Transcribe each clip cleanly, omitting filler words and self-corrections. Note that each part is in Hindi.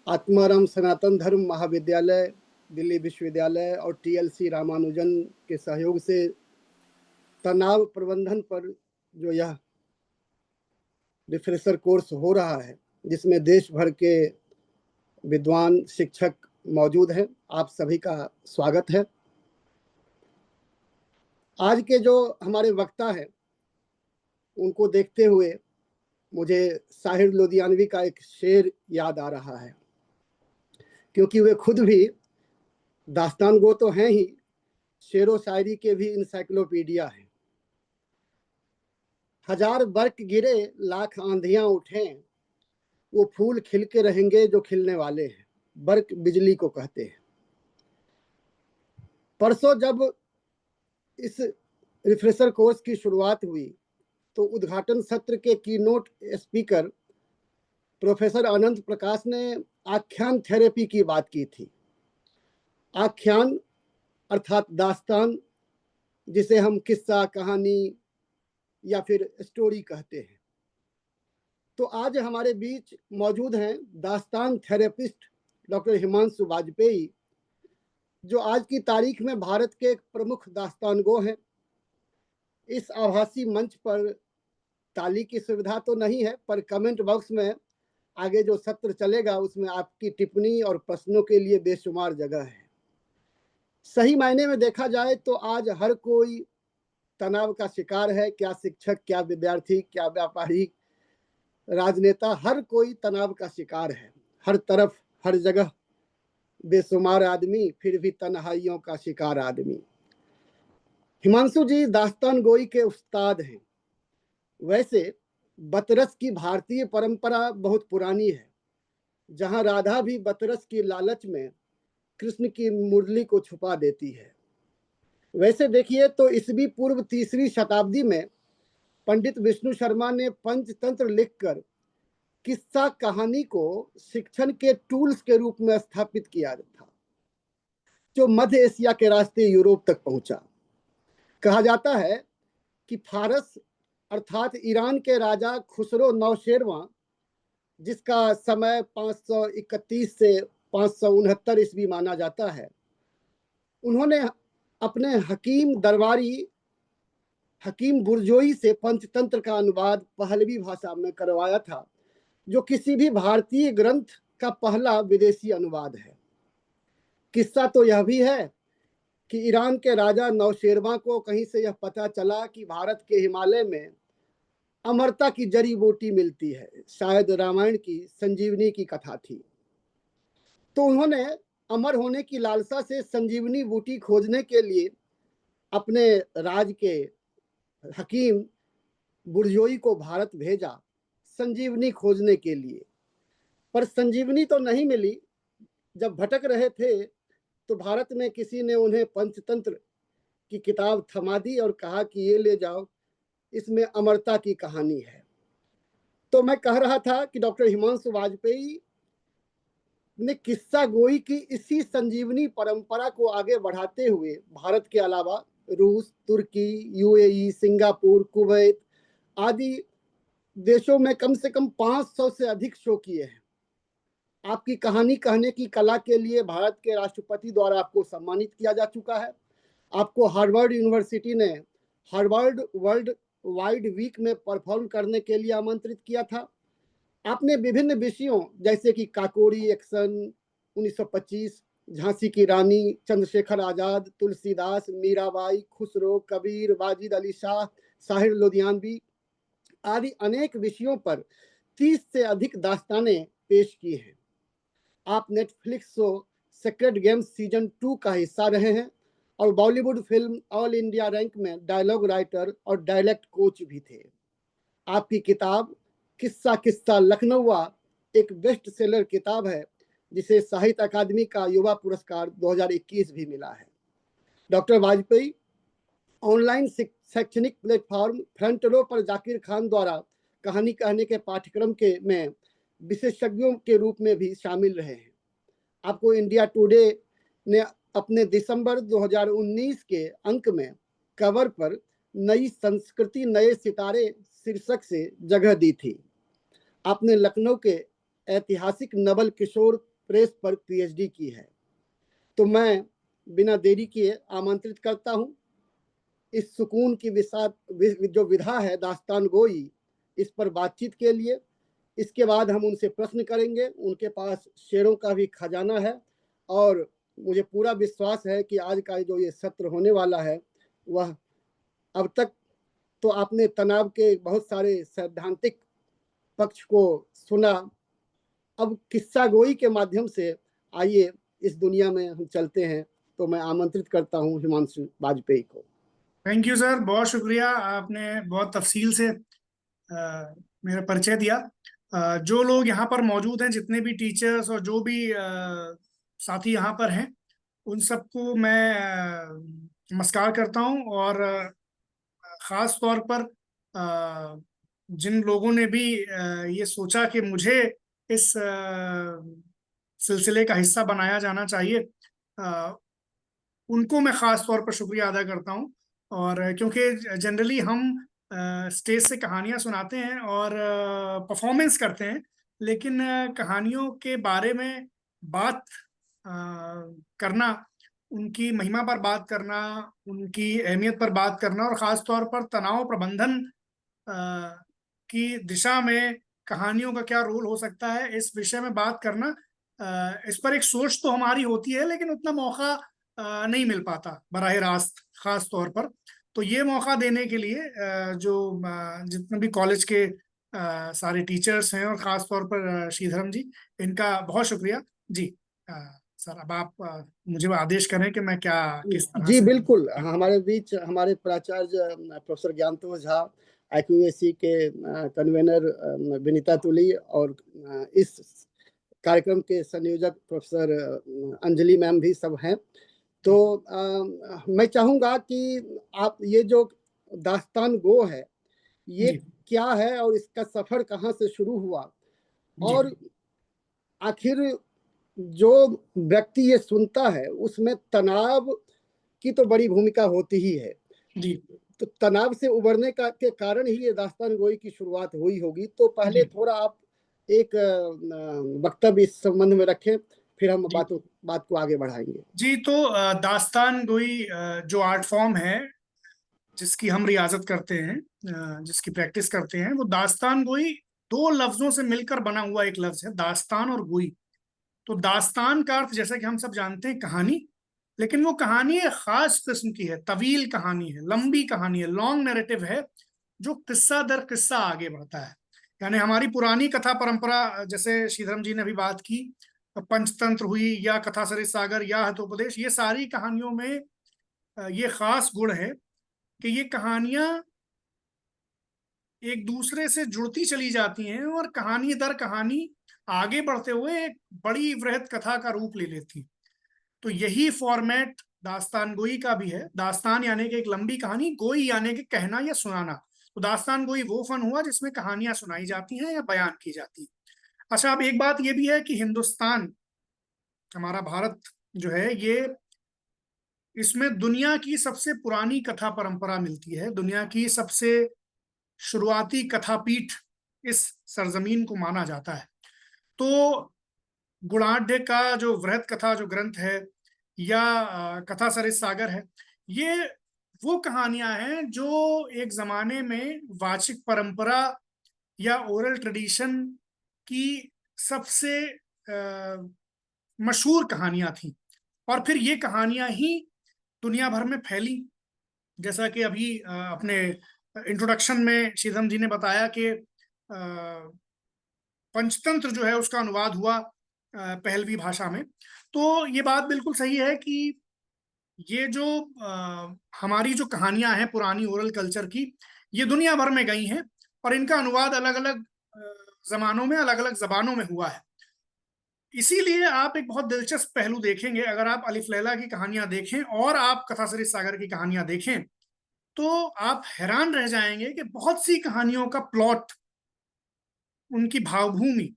आत्माराम सनातन धर्म महाविद्यालय, दिल्ली विश्वविद्यालय और टीएलसी रामानुजन के सहयोग से तनाव प्रबंधन पर जो यह रिफ्रेशर कोर्स हो रहा है, जिसमें देश भर के विद्वान शिक्षक मौजूद हैं, आप सभी का स्वागत है। आज के जो हमारे वक्ता हैं उनको देखते हुए मुझे साहिर लोधियानवी का एक शेर याद आ रहा है, क्योंकि वे खुद भी दास्तान गो तो हैं ही, शेरो शायरी के भी इंसाइक्लोपीडिया हैं। हजार बर्क गिरे लाख आंधियां उठें, वो फूल खिल के रहेंगे जो खिलने वाले हैं, बर्क बिजली को कहते हैं। परसों जब इस रिफ्रेशर कोर्स की शुरुआत हुई तो उद्घाटन सत्र के कीनोट स्पीकर प्रोफेसर अनंत प्रकाश ने आख्यान थेरेपी की बात की थी। आख्यान अर्थात दास्तान, जिसे हम किस्सा, कहानी या फिर स्टोरी कहते हैं। तो आज हमारे बीच मौजूद हैं दास्तान थेरेपिस्ट डॉक्टर हिमांशु वाजपेयी, जो आज की तारीख में भारत के एक प्रमुख दास्तानगो हैं। इस आभासी मंच पर ताली की सुविधा तो नहीं है, पर कमेंट बॉक्स में आगे जो सत्र चलेगा उसमें आपकी टिप्पणी और प्रश्नों के लिए बेशुमार जगह है। सही मायने में देखा जाए तो आज हर कोई तनाव का शिकार है, क्या शिक्षक, क्या विद्यार्थी, क्या व्यापारी, राजनेता, हर कोई तनाव का शिकार है। हर तरफ हर जगह बेशुमार आदमी, फिर भी तन्हाइयों का शिकार आदमी। हिमांशु जी दास्तान गोई के उस्ताद हैं। वैसे बतरस की भारतीय परंपरा बहुत पुरानी है, जहां राधा भी बतरस की लालच में कृष्ण की मुरली को छुपा देती है। वैसे देखिए तो ईस्वी पूर्व 3री शताब्दी में पंडित विष्णु शर्मा ने पंचतंत्र लिखकर किस्सा कहानी को शिक्षण के टूल्स के रूप में स्थापित किया था, जो मध्य एशिया के रास्ते यूरोप तक पहुंचा। कहा जाता है कि फारस अर्थात ईरान के राजा खुसरो नौशेरवां, जिसका समय 531 से 569 ईस्वी माना जाता है, उन्होंने अपने हकीम दरबारी हकीम बुरजोई से पंचतंत्र का अनुवाद पहलवी भाषा में करवाया था, जो किसी भी भारतीय ग्रंथ का पहला विदेशी अनुवाद है। किस्सा तो यह भी है कि ईरान के राजा नौशेरवां को कहीं से यह पता चला कि भारत के हिमालय में अमरता की जड़ी बूटी मिलती है। शायद रामायण की संजीवनी की कथा थी। तो उन्होंने अमर होने की लालसा से संजीवनी बूटी खोजने के लिए अपने राज के हकीम बुरजोई को भारत भेजा संजीवनी खोजने के लिए, पर संजीवनी तो नहीं मिली। जब भटक रहे थे तो भारत में किसी ने उन्हें पंचतंत्र की किताब थमा दी और कहा कि ये ले जाओ, इसमें अमरता की कहानी है। तो मैं कह रहा था कि डॉक्टर हिमांशु वाजपेयी ने किस्सा गोई की इसी संजीवनी परंपरा को आगे बढ़ाते हुए भारत के अलावा रूस, तुर्की, यूएई, सिंगापुर, कुवैत आदि देशों में कम से कम 500 से अधिक शो किए हैं। आपकी कहानी कहने की कला के लिए भारत के राष्ट्रपति द्वारा आपको सम्मानित किया जा चुका है। आपको हार्वर्ड यूनिवर्सिटी ने हार्वर्ड वर्ल्ड वाइड वीक में परफॉर्म करने के लिए आमंत्रित किया था। आपने विभिन्न विषयों जैसे कि काकोरी एक्शन 1925, झांसी की रानी, चंद्रशेखर आजाद, तुलसीदास, मीराबाई, खुसरो, कबीर, वाजिद अली शाह, साहिर लोधियानवी आदि अनेक विषयों पर 30 से अधिक दास्तानें पेश की हैं। आप Netflix show sacred games season 2 का हिस्सा रहे हैं और Bollywood film all India rank में डायलॉग राइटर और डायलेक्ट कोच भी थे। आपकी किताब किस्सा किस्सा लखनऊआ एक बेस्ट सेलर किताब है, जिसे साहित्य अकादमी का युवा पुरस्कार 2021 भी मिला है। डॉक्टर वाजपेयी ऑनलाइन शैक्षणिक प्लेटफॉर्म फ्रंट रो पर जाकिर खान द्वारा कहानी कहने के पाठ्यक्रम के में विशेषज्ञों के रूप में भी शामिल रहे हैं। आपको इंडिया टुडे ने अपने दिसंबर 2019 के अंक में कवर पर नई संस्कृति नए सितारे शीर्षक से जगह दी थी। आपने लखनऊ के ऐतिहासिक नवल किशोर प्रेस पर पीएचडी की है। तो मैं बिना देरी किए आमंत्रित करता हूं इस सुकून की जो विधा है दास्तान गोई, इस पर बातचीत के लिए। इसके बाद हम उनसे प्रश्न करेंगे, उनके पास शेरों का भी खजाना है और मुझे पूरा विश्वास है कि आज का जो ये सत्र होने वाला है वह, अब तक तो आपने तनाव के बहुत सारे सैद्धांतिक पक्ष को सुना, अब किस्सा गोई के माध्यम से आइए इस दुनिया में हम चलते हैं। तो मैं आमंत्रित करता हूं हिमांशु वाजपेयी को। थैंक यू सर, बहुत शुक्रिया। आपने बहुत तफसील से मेरा परिचय दिया। जो लोग यहाँ पर मौजूद हैं, जितने भी टीचर्स और जो भी साथी यहाँ पर हैं, उन सबको मैं नमस्कार करता हूँ। और ख़ास तौर पर जिन लोगों ने भी ये सोचा कि मुझे इस सिलसिले का हिस्सा बनाया जाना चाहिए, उनको मैं ख़ास तौर पर शुक्रिया अदा करता हूँ। और क्योंकि जनरली हम स्टेज से कहानियाँ सुनाते हैं और परफॉर्मेंस करते हैं, लेकिन कहानियों के बारे में बात करना, उनकी महिमा पर बात करना, उनकी अहमियत पर बात करना और ख़ास तौर पर तनाव प्रबंधन की दिशा में कहानियों का क्या रोल हो सकता है, इस विषय में बात करना, इस पर एक सोच तो हमारी होती है, लेकिन उतना मौका नहीं मिल पाता बराह रास्त, खास तौर पर। तो ये मौका देने के लिए जो जितने भी कॉलेज के सारे टीचर्स हैं और ख़ास तौर पर श्रीधरम जी, इनका बहुत शुक्रिया जी। सर, अब आप मुझे आदेश करें कि मैं क्या किस तरह जी से। बिल्कुल, हमारे बीच हमारे प्राचार्य प्रोफेसर ज्ञानतोष झा, IQAC के कन्वेनर विनीता तुली और इस कार्यक्रम के संयोजक प्रोफेसर अंजलि मैम भी सब हैं। तो मैं चाहूँगा कि आप ये जो दास्तान गो है ये क्या है और इसका सफर कहाँ से शुरू हुआ, और आखिर जो व्यक्ति ये सुनता है उसमें तनाव की तो बड़ी भूमिका होती ही है जी। तो तनाव से उबरने का के कारण ही ये दास्तान गोई की शुरुआत हुई होगी। तो पहले थोड़ा आप एक वक्तव्य इस संबंध में रखें, फिर हम बात को आगे बढ़ाएंगे। जी, तो दास्तान गोई जो आर्ट फॉर्म है जिसकी हम रियाजत करते हैं, जिसकी प्रैक्टिस करते हैं, वो दास्तान गोई दो लफ्जों से मिलकर बना हुआ एक लफ्ज है, दास्तान और गोई। तो दास्तान का अर्थ जैसा कि हम सब जानते हैं कहानी, लेकिन वो कहानी एक खास किस्म की है, तवील कहानी है, लंबी कहानी है, लॉन्ग नैरेटिव है, जो किस्सा दर किस्सा आगे बढ़ता है। यानी हमारी पुरानी कथा परंपरा, जैसे श्रीधरम जी ने अभी बात की, पंचतंत्र हुई या कथा सरित सागर या हितोपदेश, ये सारी कहानियों में ये खास गुण है कि ये कहानियां एक दूसरे से जुड़ती चली जाती हैं और कहानी दर कहानी आगे बढ़ते हुए एक बड़ी वृहद कथा का रूप ले लेती। तो यही फॉर्मेट दास्तान गोई का भी है। दास्तान यानी कि एक लंबी कहानी, गोई यानी कि कहना या सुनाना। तो दास्तान गोई वो फन हुआ जिसमें कहानियां सुनाई जाती हैं या बयान की जाती हैं। अच्छा, अब एक बात ये भी है कि हिंदुस्तान, हमारा भारत जो है, ये इसमें दुनिया की सबसे पुरानी कथा परंपरा मिलती है, दुनिया की सबसे शुरुआती कथापीठ इस सरजमीन को माना जाता है। तो गुणाढ़ का जो वृहद कथा जो ग्रंथ है या कथा सरित सागर है, ये वो कहानियां हैं जो एक जमाने में वाचिक परंपरा या ओरल ट्रेडिशन की सबसे मशहूर कहानियां थी। और फिर ये कहानियां ही दुनिया भर में फैली। जैसा कि अभी अपने इंट्रोडक्शन में श्रीधम जी ने बताया कि पंचतंत्र जो है उसका अनुवाद हुआ पहलवी भाषा में। तो ये बात बिल्कुल सही है कि ये जो हमारी जो कहानियां हैं पुरानी ओरल कल्चर की, ये दुनिया भर में गई हैं और इनका अनुवाद अलग अलग जमानों में अलग अलग जबानों में हुआ है। इसीलिए आप एक बहुत दिलचस्प पहलू देखेंगे, अगर आप अलिफ लैला की कहानियां देखें और आप कथा सरित सागर की कहानियां देखें, तो आप हैरान रह जाएंगे कि बहुत सी कहानियों का प्लॉट, उनकी भावभूमि,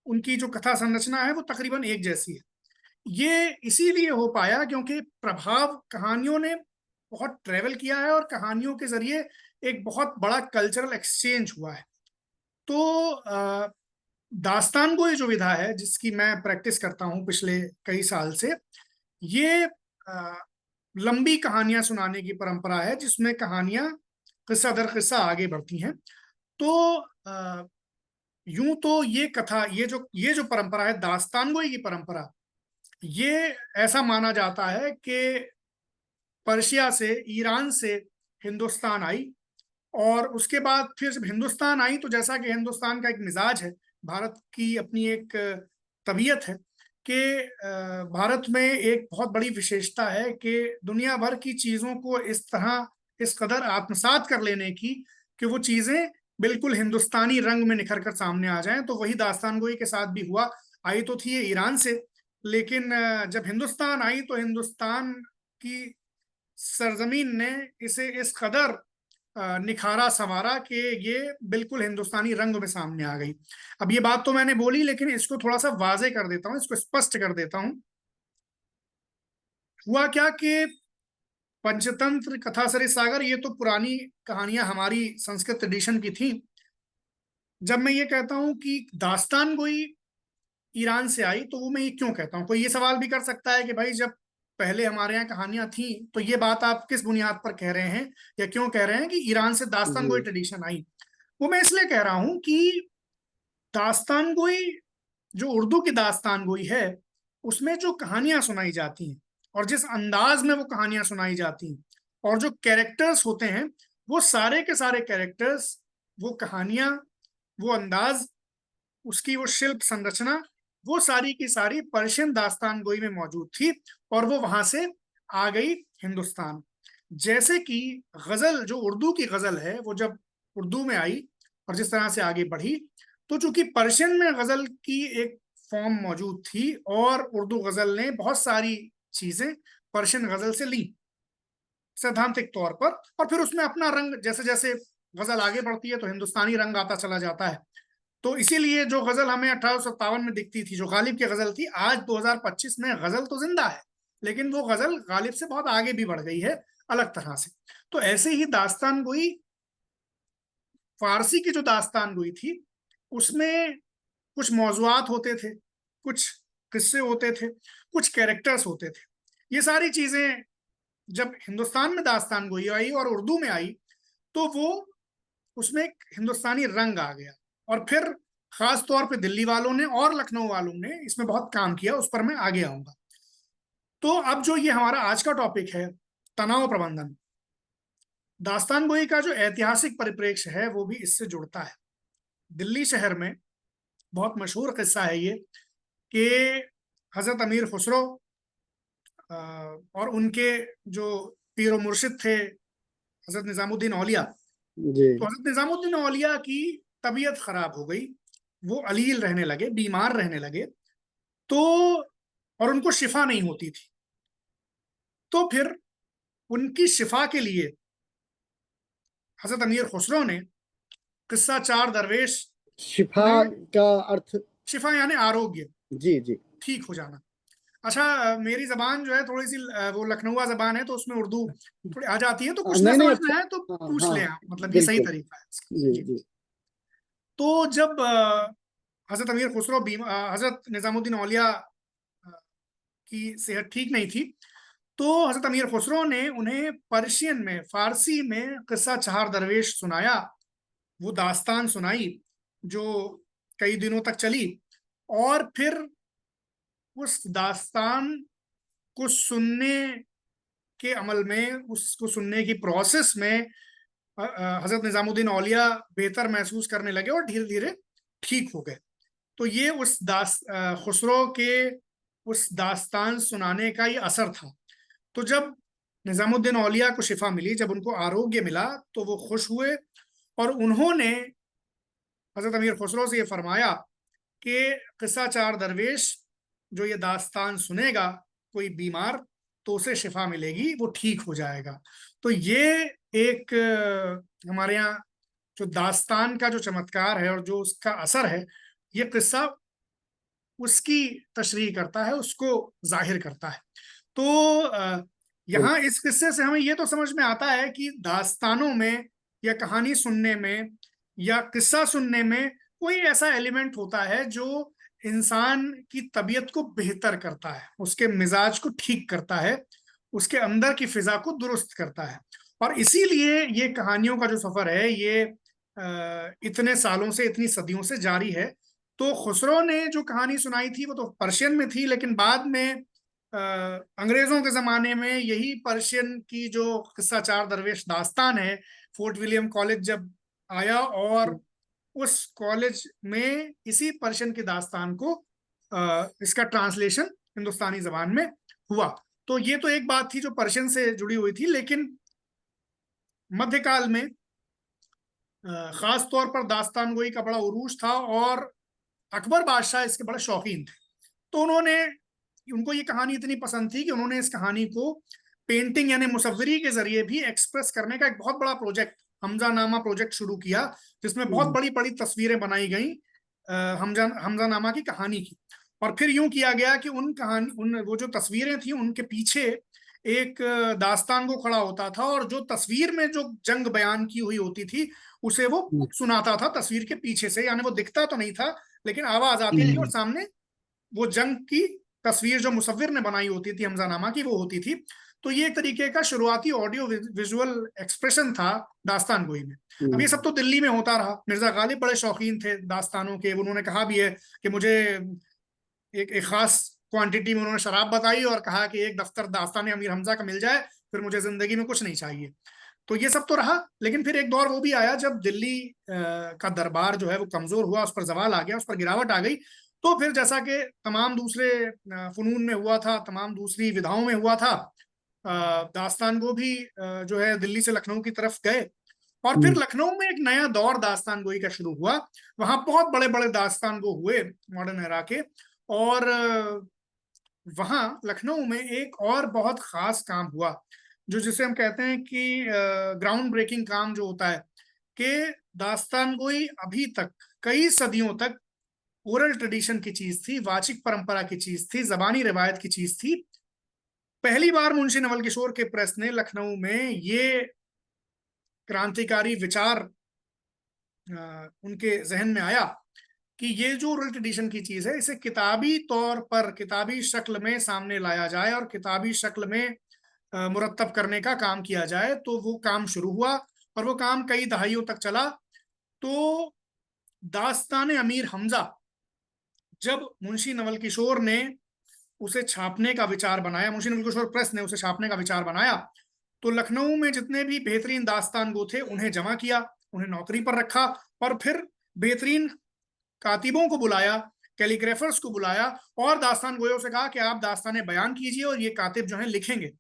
उनकी जो कथा संरचना है वो तकरीबन एक जैसी है। ये इसीलिए हो पाया क्योंकि प्रभाव, कहानियों ने बहुत ट्रेवल किया है और कहानियों के जरिए एक बहुत बड़ा कल्चरल एक्सचेंज हुआ है। तो दास्तान गोई जो विधा है, जिसकी मैं प्रैक्टिस करता हूं पिछले कई साल से, ये लंबी कहानियां सुनाने की परंपरा है, जिसमें कहानियां किस्सा दर किस्सा आगे बढ़ती हैं। तो यूं तो ये कथा, ये जो परंपरा है दास्तान गोई की परंपरा, ये ऐसा माना जाता है कि पर्शिया से, ईरान से हिंदुस्तान आई, और उसके बाद फिर जब हिंदुस्तान आई तो जैसा कि हिंदुस्तान का एक मिजाज है, भारत की अपनी एक तबीयत है कि भारत में एक बहुत बड़ी विशेषता है कि दुनिया भर की चीजों को इस तरह, इस कदर आत्मसात कर लेने की कि वो चीजें बिल्कुल हिंदुस्तानी रंग में निखर कर सामने आ जाएं। तो वही दास्तान गोई के साथ भी हुआ। आई तो थी ये ईरान से, लेकिन जब हिंदुस्तान आई तो हिंदुस्तान की सरजमीन ने इसे इस कदर निखारा संवारा कि ये बिल्कुल हिंदुस्तानी रंग में सामने आ गई। अब ये बात तो मैंने बोली, लेकिन इसको थोड़ा सा वाजे कर देता हूँ, इसको स्पष्ट कर देता हूँ। हुआ क्या कि पंचतंत्र, कथा सरित सागर, ये तो पुरानी कहानियां हमारी संस्कृत ट्रेडिशन की थी। जब मैं ये कहता हूं कि दास्तान गोई ईरान से आई, तो वो मैं ये क्यों कहता हूँ? कोई ये सवाल भी कर सकता है कि भाई जब पहले हमारे यहाँ कहानियां थी तो ये बात आप किस बुनियाद पर कह रहे हैं, या क्यों कह रहे हैं कि ईरान से दास्तान जी गोई ट्रेडिशन आई? वो मैं इसलिए कह रहा हूं कि दास्तान गोई, जो उर्दू की दास्तान गोई है, उसमें जो कहानियां सुनाई जाती हैं और जिस अंदाज में वो कहानियां सुनाई जाती हैं, और जो कैरेक्टर्स होते हैं, वो सारे के सारे कैरेक्टर्स, वो कहानियां, वो अंदाज, उसकी वो शिल्प संरचना, वो सारी की सारी पर्शियन दास्तान गोई में मौजूद थी, और वो वहां से आ गई हिंदुस्तान। जैसे कि गजल, जो उर्दू की गजल है, वो जब उर्दू में आई और जिस तरह से आगे बढ़ी, तो चूंकि पर्शियन में गजल की एक फॉर्म मौजूद थी, और उर्दू गजल ने बहुत सारी चीजें पर्शियन गजल से ली सैद्धांतिक तौर पर, और फिर उसमें अपना रंग, जैसे जैसे गजल आगे बढ़ती है तो हिंदुस्तानी रंग आता चला जाता है। तो इसीलिए जो गजल हमें 1857 में दिखती थी, जो गालिब की गजल थी, आज 2025 में गजल तो जिंदा है, लेकिन वो गजल गालिब से बहुत आगे भी बढ़ गई है, अलग तरह से। तो ऐसे ही दास्तान गोई, फारसी की जो दास्तान गोई थी, उसमें कुछ मौजुआत होते थे, कुछ किस्से होते थे, कुछ कैरेक्टर्स होते थे। ये सारी चीजें जब हिंदुस्तान में दास्तान गोई आई और उर्दू में आई, तो वो, उसमें एक हिंदुस्तानी रंग आ गया। और फिर खास तौर पे दिल्ली वालों ने और लखनऊ वालों ने इसमें बहुत काम किया, उस पर मैं आगे आऊंगा। तो अब जो ये हमारा आज का टॉपिक है, तनाव प्रबंधन, दास्तान गोई का जो ऐतिहासिक परिप्रेक्ष्य है वो भी इससे जुड़ता है। दिल्ली शहर में बहुत मशहूर किस्सा है ये कि हजरत अमीर खुसरो और उनके जो पीर मुर्शिद थे हजरत निजामुद्दीन औलिया, जी तो हजरत निजामुद्दीन औलिया की तबीयत खराब हो गई, वो अलील रहने लगे, बीमार रहने लगे, तो और उनको शिफा नहीं होती थी। तो फिर उनकी शिफा के लिए हजरत अमीर खुसरो ने किस्सा चार दरवेश, शिफा उन्हें, का अर्थ। शिफा यानी आरोग्य, जी जी ठीक हो जाना। अच्छा, मेरी जबान जो है थोड़ी सी वो लखनऊआ जबान है, तो उसमें उर्दू थोड़ी आ जाती है, तो कुछ ना नहीं नहीं, समझ अच्छा। में आए तो हाँ पूछ हाँ, लें आप, मतलब ये सही बिल्कुल। तरीका है इसका। जी जी। जी तो जब हजरत अमीर खुसरो हजरत निजामुद्दीन औलिया की सेहत ठीक नहीं थी, तो हजरत अमीर खुसरो ने उन्हें पर्शियन में, फारसी में किस्सा चार दरवेश सुनाया, वो दास्तान सुनाई जो कई दिनों तक चली। और फिर उस दास्तान को सुनने के अमल में, उसको सुनने की प्रोसेस में हजरत निजामुद्दीन औलिया बेहतर महसूस करने लगे और धीरे धीरे ठीक हो गए। तो ये उस खुसरो के उस दास्तान सुनाने का ये असर था। तो जब निजामुद्दीन औलिया को शिफा मिली, जब उनको आरोग्य मिला, तो वो खुश हुए, और उन्होंने हजरत अमीर खुसरो से ये फरमाया कि किस्सा चार दरवेश, जो ये दास्तान सुनेगा कोई बीमार, तो उसे शिफा मिलेगी, वो ठीक हो जाएगा। तो ये एक हमारे यहाँ जो दास्तान का जो चमत्कार है और जो उसका असर है, ये किस्सा उसकी तशरीह करता है, उसको जाहिर करता है। तो यहाँ इस किस्से से हमें ये तो समझ में आता है कि दास्तानों में या कहानी सुनने में या किस्सा सुनने में, कोई ऐसा एलिमेंट होता है जो इंसान की तबीयत को बेहतर करता है, उसके मिजाज को ठीक करता है, उसके अंदर की फिजा को दुरुस्त करता है। और इसीलिए ये कहानियों का जो सफर है ये इतने सालों से, इतनी सदियों से जारी है। तो खुसरो ने जो कहानी सुनाई थी वो तो पर्शियन में थी, लेकिन बाद में अंग्रेजों के जमाने में यही पर्शियन की जो किस्सा चार दरवेश दास्तान है, फोर्ट विलियम कॉलेज जब आया और उस कॉलेज में इसी पर्शियन की दास्तान को इसका ट्रांसलेशन हिंदुस्तानी जबान में हुआ। तो ये तो एक बात थी जो पर्शियन से जुड़ी हुई थी, लेकिन मध्यकाल में खास तौर पर दास्तान गोई का बड़ा उरूज था और अकबर बादशाह इसके बड़े शौकीन थे। तो उनको ये कहानी इतनी पसंद थी कि उन्होंने इस कहानी को पेंटिंग यानी मुसव्वरी के जरिए भी एक्सप्रेस करने का एक बहुत बड़ा प्रोजेक्ट, हमजानामा प्रोजेक्ट शुरू किया, जिसमें बहुत बड़ी बड़ी तस्वीरें बनाई गई हमजानामा की कहानी की। और फिर यूं किया गया कि वो जो तस्वीरें थी उनके पीछे एक दास्तान को खड़ा होता था और जो तस्वीर में जो जंग बयान की हुई होती थी उसे वो सुनाता था तस्वीर के पीछे से, यानी वो दिखता तो नहीं था लेकिन आवाज आती थी और सामने वो जंग की तस्वीर जो मुसव्विर ने बनाई होती थी हमजानामा की वो होती थी। तो ये एक तरीके का शुरुआती ऑडियो विजुअल एक्सप्रेशन था दास्तान गोई में। अब ये सब तो दिल्ली में होता रहा। मिर्जा गालिब बड़े शौकीन थे दास्तानों के, उन्होंने कहा भी है कि मुझे एक खास क्वांटिटी में उन्होंने शराब बताई और कहा कि एक दफ्तर दास्तान अमीर हमजा का मिल जाए फिर मुझे जिंदगी में कुछ नहीं चाहिए। तो ये सब तो रहा, लेकिन फिर एक दौर वो भी आया जब दिल्ली का दरबार जो है वो कमजोर हुआ, उस पर जवाल आ गया, उस पर गिरावट आ गई। तो फिर जैसा कि तमाम दूसरे फनून में हुआ था, तमाम दूसरी विधाओं में हुआ था, दास्तान गो भी जो है दिल्ली से लखनऊ की तरफ गए और फिर लखनऊ में एक नया दौर दास्तान गोई का शुरू हुआ। वहां बहुत बड़े बड़े दास्तान गो हुए मॉडर्न एरा के। और वहां लखनऊ में एक और बहुत खास काम हुआ जो जिसे हम कहते हैं कि ग्राउंड ब्रेकिंग काम जो होता है कि दास्तान गोई अभी तक कई सदियों तक ओरल ट्रेडिशन की चीज थी, वाचिक परंपरा की चीज थी, जबानी रिवायत की चीज थी। पहली बार मुंशी नवल किशोर के प्रेस ने लखनऊ में ये क्रांतिकारी विचार उनके जहन में आया कि ये जो ओरल ट्रेडिशन की चीज है इसे किताबी तौर पर, किताबी शक्ल में सामने लाया जाए और किताबी शक्ल में मुरत्तब करने का काम किया जाए। तो वो काम शुरू हुआ और वो काम कई दहाइयों तक चला। तो दास्तान अमीर हमजा जब मुंशी नवल किशोर ने उसे छापने का विचार बनाया, मुंशी नवल किशोर प्रेस ने उसे छापने का विचार बनाया, तो लखनऊ में जितने भी बेहतरीन दास्तान गो थे उन्हें जमा किया, उन्हें नौकरी पर रखा और फिर बेहतरीन कातिबों को बुलाया, कैलीग्राफर्स को बुलाया और दास्तान गोयों से कहा कि आप दास्तान बयान कीजिए और ये कातिब जो है लिखेंगे।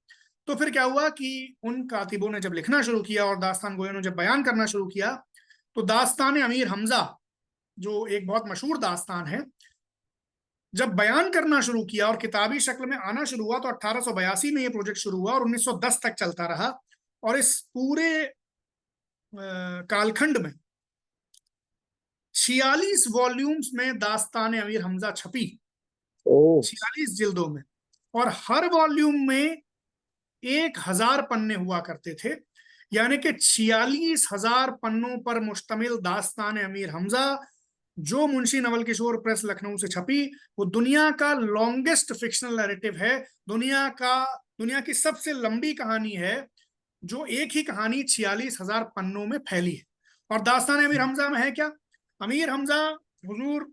तो फिर क्या हुआ कि उन कातिबों ने जब लिखना शुरू किया और दास्तान गोयों ने जब बयान करना शुरू किया तो दास्तान अमीर हमजा जो एक बहुत मशहूर दास्तान है, जब बयान करना शुरू किया और किताबी शक्ल में आना शुरू हुआ तो 1882 में ये प्रोजेक्ट शुरू हुआ और 1910 तक चलता रहा। और इस पूरे कालखंड में 46 वॉल्यूम्स में दास्तान अमीर हमजा छपी, 46 जिल्दों में, और हर वॉल्यूम में 1000 पन्ने हुआ करते थे। यानी कि 46,000 पन्नों पर मुश्तमिल दास्तान अमीर हमजा जो मुंशी नवल किशोर प्रेस लखनऊ से छपी वो दुनिया का लॉन्गेस्ट फिक्शनल नैरेटिव है, दुनिया की सबसे लंबी कहानी है जो एक ही कहानी 46,000 पन्नों में फैली है। और दास्तान अमीर हमजा में है क्या? अमीर हमजा हुजूर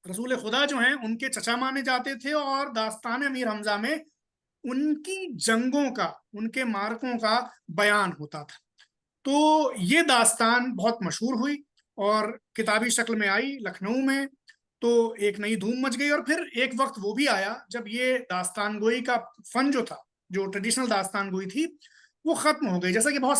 रसूल खुदा जो हैं उनके चचा माने जाते थे और दास्तान अमीर हमजा में उनकी जंगों का, उनके मार्कों का बयान होता था। तो ये दास्तान बहुत मशहूर हुई और किताबी शक्ल में आई लखनऊ में, तो एक नई धूम मच गई। और फिर एक वक्त वो भी आया जब ये दास्तान गोई का फन जो था, जो ट्रेडिशनल दास्तान गोई थी, वो खत्म हो गई। जैसा कि बहुत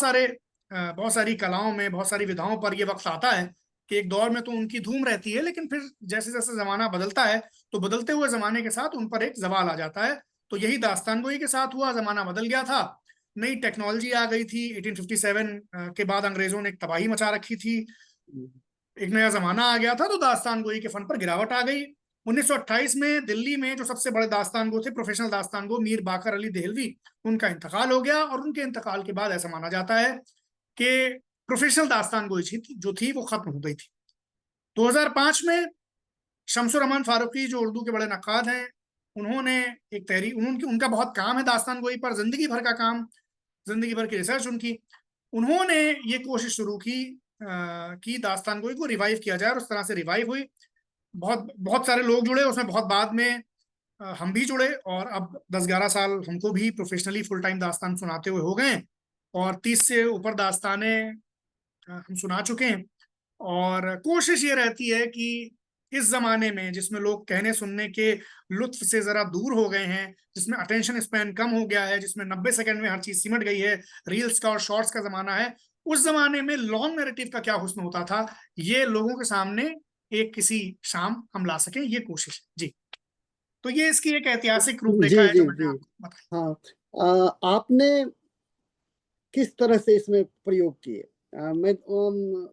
सारी कलाओं में, बहुत सारी विधाओं पर ये वक्त आता है कि एक दौर में तो उनकी धूम रहती है लेकिन फिर जैसे जैसे जमाना बदलता है तो बदलते हुए जमाने के साथ उन पर एक जवाल आ जाता है। तो यही दास्तान गोई के साथ हुआ, जमाना बदल गया था, नई टेक्नोलॉजी आ गई थी। 1857 के बाद अंग्रेजों ने एक तबाही मचा रखी थी, एक नया जमाना आ गया था, तो दास्तान गोई के फन पर गिरावट आ गई। 1928 में दिल्ली में जो सबसे बड़े दास्तान गो थे, प्रोफेशनल दास्तान गो मीर बाकर अली देहलवी, उनका इंतकाल हो गया और उनके इंतकाल के बाद ऐसा माना जाता है कि प्रोफेशनल दास्तान गोई जो थी वो खत्म हो गई थी। 2005 में शमसुर रहमान फारूकी, जो उर्दू के बड़े नक्काद हैं, उन्होंने एक तहरीर, उनका बहुत काम है दास्तान गोई पर, जिंदगी भर का काम, जिंदगी भर की रिसर्च उनकी। उन्होंने ये कोशिश शुरू की कि दास्तान गोई को रिवाइव किया जाए, और उस तरह से रिवाइव हुई। बहुत बहुत सारे लोग जुड़े उसमें, बहुत बाद में हम भी जुड़े, और अब 10-11 साल हमको भी प्रोफेशनली फुल टाइम दास्तान सुनाते हुए हो गए, और 30 से ऊपर दास्तानें हम सुना चुके हैं। और कोशिश ये रहती है कि इस जमाने में जिसमें लोग कहने सुनने के लुत्फ से जरा दूर हो गए हैं, जिसमें अटेंशन स्पैन कम हो गया है, जिसमें 90 सेकंड में हर चीज सिमट गई है, रील्स का और शॉर्ट्स का जमाना है, उस जमाने में लॉन्ग नैरेटिव का क्या हुस्न होता था, ये लोगों के सामने एक किसी शाम हम ला सकें, ये कोशिश है जी। तो ये इसकी एक ऐतिहासिक रूपरेखा जी है जो जी मैंने जी। आपको बताई। हाँ, आपने किस तरह से इसमें प्रयोग किए? मैं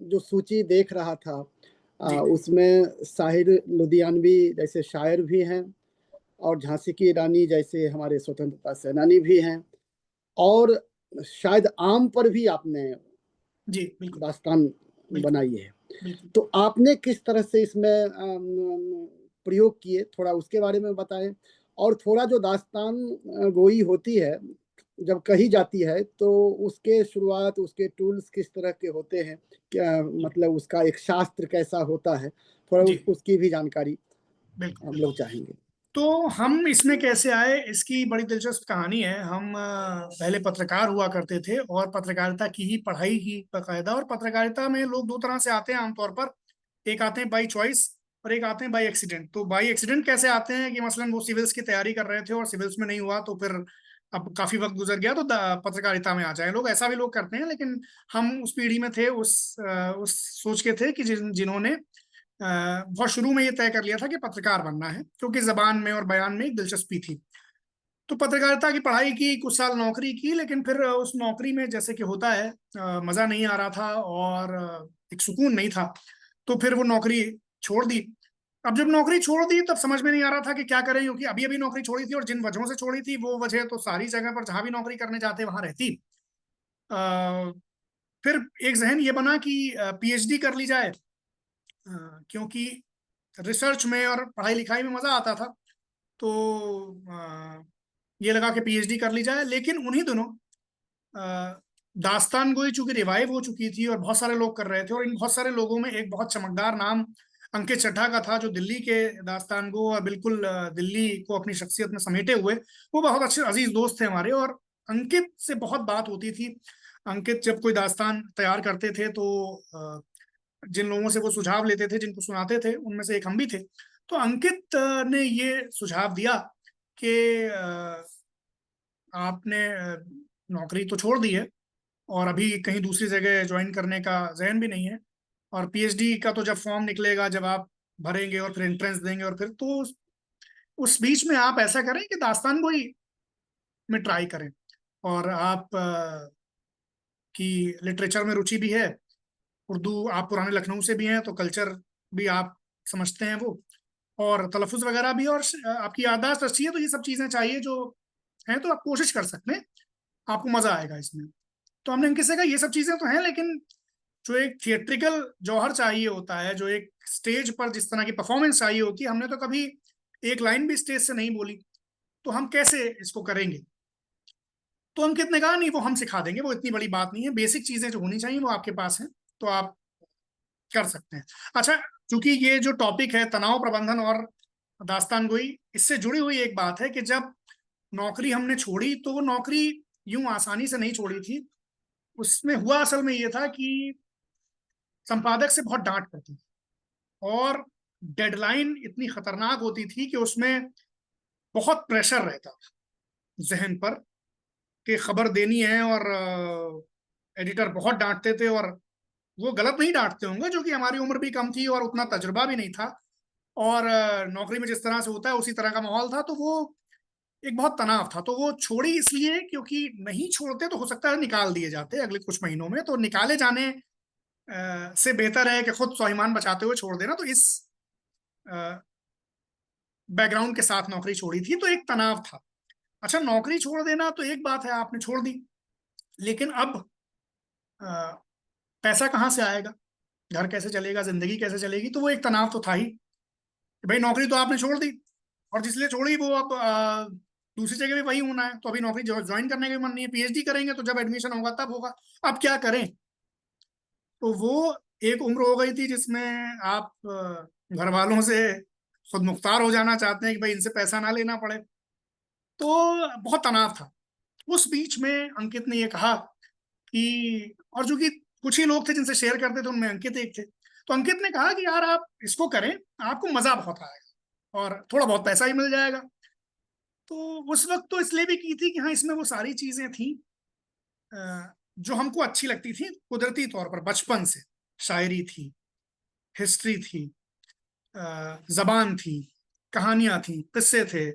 जो सूची देख रहा था, जी उसमें साहिर लुधियानवी जैसे शायर भी हैं, और झांसी की रानी जैसे हमारे स्वतंत्रता सेनानी भी हैं, और शायद आम पर भी आपने जी बिल्कुल दास्तान बिल्कुल बनाई है। बिल्कुल। तो आपने किस तरह से इसमें प्रयोग किए, थोड़ा उसके बारे में बताएं। और थोड़ा जो दास्तान गोई होती है, जब कही जाती है, तो उसके शुरुआत, उसके टूल्स किस तरह के होते हैं, क्या मतलब उसका एक शास्त्र कैसा होता है, थोड़ा जी उसकी भी जानकारी बिल्कुल हम लोग बिल्कुल। चाहेंगे। तो हम इसमें कैसे आए, इसकी बड़ी दिलचस्प कहानी है। हम पहले पत्रकार हुआ करते थे, और पत्रकारिता की ही पढ़ाई की बाकायदा। और पत्रकारिता में लोग दो तरह से आते हैं आमतौर पर, एक आते हैं बाई चॉइस, और एक आते हैं बाई एक्सीडेंट। तो बाई एक्सीडेंट कैसे आते हैं कि मसलन वो सिविल्स की तैयारी कर रहे थे और सिविल्स में नहीं हुआ, तो फिर अब काफी वक्त गुजर गया तो पत्रकारिता में आ जाए लोग, ऐसा भी लोग करते हैं। लेकिन हम उस पीढ़ी में थे, उस सोच के थे कि जिन्होंने बहुत शुरू में ये तय कर लिया था कि पत्रकार बनना है, क्योंकि जबान में और बयान में एक दिलचस्पी थी। तो पत्रकारिता की पढ़ाई की, कुछ साल नौकरी की, लेकिन फिर उस नौकरी में जैसे कि होता है मजा नहीं आ रहा था, और एक सुकून नहीं था। तो फिर वो नौकरी छोड़ दी। अब जब नौकरी छोड़ दी, तब समझ में नहीं आ रहा था कि क्या करें, क्योंकि अभी अभी नौकरी छोड़ी थी, और जिन वजहों से छोड़ी थी वो वजह तो सारी जगह पर जहां भी नौकरी करने जाते वहां रहती। अ, फिर एक जहन ये बना कि पीएचडी कर ली जाए, क्योंकि रिसर्च में और पढ़ाई लिखाई में मजा आता था। तो ये लगा कि पीएचडी कर ली जाए। लेकिन उन्हीं दिनों दास्तान गोई चूंकि रिवाइव हो चुकी थी और बहुत सारे लोग कर रहे थे, और इन बहुत सारे लोगों में एक बहुत चमकदार नाम अंकित चड्ढा का था, जो दिल्ली के दास्तान गो और बिल्कुल दिल्ली को अपनी शख्सियत में समेटे हुए वो बहुत अच्छे अजीज दोस्त थे हमारे। और अंकित से बहुत बात होती थी। अंकित जब कोई दास्तान तैयार करते थे, तो जिन लोगों से वो सुझाव लेते थे, जिनको सुनाते थे, उनमें से एक हम भी थे। तो अंकित ने ये सुझाव दिया कि आपने नौकरी तो छोड़ दी है, और अभी कहीं दूसरी जगह ज्वाइन करने का जहन भी नहीं है, और पीएचडी का तो जब फॉर्म निकलेगा, जब आप भरेंगे और फिर एंट्रेंस देंगे, और फिर तो उस बीच में आप ऐसा करें कि दास्तान गोई में ट्राई करें। और आप की लिटरेचर में रुचि भी है, उर्दू, आप पुराने लखनऊ से भी हैं, तो कल्चर भी आप समझते हैं वो, और तलफ़ुज़ वगैरह भी, और आपकी याददाश्त अच्छी है, तो ये सब चीज़ें चाहिए जो हैं, तो आप कोशिश कर सकते हैं, आपको मज़ा आएगा इसमें। तो हमने इनके से कहा ये सब चीज़ें तो हैं, लेकिन जो एक थिएट्रिकल जौहर चाहिए होता है, जो एक स्टेज पर जिस तरह की परफॉर्मेंस चाहिए होती है, हमने तो कभी एक लाइन भी स्टेज से नहीं बोली, तो हम कैसे इसको करेंगे। तो अंकित ने कहा नहीं, वो हम सिखा देंगे, वो इतनी बड़ी बात नहीं है, बेसिक चीजें जो होनी चाहिए वो आपके पास हैं, तो आप कर सकते हैं। अच्छा, क्योंकि ये जो टॉपिक है तनाव प्रबंधन और दास्तान गोई, इससे जुड़ी हुई एक बात है कि जब नौकरी हमने छोड़ी, तो वो नौकरी यूं आसानी से नहीं छोड़ी थी। उसमें हुआ असल में ये था कि संपादक से बहुत डांट पड़ती थी, और डेडलाइन इतनी खतरनाक होती थी कि उसमें बहुत प्रेशर रहता था जहन पर कि खबर देनी है, और एडिटर बहुत डांटते थे। और वो गलत नहीं डांटते होंगे, जो कि हमारी उम्र भी कम थी और उतना तजुर्बा भी नहीं था, और नौकरी में जिस तरह से होता है उसी तरह का माहौल था, तो वो एक बहुत तनाव था। तो वो छोड़ी इसलिए क्योंकि नहीं छोड़ते तो हो सकता है निकाल दिए जाते अगले कुछ महीनों में, तो निकाले जाने से बेहतर है कि खुद स्वाभिमान बचाते हुए छोड़ देना। तो इस बैकग्राउंड के साथ नौकरी छोड़ी थी, तो एक तनाव था। अच्छा, नौकरी छोड़ देना तो एक बात है, आपने छोड़ दी, लेकिन अब अ, पैसा कहाँ से आएगा, घर कैसे चलेगा, जिंदगी कैसे चलेगी। तो वो एक तनाव तो था ही कि भाई नौकरी तो आपने छोड़ दी, और जिसलिए छोड़ी वो अब दूसरी जगह भी वही होना है, तो अभी नौकरी ज्वाइन करने का भी मन नहीं है। पीएचडी करेंगे तो जब एडमिशन होगा तब होगा, अब क्या करें। तो वो एक उम्र हो गई थी जिसमें आप घर वालों से खुद मुख्तार हो जाना चाहते हैं कि भाई इनसे पैसा ना लेना पड़े। तो बहुत तनाव था। उस बीच में अंकित ने ये कहा कि, और जो कि कुछ ही लोग थे जिनसे शेयर करते थे, उनमें अंकित एक थे। तो अंकित ने कहा कि यार आप इसको करें, आपको मजा बहुत आएगा और थोड़ा बहुत पैसा ही मिल जाएगा। तो उस वक्त तो इसलिए भी की थी कि हाँ, इसमें वो सारी चीजें थी जो हमको अच्छी लगती थी कुदरती तौर पर बचपन से। शायरी थी, हिस्ट्री थी, जबान थी, कहानियां थी, किस्से थे।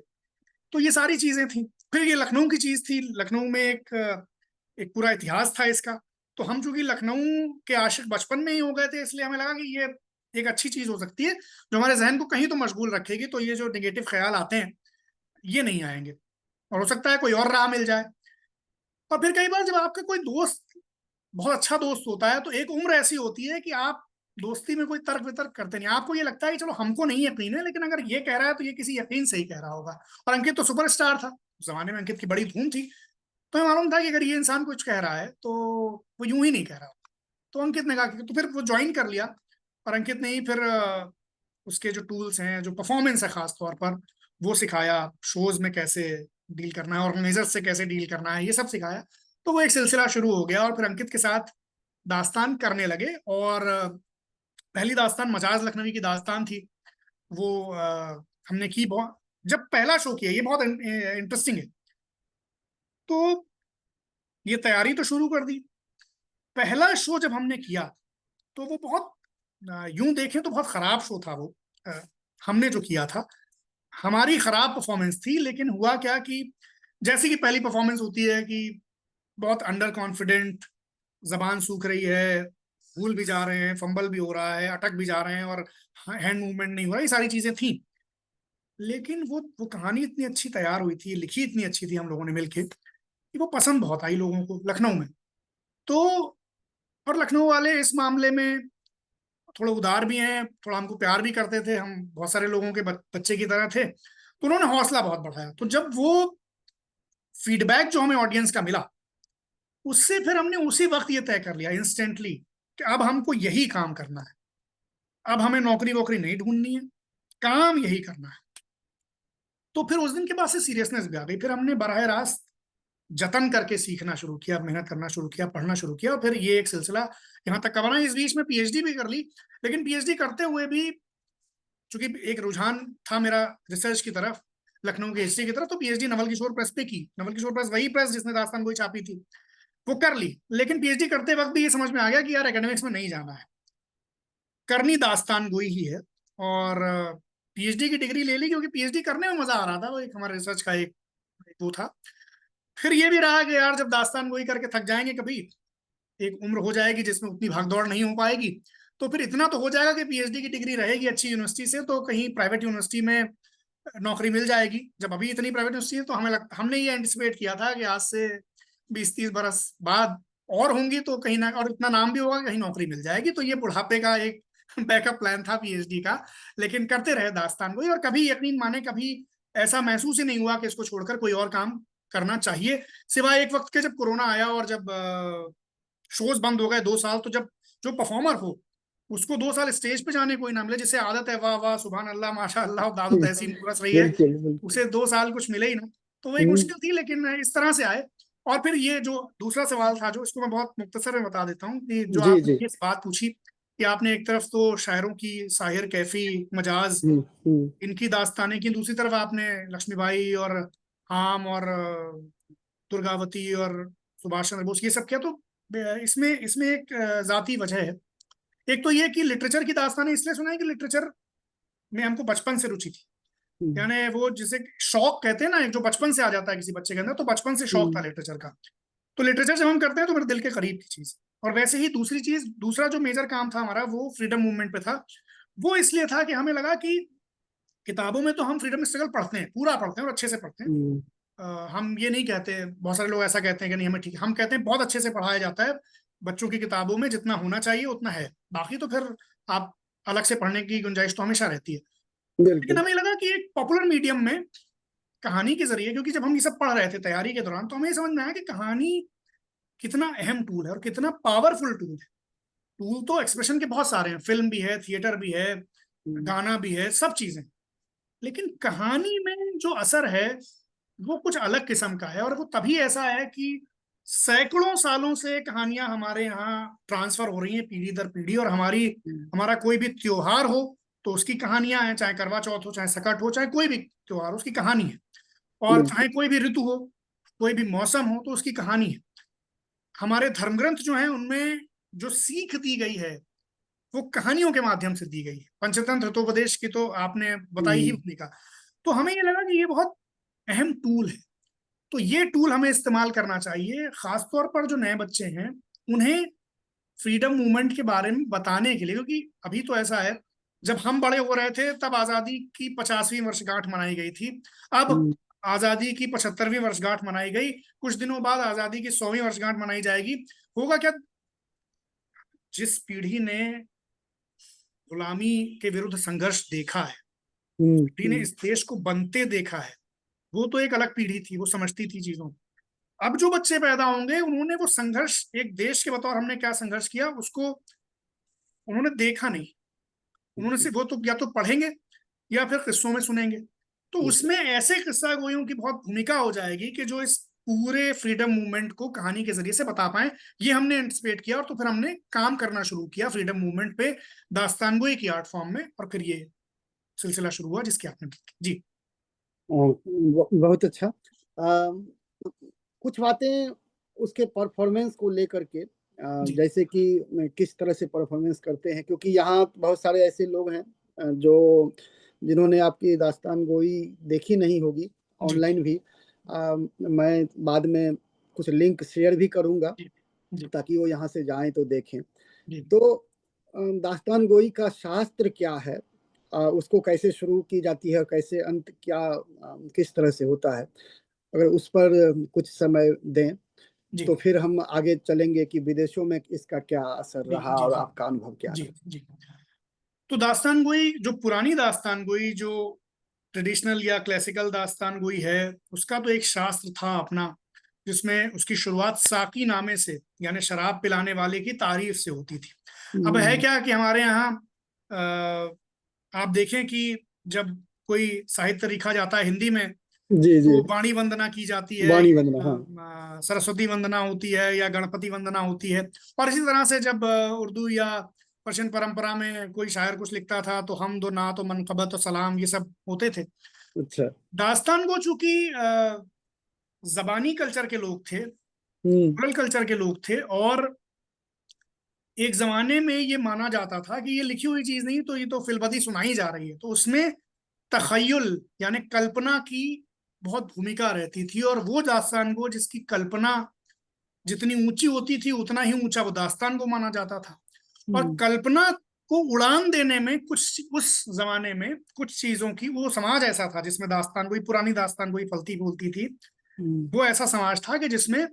तो ये सारी चीजें थी। फिर ये लखनऊ की चीज थी, लखनऊ में एक पूरा इतिहास था इसका। तो हम चूंकि लखनऊ के आशिक बचपन में ही हो गए थे, इसलिए हमें लगा कि ये एक अच्छी चीज हो सकती है जो हमारे जहन को कहीं तो मशगूल रखेगी। तो ये जो निगेटिव ख्याल आते हैं ये नहीं आएंगे, और हो सकता है कोई और राह मिल जाए। और फिर कई बार जब आपका कोई दोस्त बहुत अच्छा दोस्त होता है, तो एक उम्र ऐसी होती है कि आप दोस्ती में कोई तर्क वितर्क करते नहीं। आपको ये लगता है कि चलो हमको नहीं यकीन है, लेकिन अगर ये कह रहा है तो ये किसी यकीन से ही कह रहा होगा। और अंकित तो सुपरस्टार था उस जमाने में, अंकित की बड़ी धूम थी। तो हमें मालूम था कि अगर ये इंसान कुछ कह रहा है तो वो यूं ही नहीं कह रहा। तो अंकित ने कहा कि, तो फिर वो ज्वाइन कर लिया। और अंकित ने ही फिर उसके जो टूल्स हैं, जो परफॉर्मेंस है खास तौर पर, वो सिखाया। शोज में कैसे डील करना है, ऑर्गेनाइजर से कैसे डील करना है, ये सब सिखाया। तो वो एक सिलसिला शुरू हो गया, और फिर अंकित के साथ दास्तान करने लगे। और पहली दास्तान मजाज लखनवी की दास्तान थी। वो हमने की। बहुत, जब पहला शो किया, ये बहुत इंटरेस्टिंग है। तो ये तैयारी तो शुरू कर दी। पहला शो जब हमने किया तो वो बहुत यूं देखें तो बहुत खराब शो था वो। अ, हमने जो किया था, हमारी खराब परफॉर्मेंस थी। लेकिन हुआ क्या कि जैसे कि पहली परफॉर्मेंस होती है कि बहुत अंडर कॉन्फिडेंट, जबान सूख रही है, भूल भी जा रहे हैं, फंबल भी हो रहा है, अटक भी जा रहे हैं, और हैंड मूवमेंट नहीं हो रहा, ये सारी चीजें थी। लेकिन वो कहानी इतनी अच्छी तैयार हुई थी, लिखी इतनी अच्छी थी हम लोगों ने मिलके, कि वो पसंद बहुत आई लोगों को लखनऊ में। तो और लखनऊ वाले इस मामले में थोड़े उदार भी हैं, थोड़ा हमको प्यार भी करते थे, हम बहुत सारे लोगों के बच्चे की तरह थे। तो उन्होंने हौसला बहुत बढ़ाया। तो जब वो फीडबैक जो हमें ऑडियंस का मिला, उससे फिर हमने उसी वक्त ये तय कर लिया इंस्टेंटली कि अब हमको यही काम करना है। अब हमें नौकरी वोकरी नहीं ढूंढनी है, काम यही करना है। तो फिर उस दिन के बाद से सीरियसनेस भी आ गई। फिर हमने बराह रास्त जतन करके सीखना शुरू किया, मेहनत करना शुरू किया, पढ़ना शुरू किया, और फिर ये एक सिलसिला यहाँ तक का बना। इस बीच में पीएचडी भी कर ली। लेकिन पीएचडी करते हुए भी चूंकि एक रुझान था मेरा रिसर्च की तरफ, लखनऊ की हिस्ट्री की तरफ, तो पीएचडी नवल किशोर प्रेस पे की। नवल किशोर प्रेस वही प्रेस जिसने दास्तान गोई छापी थी, वो कर ली। लेकिन पीएचडी करते वक्त भी ये समझ में आ गया कि यार एकेडमिक्स में नहीं जाना है, करनी दास्तान गोई ही है। और पीएचडी की डिग्री ले ली, क्योंकि पीएचडी करने में मजा आ रहा था। वो एक हमारे रिसर्च का एक वो था। फिर ये भी रहा कि यार जब दास्तान गोई करके थक जाएंगे कभी, एक उम्र हो जाएगी जिसमें उतनी भागदौड़ नहीं हो पाएगी, तो फिर इतना तो हो जाएगा कि पीएचडी की डिग्री रहेगी अच्छी यूनिवर्सिटी से, तो कहीं प्राइवेट यूनिवर्सिटी में नौकरी मिल जाएगी। जब अभी इतनी प्राइवेट यूनिवर्सिटी है, तो हमने ये एंटिसिपेट किया था कि आज से 20-30 बरस बाद और होंगी, तो कहीं ना, और इतना नाम भी होगा, कहीं नौकरी मिल जाएगी। तो ये बुढ़ापे का एक बैकअप प्लान था पीएचडी का। लेकिन करते रहे दास्तान को, और कभी यकीन माने कभी ऐसा महसूस ही नहीं हुआ कि इसको छोड़कर कोई और काम करना चाहिए, सिवाय एक वक्त के जब कोरोना आया और जब शोज बंद हो गए 2 साल। तो जब जो परफॉर्मर हो उसको 2 साल स्टेज पे जाने कोई ना मिले, जिसे आदत है वाह वाह सुभान अल्लाह माशा अल्लाह दादू तहसीन बरस रही है, बिल्कुल बिल्कुल। उसे 2 साल कुछ मिले ही ना। तो वो एक हम्म, मुश्किल थी, लेकिन इस तरह से आए। और फिर ये जो दूसरा सवाल था, जो इसको मैं बहुत मुख्तसर में बता देता हूँ, कि जो जी आपने जी। ये बात पूछी कि आपने एक तरफ तो शायरों की साहिर, कैफी, मजाज, हम्म। इनकी दास्तानें की, दूसरी तरफ आपने लक्ष्मीबाई और हाम और दुर्गावती और सुभाष चंद्र बोस ये सब किया। तो इसमें इसमें एक जाती वजह है। एक तो ये कि लिटरेचर की दास्तानें इसलिए सुनाई कि लिटरेचर में हमको बचपन से रुचि थी। हम्म, यानी वो जिसे शौक कहते हैं ना, एक जो बचपन से आ जाता है किसी बच्चे के अंदर, तो बचपन से शौक था हम्म, लिटरेचर का। तो लिटरेचर जब हम करते हैं तो मेरे दिल के करीब की चीज। और वैसे ही दूसरी चीज, दूसरा जो मेजर काम था हमारा, वो फ्रीडम मूवमेंट पे था। वो इसलिए था कि हमें लगा कि किताबों में तो हम फ्रीडम स्ट्रगल पढ़ते हैं, पूरा पढ़ते हैं और अच्छे से पढ़ते हैं। हम ये नहीं कहते, बहुत सारे लोग ऐसा कहते हैं कि नहीं हमें ठीक, हम कहते हैं बहुत अच्छे से पढ़ाया जाता है। बच्चों की किताबों में जितना होना चाहिए उतना है, बाकी तो फिर आप अलग से पढ़ने की गुंजाइश तो हमेशा रहती है। लेकिन बिल्कुल। हमें लगा कि एक पॉपुलर मीडियम में कहानी के जरिए, क्योंकि जब हम ये सब पढ़ रहे थे तैयारी के दौरान, तो हमें समझ में आया कि कहानी कितना अहम टूल है और कितना पावरफुल टूल है। टूल तो एक्सप्रेशन के बहुत सारे हैं, फिल्म भी है, थिएटर भी है, गाना भी है, सब चीजें, लेकिन कहानी में जो असर है वो कुछ अलग किस्म का है। और वो तभी ऐसा है कि सैकड़ों सालों से कहानियां हमारे यहाँ ट्रांसफर हो रही हैं पीढ़ी दर पीढ़ी, और हमारा कोई भी त्योहार हो तो उसकी कहानियां हैं, चाहे करवा चौथ हो, चाहे सकट हो, चाहे कोई भी त्योहार हो उसकी कहानी है, और बिल्कुल। चाहे कोई भी ऋतु हो, कोई भी मौसम हो तो उसकी कहानी है। हमारे धर्मग्रंथ जो है उनमें जो सीख दी गई है वो कहानियों के माध्यम से दी गई है। पंचतंत्र हितोपदेश की तो आपने बताई ही भूमिका। तो हमें ये लगा कि ये बहुत अहम टूल है, तो ये टूल हमें इस्तेमाल करना चाहिए, खासतौर पर जो नए बच्चे हैं उन्हें फ्रीडम मूवमेंट के बारे में बताने के लिए। क्योंकि अभी तो ऐसा है, जब हम बड़े हो रहे थे तब आजादी की 50वीं वर्षगांठ मनाई गई थी, अब आजादी की 75वीं वर्षगांठ मनाई गई, कुछ दिनों बाद आजादी की 100वीं वर्षगांठ मनाई जाएगी। होगा क्या, जिस पीढ़ी ने गुलामी के विरुद्ध संघर्ष देखा है, पीढ़ी ने इस देश को बनते देखा है, वो तो एक अलग पीढ़ी थी, वो समझती थी चीजों। अब जो बच्चे पैदा होंगे उन्होंने वो संघर्ष, एक देश के बतौर हमने क्या संघर्ष किया उसको उन्होंने देखा नहीं। उन्होंने सिर्फ वो तो या तो पढ़ेंगे या फिर किस्सों में सुनेंगे। तो उसमें ऐसे किस्सा गोइयों की बहुत भूमिका हो जाएगी कि जो इस पूरे फ्रीडम मूवमेंट को कहानी के जरिए से बता पाए। ये हमने एंटिसिपेट किया और तो फिर हमने काम करना शुरू किया फ्रीडम मूवमेंट पे दास्तानगोई की आर्ट फॉर्म में, और फिर ये सिलसिला शुरू हुआ जिसकी आपने जी। बहुत अच्छा। कुछ बातें उसके परफॉर्मेंस को लेकर के, जैसे कि किस तरह से परफॉर्मेंस करते हैं, क्योंकि यहाँ बहुत सारे ऐसे लोग हैं जो जिन्होंने आपकी दास्तान गोई देखी नहीं होगी ऑनलाइन भी। मैं बाद में कुछ लिंक शेयर भी करूंगा ताकि वो यहाँ से जाएं तो देखें। तो दास्तान गोई का शास्त्र क्या है, उसको कैसे शुरू की जाती है और कैसे अंत क्या किस तरह से होता है, अगर उस पर कुछ समय दें तो फिर हम आगे चलेंगे कि विदेशों में इसका क्या असर रहा और आपका अनुभव क्या जी था। जी। तो दास्तान गोई, जो पुरानी दास्तान गोई, जो ट्रेडिशनल या क्लासिकल दास्तान गोई है, उसका तो एक शास्त्र था अपना, जिसमें उसकी शुरुआत साकी नामे से यानी शराब पिलाने वाले की तारीफ से होती थी। अब है क्या कि हमारे यहाँ आप देखें कि जब कोई साहित्य लिखा जाता है हिंदी में जी जी, तो वाणी वंदना की जाती है, वाणी वंदना, हाँ। सरस्वती वंदना होती है या गणपति वंदना होती है। और इसी तरह से जब उर्दू या पर्शियन परंपरा में कोई शायर कुछ लिखता था तो हम दो नात, मनकबत और सलाम, ये सब होते थे। अच्छा। दास्तान को चूंकि जबानी कल्चर के लोग थे, ओरल कल्चर के लोग थे, और एक जमाने में ये माना जाता था कि ये लिखी हुई चीज नहीं, तो ये तो फिलबदी सुनाई जा रही है, तो उसमें तखय्युल यानी कल्पना की बहुत भूमिका रहती थी। और वो दास्तान गो जिसकी कल्पना जितनी ऊंची होती थी उतना ही ऊंचा वो दास्तान को माना जाता था। और कल्पना को उड़ान देने में कुछ, उस जमाने में कुछ चीजों की, वो समाज ऐसा था जिसमें दास्तान गोई, पुरानी दास्तान गोई फलती फूलती थी। वो ऐसा समाज था कि जिसमें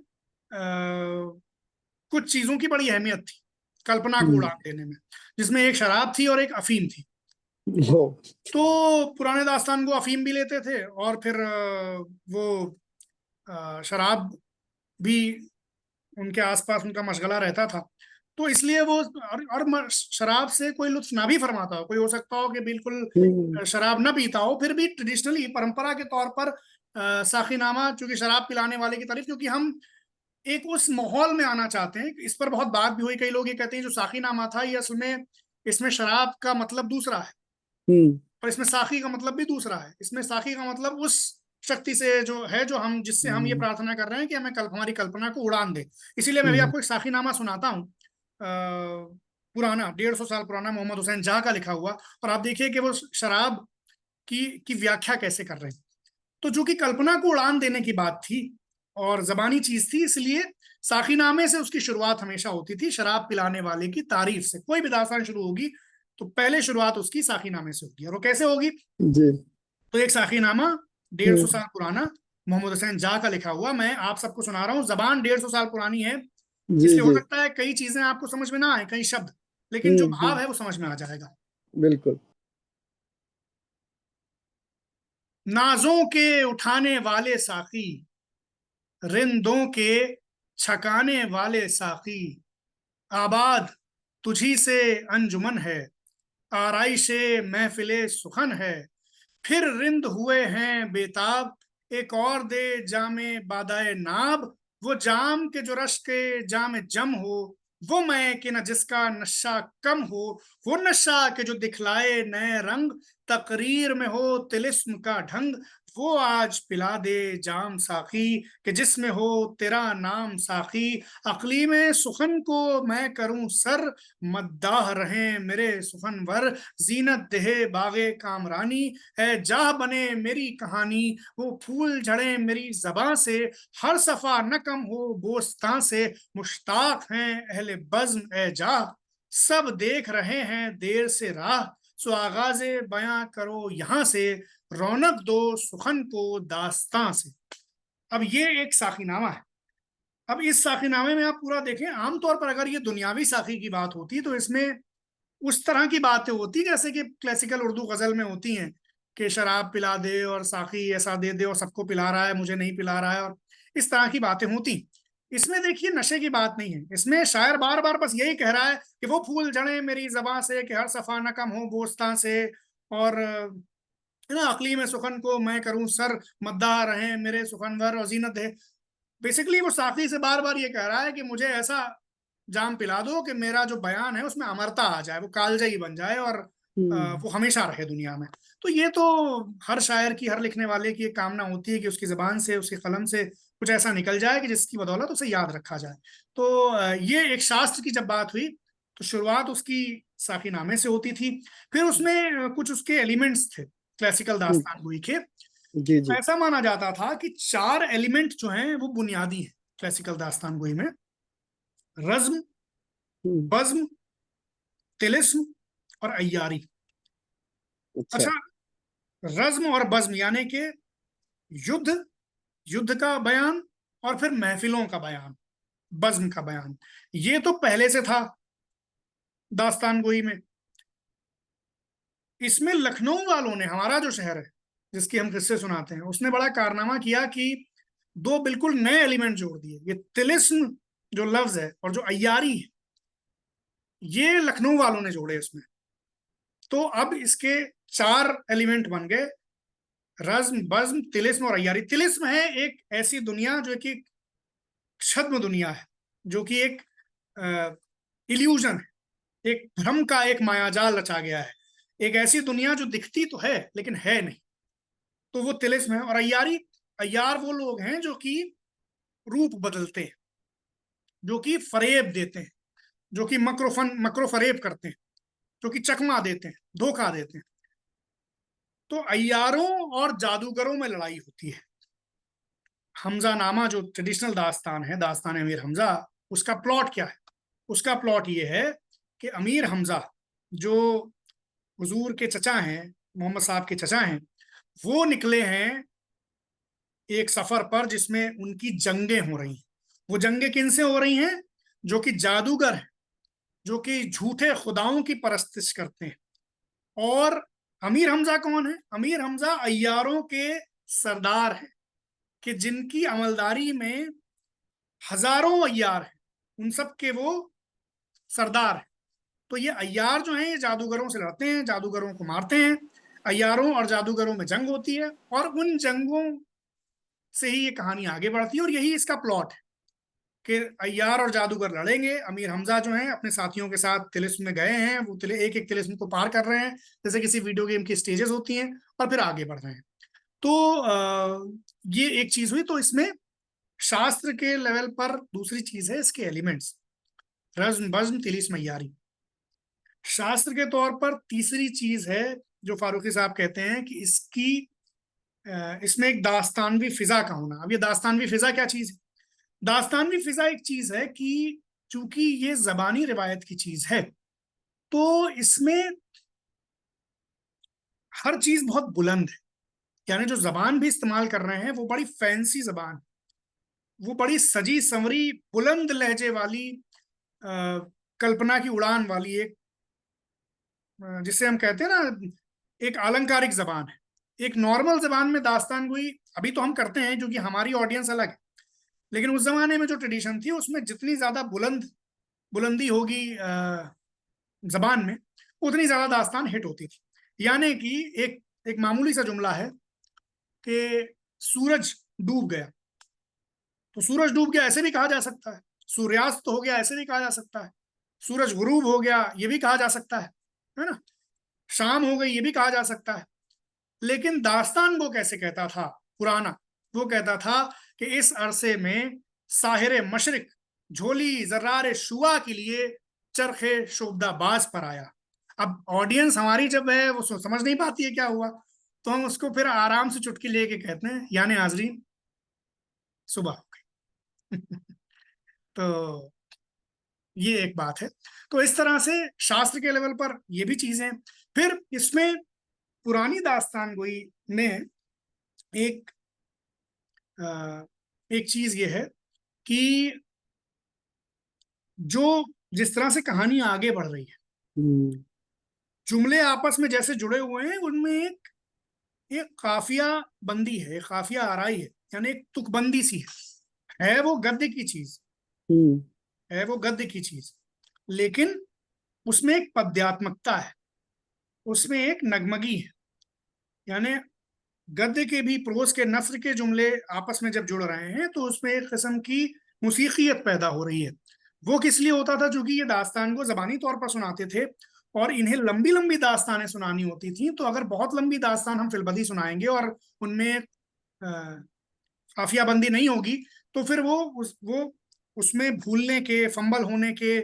कुछ चीजों की बड़ी अहमियत थी कल्पना को उड़ान देने में, जिसमें एक शराब थी और एक अफीम थी। तो पुराने दास्तान को अफीम भी लेते थे और फिर वो शराब भी उनके आसपास उनका मशगला रहता था। तो इसलिए वो, और शराब से कोई लुत्फ ना भी फरमाता हो, कोई हो सकता हो कि बिल्कुल शराब ना पीता हो, फिर भी ट्रेडिशनली परंपरा के तौर पर साखीनामा, चूंकि शराब पिलाने वाले की तारीफ, क्योंकि हम एक उस माहौल में आना चाहते हैं। इस पर बहुत बात भी हुई, कई लोग ये कहते हैं जो साखीनामा था ये असल में, इसमें शराब का मतलब दूसरा है और इसमें साखी का मतलब भी दूसरा है। इसमें साखी का मतलब उस शक्ति से जो है, जो हम, जिससे हम ये प्रार्थना कर रहे हैं कि हमें हमारी कल्पना को उड़ान दे। इसीलिए मैं भी आपको एक साखीनामा सुनाता हूँ, पुराना 150 साल पुराना, मोहम्मद हुसैन जहाँ का लिखा हुआ, और आप देखिए कि वो शराब की व्याख्या कैसे कर रहे हैं। तो जो कि कल्पना को उड़ान देने की बात थी और जबानी चीज थी, इसलिए साखीनामे से उसकी शुरुआत हमेशा होती थी शराब पिलाने वाले की तारीफ से। कोई भी दास्तान शुरू होगी तो पहले शुरुआत उसकी साखीनामे से होगी। और वो कैसे होगी जी। तो एक साखीनामा 150 साल पुराना, मोहम्मद हुसैन जा का लिखा हुआ, मैं आप सबको सुना रहा हूँ। जबान 150 साल पुरानी है, जी इसलिए हो जी। सकता है कई चीजें आपको समझ में ना आए, कई शब्द, लेकिन जो भाव है वो समझ में आ जाएगा। बिल्कुल। नाजों के उठाने वाले साकी, रिंदों के छकाने वाले साकी, आबाद तुझी से अंजुमन है, आराइशे महफिले सुखन है, फिर रिंद हुए हैं बेताब, एक और दे जामे बादाए नाब, वो जाम के जो रश के जाम जम हो, वो मैं कि न जिसका नशा कम हो, वो नशा के जो दिखलाए नए रंग, तकरीर में हो तिलिस्म का ढंग, वो आज पिला दे जाम साकी, कि जिसमें हो तेरा नाम साकी, अकली में सुखन को मैं करूं सर, मद्दाह रहे मेरे सुखनवर, जीनत देहे बागे कामरानी, है जाह बने मेरी कहानी, वो फूल झड़े मेरी जबां से, हर सफा न कम हो बोस्तां से, मुश्ताक हैं अहले बज्म ए जाह, सब देख रहे हैं देर से राह, सो आगाजे बयां करो यहां से, रौनक दो सुखन को दास्तां से। अब ये एक साखीनामा है। अब इस साखीनामे में आप पूरा देखें, आमतौर पर अगर ये दुनियावी साखी की बात होती तो इसमें उस तरह की बातें होती जैसे कि क्लासिकल उर्दू गजल में होती हैं, कि शराब पिला दे और साकी ऐसा दे दे और सबको पिला रहा है, मुझे नहीं पिला रहा है, और इस तरह की बातें होती। इसमें देखिए नशे की बात नहीं है, इसमें शायर बार बार बस यही कह रहा है कि वो फूल झड़े मेरी जबां से, कि हर सफा न कम हो बोस्तां से, और है ना, अकली में सुखन को मैं करूं सर, मद्दा रहे मेरे सुखनवर और जीनत है। बेसिकली वो साकी से बार बार ये कह रहा है कि मुझे ऐसा जाम पिला दो कि मेरा जो बयान है उसमें अमरता आ जाए, वो कालजयी बन जाए, और वो हमेशा रहे दुनिया में। तो ये तो हर शायर की, हर लिखने वाले की एक कामना होती है कि उसकी जबान से, उसके कलम से कुछ ऐसा निकल जाए कि जिसकी बदौलत उसे याद रखा जाए। तो ये एक शास्त्र की जब बात हुई तो शुरुआत उसकी साखीनामे से होती थी। फिर उसमें कुछ उसके एलिमेंट्स थे क्लासिकल दास्तान गोई के। जी जी। ऐसा माना जाता था कि 4 एलिमेंट जो हैं वो बुनियादी हैं क्लासिकल दास्तान गोई में: रज्म, बज्म, तिलिस्म और अय्यारी। अच्छा। अच्छा, रज्म और बज्म यानी कि युद्ध, युद्ध का बयान, और फिर महफिलों का बयान, बज्म का बयान, ये तो पहले से था दास्तान गोई में। इसमें लखनऊ वालों ने, हमारा जो शहर है जिसकी हम किस्से सुनाते हैं, उसने बड़ा कारनामा किया कि 2 बिल्कुल नए एलिमेंट जोड़ दिए। ये तिलिस्म जो लफ्ज है और जो अय्यारी है, ये लखनऊ वालों ने जोड़े इसमें। तो अब इसके 4 एलिमेंट बन गए: रज्म, बज्म, तिलिस्म और अय्यारी। तिलिस्म है एक ऐसी दुनिया जो कि छद्म दुनिया है, जो कि एक इल्यूजन है, एक भ्रम का एक मायाजाल रचा गया है, एक ऐसी दुनिया जो दिखती तो है लेकिन है नहीं। तो वो तिलिस्म है। और अय्यारी, अय्यार वो लोग हैं जो कि रूप बदलते हैं, जो कि फरेब देते हैं, जो कि मकरो फरेब करते हैं, जो कि चकमा देते हैं, धोखा देते हैं। तो अय्यारों और जादूगरों में लड़ाई होती है। हमजा नामा जो ट्रेडिशनल दास्तान है, दास्तान अमीर हमजा, उसका प्लॉट क्या है? उसका प्लॉट ये है कि अमीर हमजा जो हुजूर के चचा हैं, मोहम्मद साहब के चचा हैं, वो निकले हैं एक सफर पर जिसमें उनकी जंगें हो रही हैं। वो जंगें किनसे हो रही हैं? जो कि जादूगर हैं, जो कि झूठे खुदाओं की परस्तिश करते हैं। और अमीर हमजा कौन है? अमीर हमजा अय्यारों के सरदार हैं, कि जिनकी अमलदारी में हजारों अय्यार हैं, उन सब के वो सरदार हैं। तो ये अय्यार जो हैं ये जादूगरों से लड़ते हैं, जादूगरों को मारते हैं। अय्यारों और जादूगरों में जंग होती है, और उन जंगों से ही ये कहानी आगे बढ़ती है। और यही इसका प्लॉट है कि अय्यार और जादूगर लड़ेंगे। अमीर हमजा जो हैं अपने साथियों के साथ तिलिस्म में गए हैं, वो एक एक तिलिस्म को पार कर रहे हैं, जैसे किसी वीडियो गेम की स्टेजेस होती हैं, और फिर आगे बढ़ रहे हैं। तो ये एक चीज हुई। तो इसमें शास्त्र के लेवल पर दूसरी चीज है इसके एलिमेंट्स: रज्म, बज्म, तिलिस्म, अय्यारी। शास्त्र के तौर पर तीसरी चीज है जो फारूकी साहब कहते हैं कि इसमें एक दास्तानवी फिजा का होना। अब ये दास्तानवी फिजा क्या चीज है? दास्तानवी फिजा एक चीज है कि चूंकि ये जबानी रिवायत की चीज है, तो इसमें हर चीज बहुत बुलंद है। यानी जो जबान भी इस्तेमाल कर रहे हैं वो बड़ी फैंसी जबान, वो बड़ी सजी संवरी बुलंद लहजे वाली कल्पना की उड़ान वाली एक जिसे हम कहते हैं ना एक अलंकारिक जबान है। एक नॉर्मल जबान में दास्तान गोई अभी तो हम करते हैं क्योंकि हमारी ऑडियंस अलग है, लेकिन उस जमाने में जो ट्रेडिशन थी उसमें जितनी ज्यादा बुलंदी होगी जबान में, उतनी ज्यादा दास्तान हिट होती थी। यानी कि एक मामूली सा जुमला है कि सूरज डूब गया, तो सूरज डूब गया ऐसे भी कहा जा सकता है, सूर्यास्त तो हो गया ऐसे भी कहा जा सकता है, सूरज गुरूब हो गया ये भी कहा जा सकता है ना, शाम हो गई ये भी कहा जा सकता है। लेकिन दास्तान वो कैसे कहता था पुराना, वो कहता था कि इस अरसे में साहिरे मशरिक झोली जर्रारे शुआ के लिए चरखे शोभदा बाज पर आया। अब ऑडियंस हमारी जब है वो समझ नहीं पाती है क्या हुआ, तो हम उसको फिर आराम से चुटकी लेके कहते हैं यानी हाजरीन सुबह हो गई। तो ये एक बात है। तो इस तरह से शास्त्र के लेवल पर ये भी चीजें। फिर इसमें पुरानी दास्तान गोई में एक एक चीज ये है कि जो जिस तरह से कहानी आगे बढ़ रही है, जुमले आपस में जैसे जुड़े हुए हैं, उनमें एक एक काफिया बंदी है, एक काफिया आराई है, यानी एक तुकबंदी सी है वो गद्य की चीज, है वो गद्य की चीज, लेकिन उसमें एक पद्यात्मकता है, उसमें एक नगमगी है। यानी गद्य के भी प्रोज के नस्र के जुमले आपस में जब जुड़ रहे हैं तो उसमें एक किस्म की मुसीकियत पैदा हो रही है। वो किस लिए होता था? क्योंकि ये दास्तान को जबानी तौर पर सुनाते थे और इन्हें लंबी लंबी दास्तानें सुनानी होती थी। तो अगर बहुत लंबी दास्तान हम फिलबदी सुनाएंगे और उनमें काफिया बंदी नहीं होगी तो फिर वो उसमें भूलने के, फंबल होने के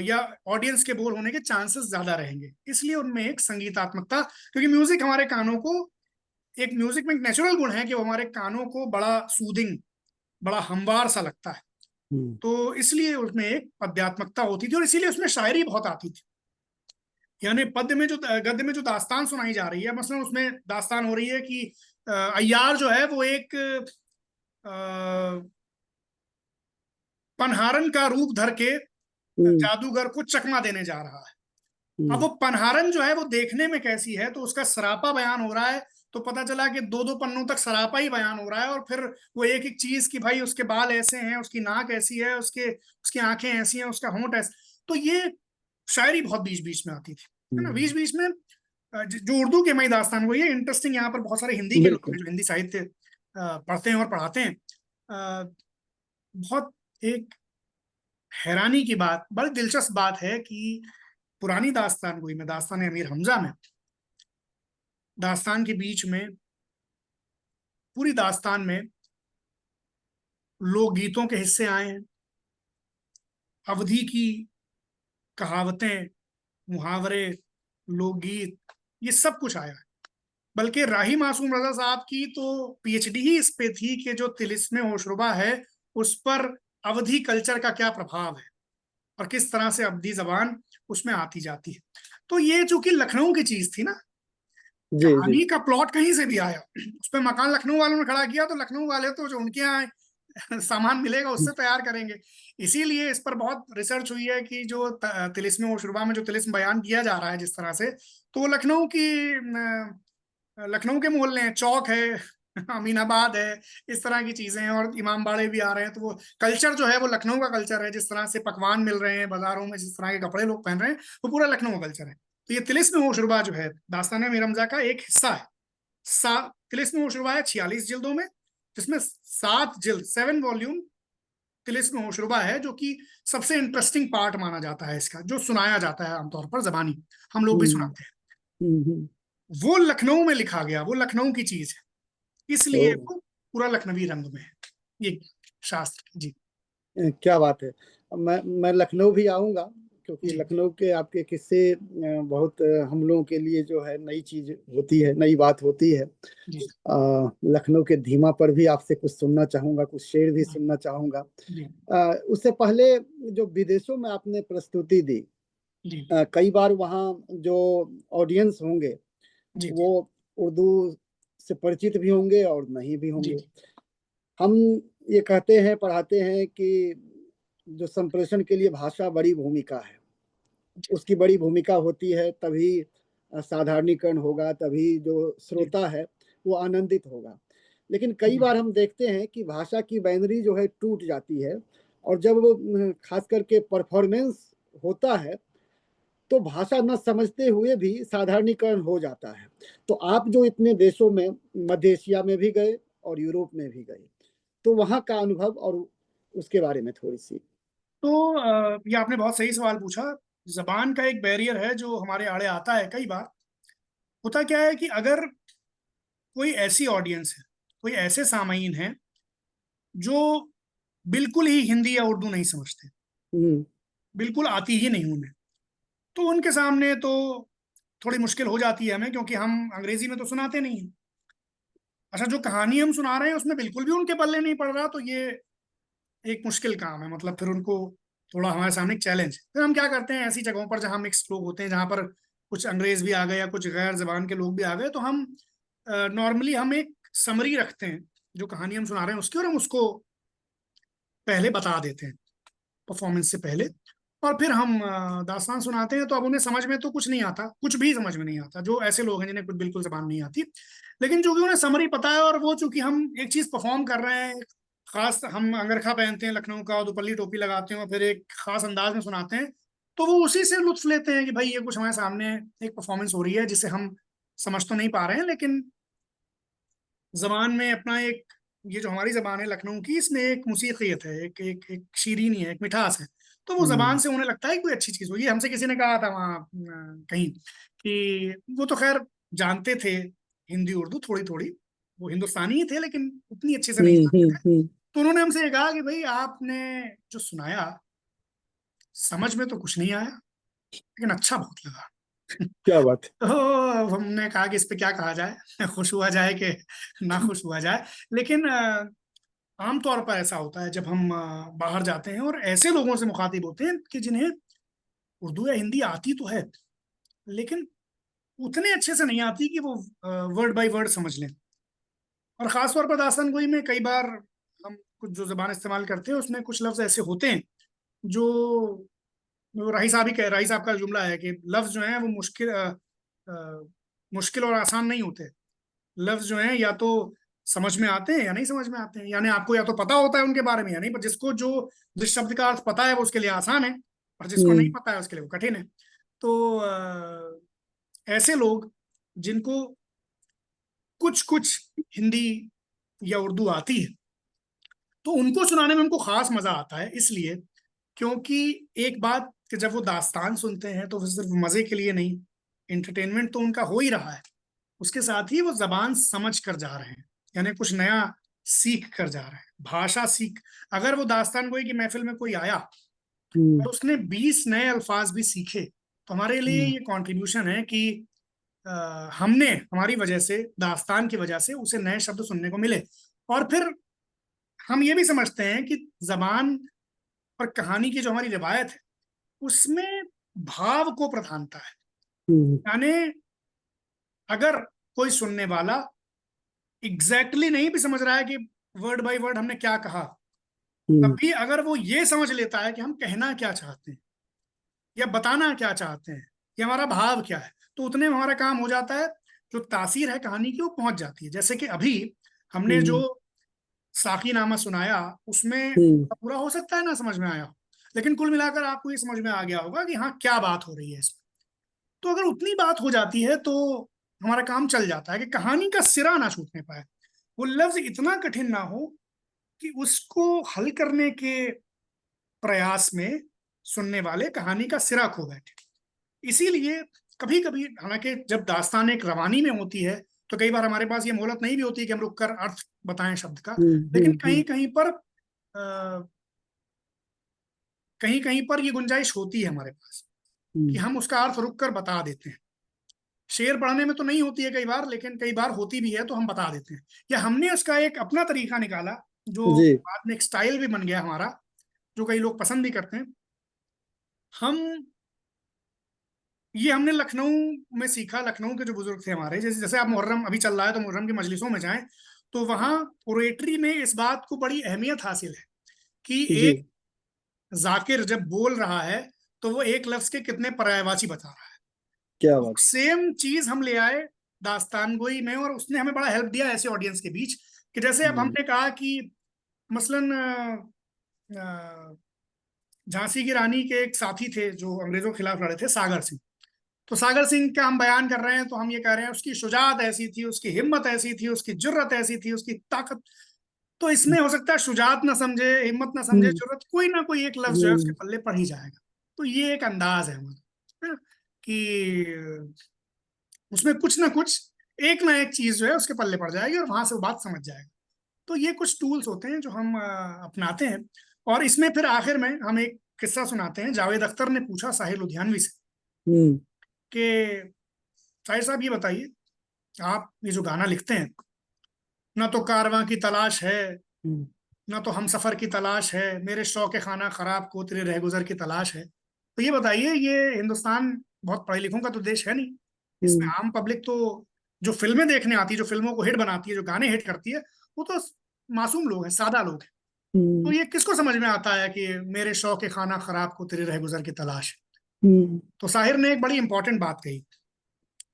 या ऑडियंस के बोर होने के चांसेस ज्यादा रहेंगे। इसलिए उनमें एक संगीतात्मकता, क्योंकि म्यूजिक हमारे कानों को, एक म्यूजिक में एक नेचुरल गुण है कि वो हमारे कानों को बड़ा सूदिंग, बड़ा हमवार सा लगता है, तो इसलिए उसमें एक पद्यात्मकता होती थी और इसीलिए उसमें शायरी बहुत आती थी। यानी पद्य में जो, गद्य में जो दास्तान सुनाई जा रही है, मसलन उसमें दास्तान हो रही है कि अय्यार जो है वो एक पनहारन का रूप धर के जादूगर को चकमा देने जा रहा है। अब वो पनहारन जो है वो देखने में कैसी है, तो उसका सरापा बयान हो रहा है, तो पता चला कि दो दो पन्नों तक सरापा ही बयान हो रहा है। और फिर वो एक एक चीज की, भाई उसके बाल ऐसे हैं, उसकी नाक ऐसी है, उसकी आंखें ऐसी हैं, उसका होंठ ऐसा। तो ये शायरी बहुत बीच बीच में आती थी, है ना, बीच बीच में। जो उर्दू के मई दास्तान वो ये इंटरेस्टिंग, यहाँ पर बहुत सारे हिंदी के लोग जो हिंदी साहित्य पढ़ते हैं और पढ़ाते हैं, बहुत एक हैरानी की बात, बड़ी दिलचस्प बात है कि पुरानी दास्तान गोई में, दास्तान अमीर हमजा में, दास्तान के बीच में, पूरी दास्तान में लोकगीतों के हिस्से आए हैं, अवधि की कहावतें, मुहावरे, लोकगीत, ये सब कुछ आया है। बल्कि राही मासूम रजा साहब की तो पीएचडी ही इस पे थी कि जो तिलिस्मे होशरुबा है उस पर अवधि कल्चर का क्या प्रभाव है और किस तरह से अवधि जबान उसमें आती जाती है। तो ये चूंकि लखनऊ की चीज थी ना, कहानी का प्लॉट कहीं से भी आया, उस पर मकान लखनऊ वालों ने खड़ा किया, तो लखनऊ वाले तो जो उनके यहाँ सामान मिलेगा उससे तैयार करेंगे। इसीलिए इस पर बहुत रिसर्च हुई है कि जो तिलिस्म शुरुआत में जो तिलिस्म बयान किया जा रहा है जिस तरह से, तो वो लखनऊ की, लखनऊ के मोहल्ले हैं, चौक है, अमीनाबाद है, इस तरह की चीजें हैं, और इमाम बाड़े भी आ रहे हैं। तो वो कल्चर जो है वो लखनऊ का कल्चर है, जिस तरह से पकवान मिल रहे हैं बाजारों में, जिस तरह के कपड़े लोग पहन रहे हैं, वो पूरा लखनऊ का कल्चर है। तो ये तिलिस्म होशरुबा जो है दास्तान मीर हमजा का एक हिस्सा है। तिलिस्म होशरुबा है 46 जिल्दों में, जिसमें 7 जिल्द, 7 वॉल्यूम तिलिस्म होशरुबा है, जो कि सबसे इंटरेस्टिंग पार्ट माना जाता है इसका, जो सुनाया जाता है आमतौर पर जबानी, हम लोग भी सुनाते हैं। वो लखनऊ में लिखा गया, वो लखनऊ की चीज है, इसलिए वो पूरा लखनवी रंग में है ये शास्त्र। जी क्या बात है। मैं लखनऊ भी आऊंगा, क्योंकि लखनऊ के आपके किस्से बहुत हम लोगों के लिए जो है नई चीज होती है, नई बात होती है। लखनऊ के धीमा पर भी आपसे कुछ सुनना चाहूंगा, कुछ शेर भी सुनना चाहूंगा। उससे पहले जो विदेशों में आपने प्रस्तुति दी, कई बार वहाँ जो ऑडियंस होंगे वो उर्दू से परिचित भी होंगे और नहीं भी होंगे। हम ये कहते हैं, पढ़ाते हैं कि जो संप्रेषण के लिए भाषा बड़ी भूमिका है, उसकी बड़ी भूमिका होती है, तभी साधारणीकरण होगा, तभी जो श्रोता है वो आनंदित होगा। लेकिन कई बार हम देखते हैं कि भाषा की बाइनरी जो है टूट जाती है, और जब खास करके परफॉर्मेंस होता है तो भाषा न समझते हुए भी साधारणीकरण हो जाता है। तो आप जो इतने देशों में, मध्य एशिया में भी गए और यूरोप में भी गए, तो वहाँ का अनुभव और उसके बारे में थोड़ी सी। तो ये आपने बहुत सही सवाल पूछा। जबान का एक बैरियर है जो हमारे आड़े आता है कई बार। होता क्या है कि अगर कोई ऐसी ऑडियंस है, कोई ऐसे सामाईन हैं जो बिल्कुल ही हिंदी या उर्दू नहीं समझते, हम्म। बिल्कुल आती ही नहीं उन्हें, तो उनके सामने तो थोड़ी मुश्किल हो जाती है हमें, क्योंकि हम अंग्रेजी में तो सुनाते नहीं हैं। अच्छा, जो कहानी हम सुना रहे हैं उसमें बिल्कुल भी उनके पल्ले नहीं पड़ रहा, तो ये एक मुश्किल काम है। मतलब फिर उनको थोड़ा हमारे सामने एक चैलेंज। फिर हम क्या करते हैं, ऐसी जगहों पर जहाँ मिक्स लोग होते हैं, जहाँ पर कुछ अंग्रेज भी आ गए या कुछ गैर जबान के लोग भी आ गए, तो हम नॉर्मली हम एक समरी रखते हैं जो कहानी हम सुना रहे हैं उसकी, और हम उसको पहले बता देते हैं परफॉर्मेंस से पहले। और फिर हम दास्तान सुनाते हैं। तो अब उन्हें समझ में तो कुछ नहीं आता, कुछ भी समझ में नहीं आता, जो ऐसे लोग हैं जिन्हें कुछ बिल्कुल जबान नहीं आती। लेकिन चूंकि उन्हें समरी पता है, और वो चूंकि हम एक चीज परफॉर्म कर रहे हैं, खास हम अंगरखा पहनते हैं लखनऊ का, और दुपल्ली टोपी लगाते हैं, और फिर एक खास अंदाज में सुनाते हैं, तो वो उसी से लुत्फ लेते हैं कि भाई ये कुछ हमारे सामने एक परफॉर्मेंस हो रही है जिसे हम समझ तो नहीं पा रहे हैं, लेकिन जबान में अपना एक, ये जो हमारी जबान है लखनऊ की, इसमें एक मूसीकियत है, एक शीरीनी है, एक मिठास है। तो वो जबान से उन्हें लगता है कि कोई अच्छी चीज हो। ये हमसे किसी ने कहा था वहाँ कहीं कि वो तो खैर जानते थे हिंदी उर्दू थोड़ी थोड़ी, वो हिंदुस्तानी ही थे लेकिन उतनी अच्छे से नहीं जानते थे। तो उन्होंने हमसे ये कहा कि भाई आपने जो सुनाया समझ में तो कुछ नहीं आया, लेकिन अच्छा बहुत लगा। क्या बात है। तो हमने कहा कि इस पे क्या कहा जाए, खुश हुआ जाए कि ना खुश हुआ जाए। लेकिन आमतौर पर ऐसा होता है जब हम बाहर जाते हैं और ऐसे लोगों से मुखातिब होते हैं कि जिन्हें उर्दू या हिंदी आती तो है, लेकिन उतने अच्छे से नहीं आती कि वो वर्ड बाय वर्ड समझ लें। और खास तौर पर दास्तान गोई में कई बार हम कुछ जो जबान इस्तेमाल करते हैं उसमें कुछ लफ्ज ऐसे होते हैं जो, राही साहब ही कह, राही साहब का जुमला है कि लफ्ज जो है वो मुश्किल और आसान नहीं होते। लफ्ज जो है या तो समझ में आते हैं या नहीं समझ में आते हैं, यानी आपको या तो पता होता है उनके बारे में या नहीं, पर जिसको जो जिस शब्द का अर्थ पता है वो उसके लिए आसान है, और जिसको नहीं हम्म। पता है उसके लिए वो कठिन है। तो ऐसे लोग जिनको कुछ कुछ हिंदी या उर्दू आती है, तो उनको सुनाने में उनको खास मजा आता है, इसलिए क्योंकि एक बात कि जब वो दास्तान सुनते हैं तो वो सिर्फ मजे के लिए नहीं, इंटरटेनमेंट तो उनका हो ही रहा है, उसके साथ ही वो जबान समझ कर जा रहे हैं, यानी कुछ नया सीख कर जा रहे हैं, भाषा सीख। अगर वो दास्तान गोई की महफिल में कोई आया और उसने 20 नए अल्फाज भी सीखे, तो हमारे लिए ये कंट्रीब्यूशन है कि हमने, हमारी वजह से, दास्तान की वजह से उसे नए शब्द सुनने को मिले। और फिर हम ये भी समझते हैं कि जबान और कहानी की जो हमारी रिवायत है उसमें भाव को प्रधानता है। यानी अगर कोई सुनने वाला एग्जैक्टली नहीं भी समझ रहा है कि वर्ड बाय वर्ड हमने क्या कहा, तब भी अगर वो ये समझ लेता है कि हम कहना क्या चाहते हैं या बताना क्या चाहते हैं या हमारा भाव क्या है, तो उतने में हमारा काम हो जाता है। जो तासीर है कहानी की वो पहुंच जाती है। जैसे कि अभी हमने जो साकी नामा सुनाया, उसमें पूरा हो सकता है ना समझ में आया हो, लेकिन कुल मिलाकर आपको ये समझ में आ गया होगा कि हाँ क्या बात हो रही है इसमें। तो अगर उतनी बात हो जाती है तो हमारा काम चल जाता है कि कहानी का सिरा ना छूटने पाए, वो लफ्ज इतना कठिन ना हो कि उसको हल करने के प्रयास में सुनने वाले कहानी का सिरा खो बैठे। इसीलिए कभी कभी, हालांकि जब दास्तान एक रवानी में होती है तो कई बार हमारे पास ये मोहलत नहीं भी होती कि हम रुक कर अर्थ बताएं शब्द का, लेकिन कहीं कहीं पर कहीं कहीं पर ये गुंजाइश होती है हमारे पास कि हम उसका अर्थ रुक कर बता देते हैं। शेर पढ़ने में तो नहीं होती है कई बार, लेकिन कई बार होती भी है तो हम बता देते हैं, या हमने उसका एक अपना तरीका निकाला जो जी। बाद में एक स्टाइल भी बन गया हमारा, जो कई लोग पसंद भी करते हैं। हम ये हमने लखनऊ में सीखा। लखनऊ के जो बुजुर्ग थे हमारे, जैसे जैसे आप मुहर्रम अभी चल रहा है तो मुहर्रम की मजलिसों में जाएं तो वहां पोएट्री में इस बात को बड़ी अहमियत हासिल है कि जी। एक जाकिर जब बोल रहा है तो वो एक लफ्ज के कितने पर्यायवाची बता रहा है। क्या बात है। सेम चीज हम ले आए दास्तान गोई में, और उसने हमें बड़ा हेल्प दिया ऐसे ऑडियंस के बीच कि जैसे अब हम्म। हमने कहा कि मसलन झांसी की रानी के एक साथी थे जो अंग्रेजों के खिलाफ लड़े थे, सागर सिंह। तो सागर सिंह का हम बयान कर रहे हैं तो हम ये कह रहे हैं उसकी शुजात ऐसी थी, उसकी हिम्मत ऐसी थी, उसकी जुर्रत ऐसी थी, उसकी ताकत। तो इसमें हो सकता है शुजात ना समझे, हिम्मत ना समझे, हम्म। जुर्रत, कोई ना कोई एक लफ्ज जो है उसके हम्म। पल्ले पड़ ही जाएगा। तो ये एक अंदाज है हमारा, है ना? कि उसमें कुछ ना कुछ, एक ना एक चीज जो है उसके पल्ले पड़ जाएगी और वहां से वो बात समझ जाएगा। तो ये कुछ टूल्स होते हैं जो हम अपनाते हैं। और इसमें फिर आखिर में हम एक किस्सा सुनाते हैं। जावेद अख्तर ने पूछा साहिर लुधियानवी से हम्म। कि साहिर साहब ये बताइए, आप ये जो गाना लिखते हैं, ना तो कारवां की तलाश है, हम्म। ना तो हम सफर की तलाश है, मेरे शौक खाना खराब को तेरे रहगुजर की तलाश है। तो ये बताइए, ये हिंदुस्तान बहुत पढ़े लिखों का तो देश है नहीं। इसमें हम्म। आम पब्लिक तो जो फिल्में देखने आती है, जो फिल्मों को हिट बनाती है, जो गाने हिट करती है, वो तो मासूम लोग हैं, सादा लोग हैं। तो हम्म। ये किसको समझ में आता है कि मेरे शौक खाना खराब को तेरे रहगुजर की तलाश है? हम्म। तो साहिर ने एक बड़ी इंपॉर्टेंट बात कही।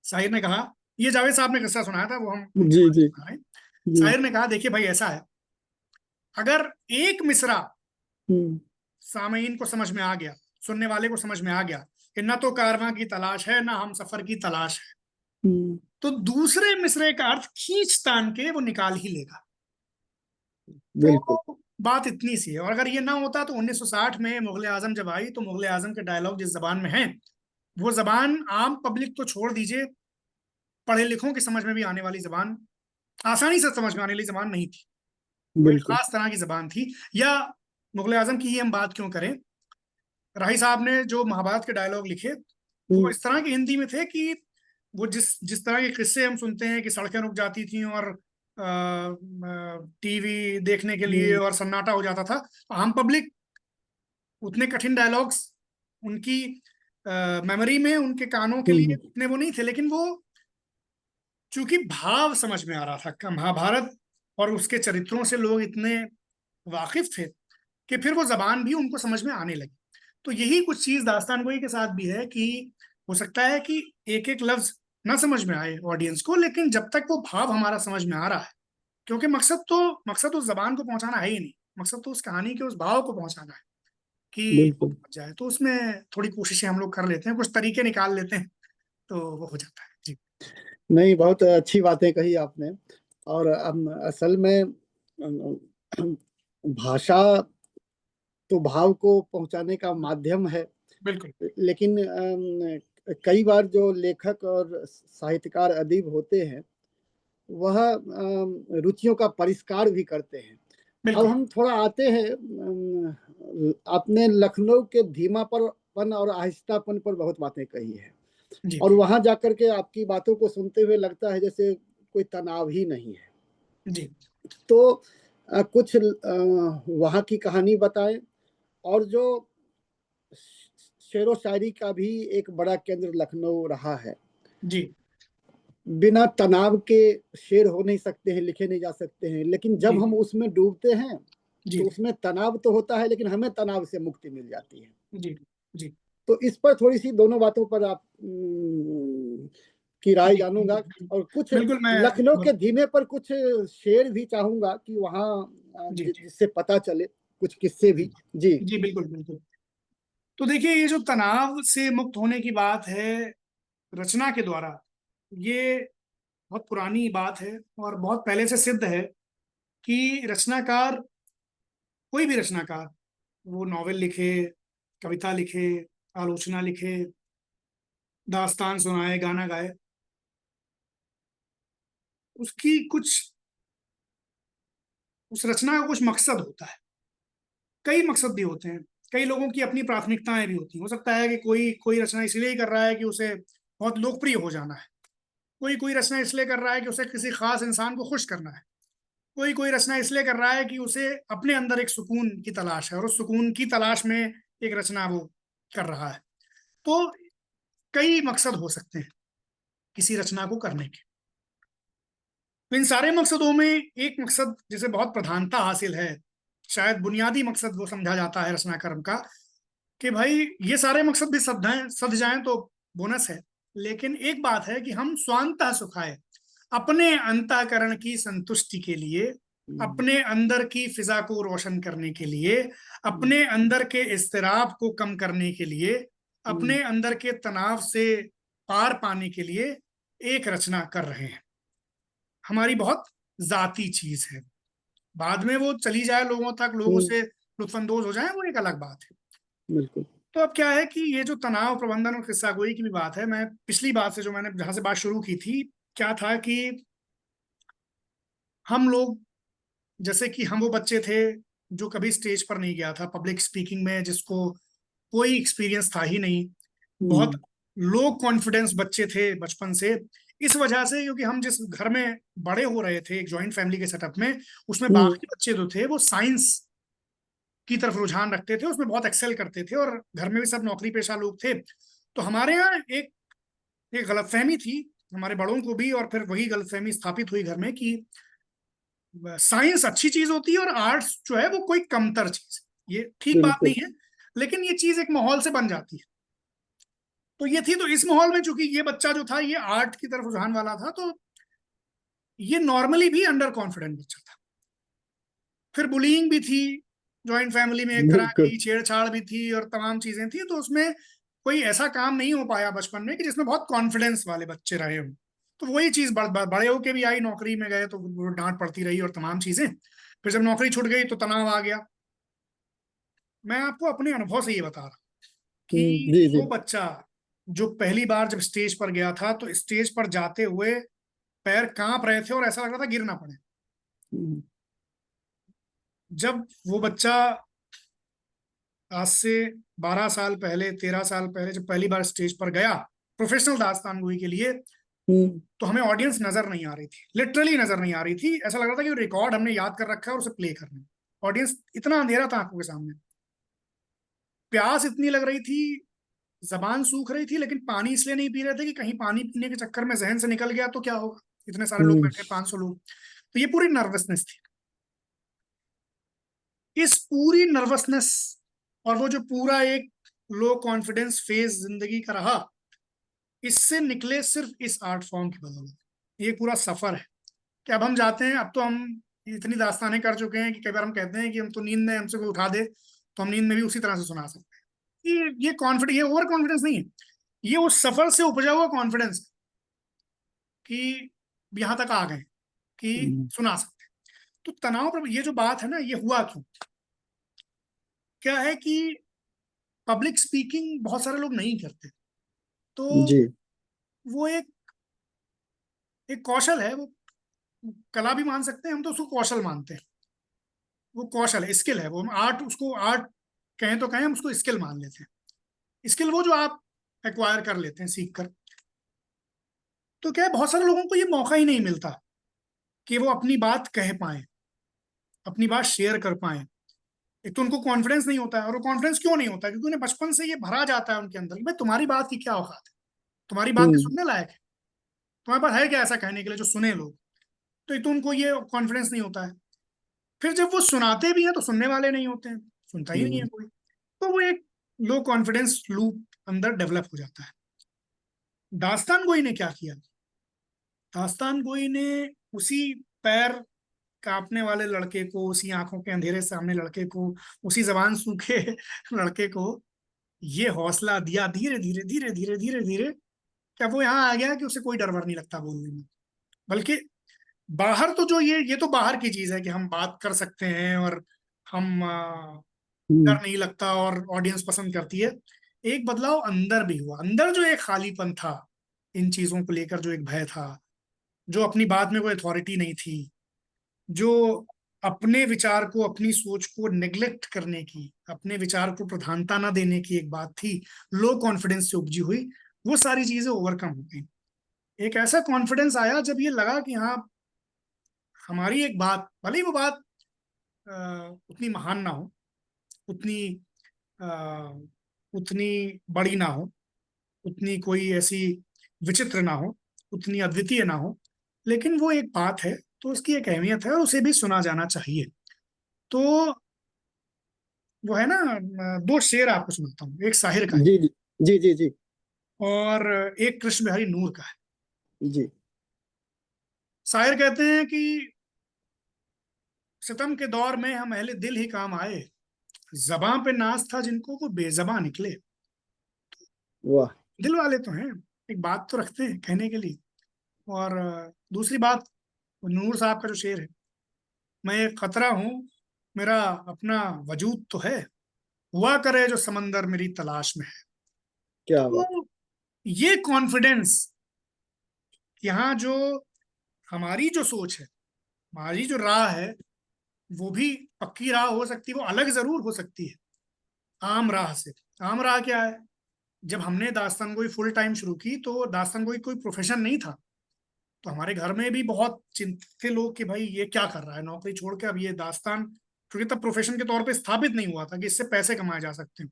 साहिर ने कहा, ये जावेद साहब ने किस्सा सुनाया था, वो हम उनके जी बारे में जी सुना रहे हैं। जी। साहिर ने कहा, देखिए भाई ऐसा है, अगर एक मिसरा हम्म। सामईन को समझ में आ गया, सुनने वाले को समझ में आ गया कि ना तो कारवां की तलाश है, ना हम सफर की तलाश है, हम्म। तो दूसरे मिसरे का अर्थ खींच तान के वो निकाल ही लेगा। बिल्कुल। तो बात इतनी सी है। और अगर ये ना होता तो 1960 में मुगले आजम जब आई तो मुगले आजम के डायलॉग जिस जबान में है, वो जबान आम पब्लिक तो छोड़ दीजिए, पढ़े लिखों की समझ में भी आने वाली जबान, आसानी से समझ में आने वाली जबान नहीं थी। वो एक बिल्कुल। खास तरह की जबान थी। या मुगले आजम की ही हम बात क्यों करें, राही साहब ने जो महाभारत के डायलॉग लिखे वो हम्म। इस तरह की हिंदी में थे कि वो जिस जिस तरह के किस्से हम सुनते हैं कि सड़कें रुक जाती थी और टीवी देखने के लिए हम्म। और सन्नाटा हो जाता था, आम पब्लिक उतने कठिन डायलॉग्स उनकी मेमोरी में, उनके कानों के लिए हम्म। उतने वो नहीं थे, लेकिन वो चूंकि भाव समझ में आ रहा था का महाभारत और उसके चरित्रों से लोग इतने वाकिफ थे कि फिर वो जबान भी उनको समझ में आने लगी। तो यही कुछ चीज दास्तान गोई के साथ भी है कि हो सकता है कि एक एक लफ्ज ना समझ में आए ऑडियंस को, लेकिन जब तक वो भाव हमारा समझ में आ रहा है, क्योंकि मकसद उस जबान को पहुंचाना है ही नहीं, मकसद तो उस कहानी के उस भाव को पहुंचाना है कि वो बिल्कुल। पहुंच जाए। तो उसमें थोड़ी कोशिशें हम लोग कर लेते हैं, कुछ तरीके निकाल लेते हैं, तो वो हो जाता है जी। नहीं, बहुत अच्छी बातें कही आपने। और असल में भाषा तो भाव को पहुंचाने का माध्यम है, बिल्कुल। लेकिन कई बार जो लेखक और साहित्यकार अदीब होते हैं वह रुचियों का परिष्कार भी करते हैं। अब बिल्कुल। हम थोड़ा आते हैं, आपने लखनऊ के धीमापन और आहिस्तापन पर बहुत बातें कही है, जी। और वहां जाकर के आपकी बातों को सुनते हुए लगता है जैसे कोई तनाव ही नहीं है। जी। तो कुछ वहां की कहानी बताएं, और जो शेरो शायरी का भी एक बड़ा केंद्र लखनऊ रहा है। जी। बिना तनाव के शेर हो नहीं सकते हैं, लिखे नहीं जा सकते हैं, लेकिन जब जी। हम उसमें डूबते हैं जी। तो उसमें तनाव तो होता है, लेकिन हमें तनाव से मुक्ति मिल जाती है। जी। जी। तो इस पर थोड़ी सी दोनों बातों पर आप की राय जी। जानूंगा। और कुछ बिल्कुल मैं लखनऊ के धीमे पर कुछ शेर भी चाहूंगा कि वहाँ जी। जिससे पता चले कुछ किस्से भी। जी। जी। बिल्कुल बिल्कुल। तो देखिए, ये जो तनाव से मुक्त होने की बात है रचना के द्वारा, ये बहुत पुरानी बात है और बहुत पहले से सिद्ध है कि रचनाकार, कोई भी रचनाकार, वो नॉवेल लिखे, कविता लिखे, आलोचना लिखे, दास्तान सुनाए, गाना गाए, उसकी कुछ, उस रचना का कुछ मकसद होता है। कई मकसद भी होते हैं, कई लोगों की अपनी प्राथमिकताएं भी होती हैं। हो सकता है कि कोई कोई रचना इसलिए ही कर रहा है कि उसे बहुत लोकप्रिय हो जाना है, कोई कोई रचना इसलिए कर रहा है कि उसे किसी खास इंसान को खुश करना है, कोई कोई रचना इसलिए कर रहा है कि उसे अपने अंदर एक सुकून की तलाश है और उस सुकून की तलाश में एक रचना वो कर रहा है। तो कई मकसद हो सकते हैं किसी रचना को करने के। तो इन सारे मकसदों में एक मकसद जिसे बहुत प्रधानता हासिल है, शायद बुनियादी मकसद वो समझा जाता है रचना कर्म का, कि भाई ये सारे मकसद भी सध जाएं तो बोनस है, लेकिन एक बात है कि हम स्वांतः सुखाए, अपने अंतःकरण की संतुष्टि के लिए, अपने अंदर की फिजा को रोशन करने के लिए, अपने अंदर के इस्तिराब को कम करने के लिए, अपने अंदर के तनाव से पार पाने के लिए एक रचना कर रहे हैं। हमारी बहुत जाती चीज है, बाद में वो चली जाए लोगों तक, लोग उसे लुत्फानंदोज हो जाए, वो एक अलग बात है। बिल्कुल। तो अब क्या है कि ये जो तनाव प्रबंधन और किस्सा गोई की भी बात है, मैं पिछली बात से जो मैंने जहां से बात शुरू की थी, क्या था कि हम लोग, जैसे कि हम वो बच्चे थे जो कभी स्टेज पर नहीं गया था पब्लिक स्पीकिंग में, जिसको कोई एक्सपीरियंस था ही नहीं, बहुत लो कॉन्फिडेंस बच्चे थे बचपन से। इस वजह से, क्योंकि हम जिस घर में बड़े हो रहे थे एक जॉइंट फैमिली के सेटअप में, उसमें बाकी बच्चे जो थे वो साइंस की तरफ रुझान रखते थे, उसमें बहुत एक्सेल करते थे, और घर में भी सब नौकरी पेशा लोग थे। तो हमारे यहाँ एक गलतफहमी थी हमारे बड़ों को भी, और फिर वही गलतफहमी स्थापित हुई घर में कि साइंस अच्छी चीज होती है और आर्ट्स जो है वो कोई कमतर चीज है। ये ठीक बात नहीं है, लेकिन ये चीज एक माहौल से बन जाती है। तो ये थी, तो इस माहौल में चूंकि ये बच्चा जो था ये आर्ट की तरफ रुझान वाला था, तो ये नॉर्मली भी अंडर कॉन्फिडेंट बच्चा था। फिर बुलिंग भी थी जॉइंट फैमिली में, एक तरह बिल्कुल। की छेड़छाड़ भी थी और तमाम चीजें थी, तो उसमें कोई ऐसा काम नहीं हो पाया बचपन में कि जिसमें बहुत कॉन्फिडेंस वाले बच्चे रहे हों। तो वही चीज बड़े होके भी आई, नौकरी में गए तो डांट पड़ती रही और तमाम चीजें। फिर जब नौकरी छूट गई तो तनाव आ गया। मैं आपको अपने अनुभव से ये बता रहा कि जी जी। वो बच्चा जो पहली बार जब स्टेज पर गया था, तो स्टेज पर जाते हुए पैर कांप रहे थे और ऐसा लग रहा था गिर ना पड़े। जब वो बच्चा आज से 12 साल पहले, 13 साल पहले, जब पहली बार स्टेज पर गया प्रोफेशनल दास्तान गोई के लिए, तो हमें ऑडियंस नजर नहीं आ रही थी, लिटरली नजर नहीं आ रही थी। ऐसा लग रहा था कि रिकॉर्ड हमने याद कर रखा है और उसे प्ले करना है। ऑडियंस, इतना अंधेरा था आंखों के सामने, प्यास इतनी लग रही थी, जबान सूख रही थी, लेकिन पानी इसलिए नहीं पी रहे थे कि कहीं पानी पीने के चक्कर में जहन से निकल गया तो क्या होगा, इतने सारे लोग बैठे, 500 लोग। तो ये पूरी नर्वसनेस थी। इस पूरी नर्वसनेस और वो जो पूरा एक लो कॉन्फिडेंस फेज जिंदगी का रहा, इससे निकले सिर्फ इस आर्ट फॉर्म की बदौलत। ये पूरा सफर है कि अब हम जाते हैं, अब तो हम इतनी दास्तानें कर चुके हैं कि कई बार हम कहते हैं कि हम तो नींद में हमसे कोई उठा दे तो हम नींद में भी उसी तरह से सुना सकते हैं। ये कॉन्फिडेंस, ये ओवर कॉन्फिडेंस नहीं है, ये उस सफर से उपजा हुआ कॉन्फिडेंस कि यहां तक आ गए कि सुना सकते हैं। तो तनाव पर ये जो बात है ना, ये हुआ क्यों, क्या है कि पब्लिक स्पीकिंग बहुत सारे लोग नहीं करते। तो जी। वो एक कौशल है, वो कला भी मान सकते हैं हम, तो उसको कौशल मानते हैं। वो कौशल है, स्किल है, वो आर्ट, उसको आर्ट कहें तो कहें, हम उसको स्किल मान लेते हैं। स्किल वो जो आप एक्वायर कर लेते हैं सीख कर। तो क्या है, बहुत सारे लोगों को ये मौका ही नहीं मिलता कि वो अपनी बात कह पाए, अपनी बात शेयर कर पाए। एक तो उनको कॉन्फिडेंस नहीं होता है, और वो कॉन्फिडेंस क्यों नहीं होता है, क्योंकि उन्हें बचपन से ये भरा जाता है उनके अंदर कि भाई तुम्हारी बात की क्या औकात है, तुम्हारी बात भी सुनने लायक है, तुम्हारे पास है क्या ऐसा कहने के लिए जो सुने लोग। तो एक तो उनको ये कॉन्फिडेंस नहीं होता है। फिर जब वो सुनाते भी हैं तो सुनने वाले नहीं होते हैं, सुनता ही नहीं है कोई। तो वो एक लो कॉन्फिडेंस लूप अंदर डेवलप हो जाता है। दास्तान गोई ने क्या किया, दास्तान गोई ने उसी पैर कांपने वाले लड़के को, उसी आंखों के अंधेरे सामने लड़के को, उसी जबान सूखे लड़के को ये हौसला दिया, धीरे धीरे धीरे धीरे धीरे धीरे, क्या वो यहाँ आ गया कि उसे कोई डर वर नहीं लगता बोलने में। बल्कि बाहर तो जो ये तो बाहर की चीज है कि हम बात कर सकते हैं और हम डर नहीं लगता और ऑडियंस पसंद करती है। एक बदलाव अंदर भी हुआ, अंदर जो एक खालीपन था इन चीजों को लेकर, जो एक भय था, जो अपनी बात में कोई अथॉरिटी नहीं थी, जो अपने विचार को, अपनी सोच को नेग्लेक्ट करने की, अपने विचार को प्रधानता न देने की एक बात थी, लो कॉन्फिडेंस से उपजी हुई, वो सारी चीजें ओवरकम हो गई। एक ऐसा कॉन्फिडेंस आया जब ये लगा कि हाँ, हमारी एक बात, भले ही वो बात उतनी महान ना हो, उतनी अ, उतनी बड़ी ना हो, उतनी कोई ऐसी विचित्र ना हो, उतनी अद्वितीय ना हो, लेकिन वो एक बात है, तो उसकी एक अहमियत है और उसे भी सुना जाना चाहिए। तो वो है ना, दो शेर आपको सुनाता हूँ, एक शाहिर का है जी जी जी जी जी और एक कृष्ण बिहारी नूर का है। जी। शायर कहते हैं कि सितम के दौर में हम अहले दिल ही काम आए, जबां पे नाज था जिनको वो बेजबां निकले। वाह। दिल वाले तो हैं, एक बात तो रखते हैं कहने के लिए। और दूसरी बात, नूर साहब का जो शेर है, मैं एक खतरा हूं, मेरा अपना वजूद तो है, हुआ करे जो समंदर मेरी तलाश में है। क्या बात। तो ये कॉन्फिडेंस, यहाँ जो हमारी जो सोच है, हमारी जो राह है, वो भी पक्की राह हो सकती है, वो अलग जरूर हो सकती है आम राह से। आम राह क्या है? जब हमने दास्तान गोई फुल टाइम शुरू की तो दास्तान गोई कोई प्रोफेशन नहीं था। तो हमारे घर में भी बहुत चिंतित थे लोग कि भाई ये क्या कर रहा है, नौकरी छोड़ के अब ये दास्तान, क्योंकि तब प्रोफेशन के तौर पे स्थापित नहीं हुआ था कि इससे पैसे कमाए जा सकते हैं।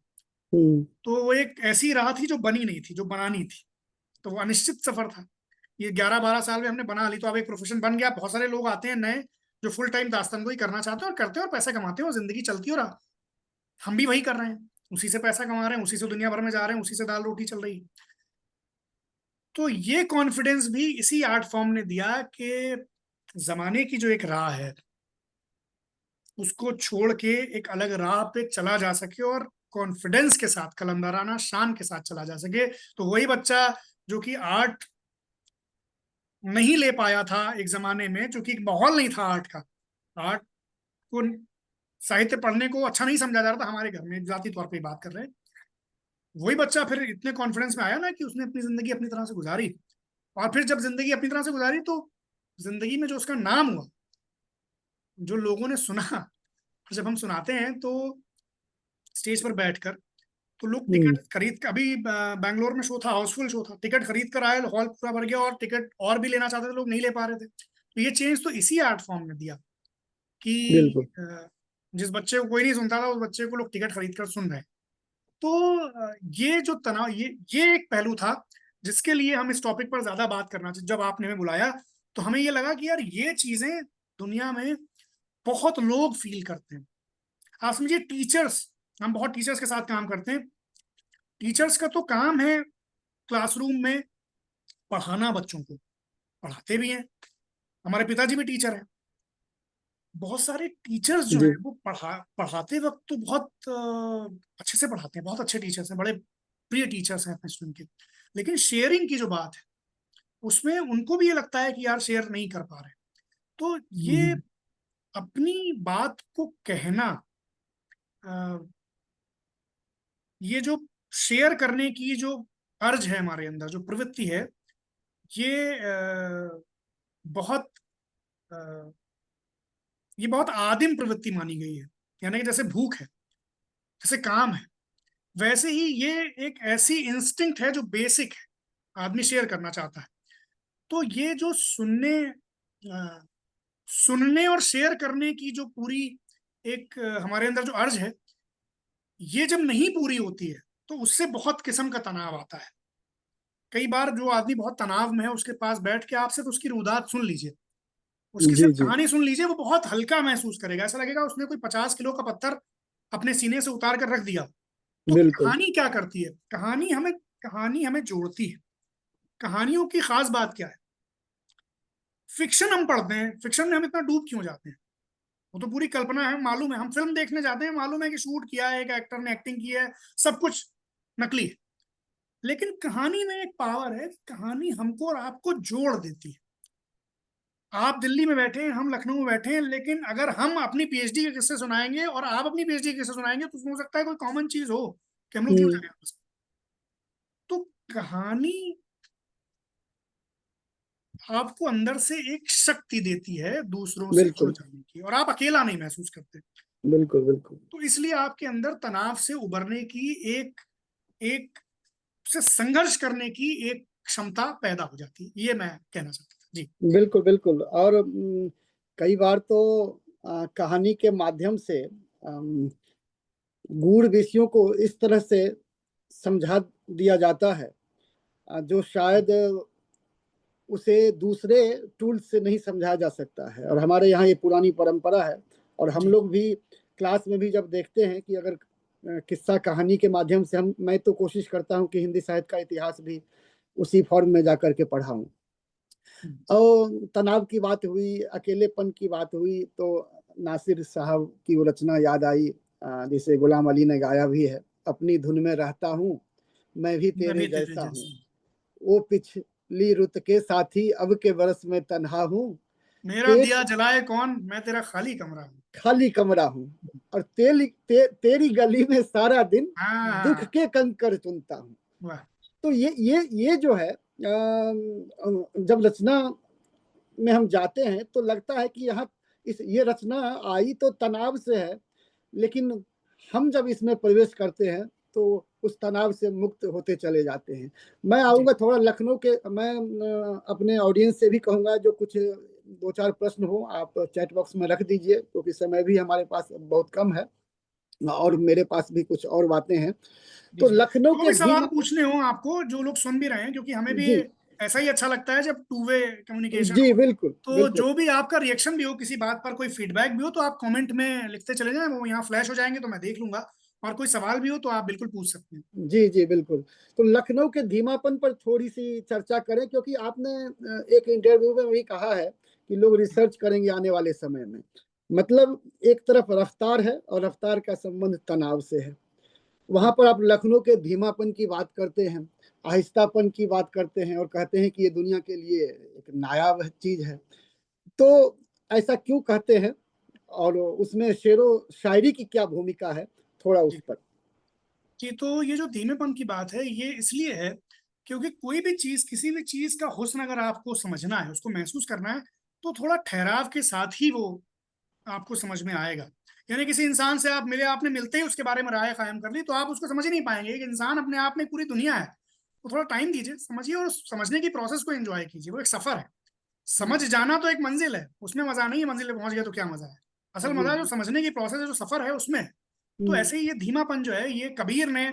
हम्म। तो वो एक ऐसी राह थी जो बनी नहीं थी, जो बनानी थी। तो वो अनिश्चित सफर था। ये 11-12 साल में हमने बना ली तो अब एक प्रोफेशन बन गया। बहुत सारे लोग आते हैं नए, जो फुल टाइम दास्तान गोई करना चाहते हैं और करते हैं और पैसे कमाते हैं और जिंदगी चलती हो रहा। हम भी वही कर रहे हैं, उसी से पैसा कमा रहे हैं, उसी से दुनिया भर में जा रहे हैं, उसी से दाल रोटी चल रही है। तो ये कॉन्फिडेंस भी इसी आर्ट फॉर्म ने दिया कि जमाने की जो एक राह है उसको छोड़ के एक अलग राह पे चला जा सके और कॉन्फिडेंस के साथ, कलंदराना शान के साथ चला जा सके। तो वही बच्चा जो कि आर्ट नहीं ले पाया था एक जमाने में, जो कि एक माहौल नहीं था आर्ट का, आर्ट को, साहित्य पढ़ने को अच्छा नहीं समझा जा रहा था हमारे घर में, जाति तौर पे बात कर रहे हैं, वही बच्चा फिर इतने कॉन्फिडेंस में आया ना कि उसने अपनी जिंदगी अपनी तरह से गुजारी। और फिर जब जिंदगी अपनी तरह से गुजारी तो जिंदगी में जो उसका नाम हुआ, जो लोगों ने सुना, जब हम सुनाते हैं तो स्टेज पर बैठकर, तो लोग हम्म। टिकट खरीद कर, अभी बैंगलोर में शो था, हाउसफुल शो था, टिकट खरीद कर आए, हॉल पूरा भर गया, और टिकट और भी लेना चाहते थे लोग, नहीं ले पा रहे थे। तो ये चेंज तो इसी आर्ट फॉर्म ने दिया कि बिल्कुल जिस बच्चे को कोई नहीं सुनता था, उस बच्चे को लोग टिकट खरीद कर सुन रहे हैं। तो ये जो तनाव, ये एक पहलू था जिसके लिए हम इस टॉपिक पर ज्यादा बात करना चाहिए। जब आपने हमें बुलाया तो हमें ये लगा कि यार ये चीजें दुनिया में बहुत लोग फील करते हैं। आप समझिए टीचर्स, हम बहुत टीचर्स के साथ काम करते हैं। टीचर्स का तो काम है क्लासरूम में पढ़ाना, बच्चों को पढ़ाते भी हैं। हमारे पिताजी भी टीचर हैं। बहुत सारे टीचर्स जो हैं जी। वो पढ़ाते वक्त तो बहुत अच्छे से पढ़ाते हैं, बहुत अच्छे टीचर्स हैं, बड़े प्रिय टीचर्स हैं अपने स्टूडेंट के। लेकिन शेयरिंग की जो बात है उसमें उनको भी ये लगता है कि यार शेयर नहीं कर पा रहे। तो ये हम्म। अपनी बात को कहना, अ, ये जो शेयर करने की जो अर्ज है हमारे अंदर, जो प्रवृत्ति है, ये बहुत अ, ये बहुत आदिम प्रवृत्ति मानी गई है। यानी कि जैसे भूख है, जैसे काम है, वैसे ही ये एक ऐसी इंस्टिंक्ट है जो बेसिक है, आदमी शेयर करना चाहता है। तो ये जो सुनने और शेयर करने की जो पूरी एक हमारे अंदर जो अर्ज है, ये जब नहीं पूरी होती है तो उससे बहुत किस्म का तनाव आता है। कई बार जो आदमी बहुत तनाव में है, उसके पास बैठ के आप सिर्फ उसकी रुदात सुन लीजिए, उसकी जी सिर्फ जी। कहानी सुन लीजिए, वो बहुत हल्का महसूस करेगा। ऐसा लगेगा उसने कोई 50 किलो का पत्थर अपने सीने से उतार कर रख दिया। तो बिल्कुल कहानी क्या करती है? कहानी हमें जोड़ती है। कहानियों की खास बात क्या है? फिक्शन हम पढ़ते हैं, फिक्शन में हम इतना डूब क्यों जाते हैं? वो तो पूरी कल्पना है, मालूम है, हम फिल्म देखने जाते हैं, मालूम है कि शूट किया है, एक एक्टर ने एक्टिंग की है, सब कुछ नकली है। लेकिन कहानी में एक पावर है, कहानी हमको और आपको जोड़ देती है। आप दिल्ली में बैठे हैं, हम लखनऊ में बैठे हैं, लेकिन अगर हम अपनी पीएचडी के किस्से सुनाएंगे और आप अपनी पीएचडी के किस्से सुनाएंगे तो उसमें हो सकता है कोई कॉमन चीज हो कि हम लोग जुड़ हम्म। जाए आपस में। तो कहानी आपको अंदर से एक शक्ति देती है दूसरों से जुड़ बिल्कुल जाने की, और आप अकेला नहीं महसूस करते। बिल्कुल बिल्कुल। तो इसलिए आपके अंदर तनाव से उबरने की, एक एक से संघर्ष करने की एक क्षमता पैदा हो जाती है। ये मैं कहना चाहता था जी। बिल्कुल बिल्कुल। और कई बार तो कहानी के माध्यम से गूढ़ विषयों को इस तरह से समझा दिया जाता है जो शायद उसे दूसरे टूल से नहीं समझा जा सकता है। और हमारे यहाँ ये पुरानी परंपरा है, और हम जी लोग भी क्लास में भी जब देखते हैं कि अगर किस्सा कहानी के माध्यम से मैं तो कोशिश करता हूँ कि हिंदी साहित्य का इतिहास भी उसी फॉर्म में जाकर के पढ़ाऊं। और तनाव की बात हुई, अकेलेपन की बात हुई, तो नासिर साहब की वो रचना याद आई, जिसे गुलाम अली ने गाया भी है, अपनी धुन में रहता हूँ मैं भी मैं तेरे भी तेरे जैसा हूँ, जैसा हूँ। वो पिछली रुत के साथी अब के बरस में तन्हा हूँ, मेरा ते, दिया जलाए कौन, मैं तेरा खाली कमरा हूँ। खाली कमरा हूँ, और तेरी गली में सारा दिन दुख हाँ के कंकर चुनता हूँ। वाह। तो ये जो है, जब रचना में हम जाते हैं तो लगता है कि यहाँ ये रचना आई तो तनाव से है, लेकिन हम जब इसमें प्रवेश करते हैं तो उस तनाव से मुक्त होते चले जाते हैं। मैं जी आऊँगा थोड़ा लखनऊ के, मैं अपने ऑडियंस से भी कहूँगा जो कुछ 2-4 प्रश्न हो आप चैट बॉक्स में रख दीजिए, क्योंकि समय भी हमारे पास बहुत कम है, और मेरे पास भी कुछ और बातें हैं। जी तो जी। लखनऊ जो के भी सवाल धीमा, पूछने हो आपको, जो लोग सुन भी रहे हैं, क्योंकि हमें भी जी ऐसा ही अच्छा लगता है जब टू वे कम्युनिकेशन जी, हो। बिल्कुल तो बिल्कुल, जो भी आपका रिएक्शन भी हो, किसी बात पर कोई फीडबैक भी हो, तो आप कमेंट में लिखते चले जाएं, वो यहाँ फ्लैश हो जाएंगे तो मैं देख लूंगा। और कोई सवाल भी हो तो आप बिल्कुल पूछ सकते हैं। जी जी बिल्कुल। तो लखनऊ के धीमापन पर थोड़ी सी चर्चा करें, क्योंकि आपने एक इंटरव्यू में भी कहा है कि लोग रिसर्च करेंगे आने वाले समय में। मतलब एक तरफ रफ्तार है, और रफ्तार का संबंध तनाव से है। वहां पर आप लखनऊ के धीमापन की बात करते हैं, आहिस्तापन की बात करते हैं, और कहते हैं कि ये दुनिया के लिए एक नायाब चीज है। तो ऐसा क्यों कहते हैं, और उसमें शेरो शायरी की क्या भूमिका है, थोड़ा उस जी पर। जी। तो ये जो धीमेपन की बात है, ये इसलिए है क्योंकि कोई भी चीज, किसी भी चीज का हुस्न अगर आपको समझना है, उसको महसूस करना है, तो थोड़ा ठहराव के साथ ही वो आपको समझ में आएगा। यानी किसी इंसान से आप मिले, आपने मिलते ही उसके बारे में राय कायम कर ली, तो आप उसको समझ ही नहीं पाएंगे। एक इंसान अपने आप में पूरी दुनिया है। तो थोड़ा टाइम दीजिए, समझिए, और समझने की प्रोसेस को एंजॉय कीजिए। वो एक सफर है। समझ जाना तो एक मंजिल है, उसमें मजा नहीं है। मंजिल पे पहुंच गया तो क्या मजा है। असल जी मजा जो जी। समझने की प्रोसेस है, जो सफर है, उसमें है। तो हम्म, ऐसे ही ये धीमापन जो है, ये कबीर ने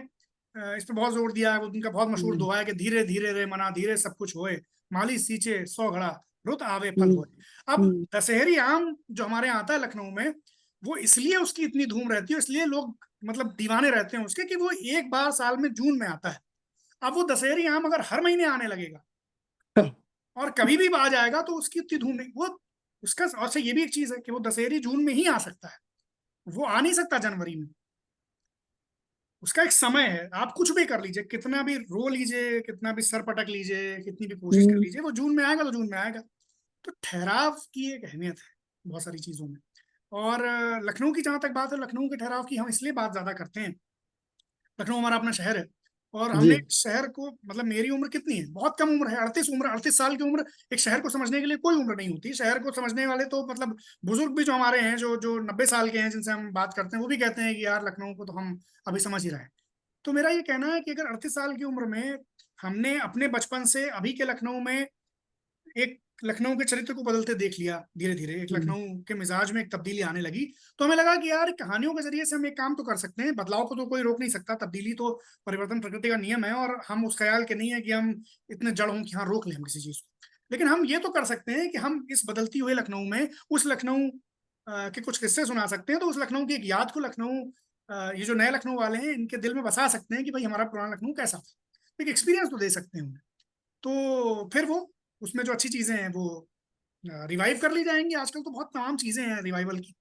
इस पे बहुत जोर दिया है। वो उनका बहुत मशहूर हम्म, दोहा है कि धीरे धीरे रे मना, धीरे सब कुछ होए, माली सींचे 100 घड़ा, रुत आवे फल हम्म, होए। अब हम्म, दशहरी आम जो हमारे यहाँ आता है लखनऊ में, वो इसलिए उसकी इतनी धूम रहती है, इसलिए लोग मतलब दीवाने रहते हैं उसके, कि वो एक बार साल में जून में आता है। अब वो दशहरी आम अगर हर महीने आने लगेगा और कभी भी आ जाएगा, तो उसकी उतनी धूम नहीं। वो उसका, और से ये भी एक चीज है कि वो दशहरी जून में ही आ सकता है, वो आ नहीं सकता जनवरी में। उसका एक समय है। आप कुछ भी कर लीजिए, कितना भी रो लीजिए, कितना भी सर पटक लीजिए, कितनी भी कोशिश कर हम्म, लीजिए, वो जून में आएगा तो जून में आएगा। तो ठहराव की एक अहमियत है बहुत सारी चीजों में। और लखनऊ की जहां तक बात है, लखनऊ के ठहराव की हम इसलिए बात ज्यादा करते हैं। लखनऊ हमारा अपना शहर है, और हमने जी शहर को, मतलब मेरी उम्र कितनी है, बहुत कम उम्र है, 38 साल की उम्र। एक शहर को समझने के लिए कोई उम्र नहीं होती। शहर को समझने वाले तो मतलब बुजुर्ग भी जो हमारे हैं, जो जो 90 साल के हैं, जिनसे हम बात करते हैं, वो भी कहते हैं कि यार लखनऊ को तो हम अभी समझ ही रहे हैं। तो मेरा ये कहना है कि अगर 38 साल की उम्र में हमने अपने बचपन से अभी के लखनऊ में एक लखनऊ के चरित्र को बदलते देख लिया, धीरे धीरे एक हम्म, लखनऊ के मिजाज में एक तब्दीली आने लगी, तो हमें लगा कि यार कहानियों के जरिए से हम एक काम तो कर सकते हैं। बदलाव को तो कोई रोक नहीं सकता, तब्दीली तो परिवर्तन प्रकृति का नियम है, और हम उस ख्याल के नहीं है कि हम इतने जड़ हों कि हाँ रोक लें हम किसी चीज को। लेकिन हम ये तो कर सकते हैं कि हम इस बदलती हुए लखनऊ में उस लखनऊ के कुछ किस्से सुना सकते हैं। तो उस लखनऊ की एक याद को लखनऊ, ये जो नए लखनऊ वाले हैं, इनके दिल में बसा सकते हैं कि भाई हमारा पुराना लखनऊ कैसा था। एक एक्सपीरियंस तो दे सकते हैं उन्हें। तो फिर वो उसमें जो अच्छी चीजें हैं वो रिवाइव कर ली जाएंगी। आजकल तो बहुत तमाम चीजें हैं रिवाइवल की।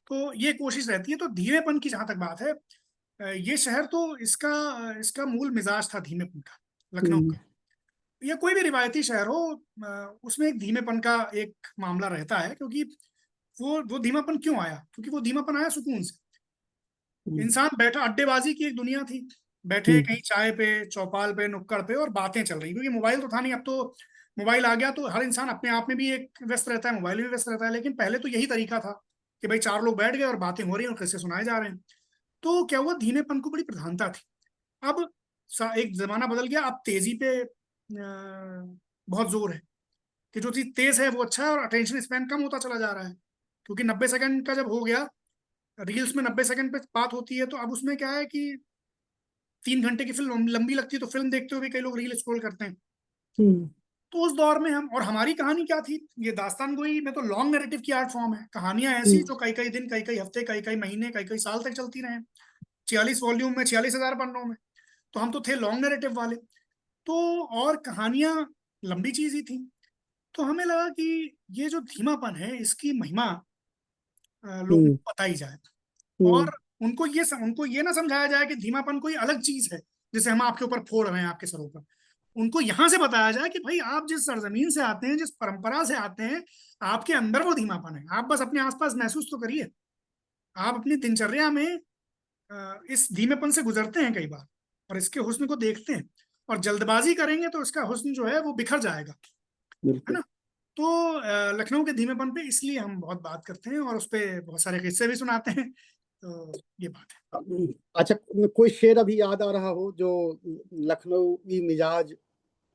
तो ये कोशिश रहती है। तो धीमेपन की जहां तक बात है, ये शहर तो इसका इसका मूल मिजाज था धीमेपन का, लखनऊ हम्म, का। या कोई भी रिवायती शहर हो, उसमें एक धीमेपन का एक मामला रहता है। क्योंकि वो धीमापन क्यों आया? क्योंकि वो धीमापन आया सुकून से। हम्म, इंसान बैठा, अड्डेबाजी की एक दुनिया थी, बैठे हम्म, कहीं चाय पे, चौपाल पे, नुक्कड़ पे, और बातें चल रही। क्योंकि मोबाइल तो था नहीं। अब तो मोबाइल आ गया तो हर इंसान अपने आप में भी एक व्यस्त रहता है, मोबाइल में भी व्यस्त रहता है। लेकिन पहले तो यही तरीका था कि भाई चार लोग बैठ गए और बातें हो रही हैं और किस्से सुनाए जा रहे हैं। तो क्या हुआ, धीमेपन को बड़ी प्रधानता थी। अब एक जमाना बदल गया। अब तेजी पे बहुत जोर है कि जो चीज तेज है वो अच्छा है, और अटेंशन स्पैन कम होता चला जा रहा है। क्योंकि 90 सेकंड का जब हो गया, रील्स में 90 सेकंड पे बात होती है, तो अब उसमें क्या है कि 3 घंटे की फिल्म लंबी लगती है, तो फिल्म देखते हुए भी कई लोग रील स्क्रॉल करते हैं। हम्म, तो उस दौर में हम, और हमारी कहानी क्या थी, ये दास्तान गोई में तो लॉन्ग नैरेटिव की आर्ट फॉर्म है, कहानियां ऐसी जो कई कई दिन, कई कई हफ्ते, कई कई महीने, कई कई साल तक चलती रहे, 46 वॉल्यूम में 46,000 पन्नों में। तो हम तो थे लॉन्ग नैरेटिव वाले, तो और कहानियां लंबी चीज ही थी। तो हमें लगा कि ये जो धीमापन है इसकी महिमा लोगों हम्म को बताई जाए, हम्म और उनको ये ना समझाया जाए कि धीमापन कोई अलग चीज है जिसे हम आपके ऊपर फोड़ रहे हैं आपके सरों पर। उनको यहां से बताया जाए कि भाई आप जिस सरजमीन से आते हैं, जिस परंपरा से आते हैं, आपके अंदर वो धीमापन है, आप बस अपने आसपास महसूस तो करिए। आप अपनी दिनचर्या में इस धीमेपन से गुजरते हैं कई बार, और इसके हुस्न को देखते हैं, और जल्दबाजी करेंगे तो इसका हुस्न जो है वो बिखर जाएगा, है बिल्कुल। ना। तो लखनऊ के धीमेपन पे इसलिए हम बहुत बात करते हैं, और उस पे बहुत सारे किस्से भी सुनाते हैं। तो ये बात है। अच्छा, कोई शेर अभी याद आ रहा हो जो लखनऊ मिजाज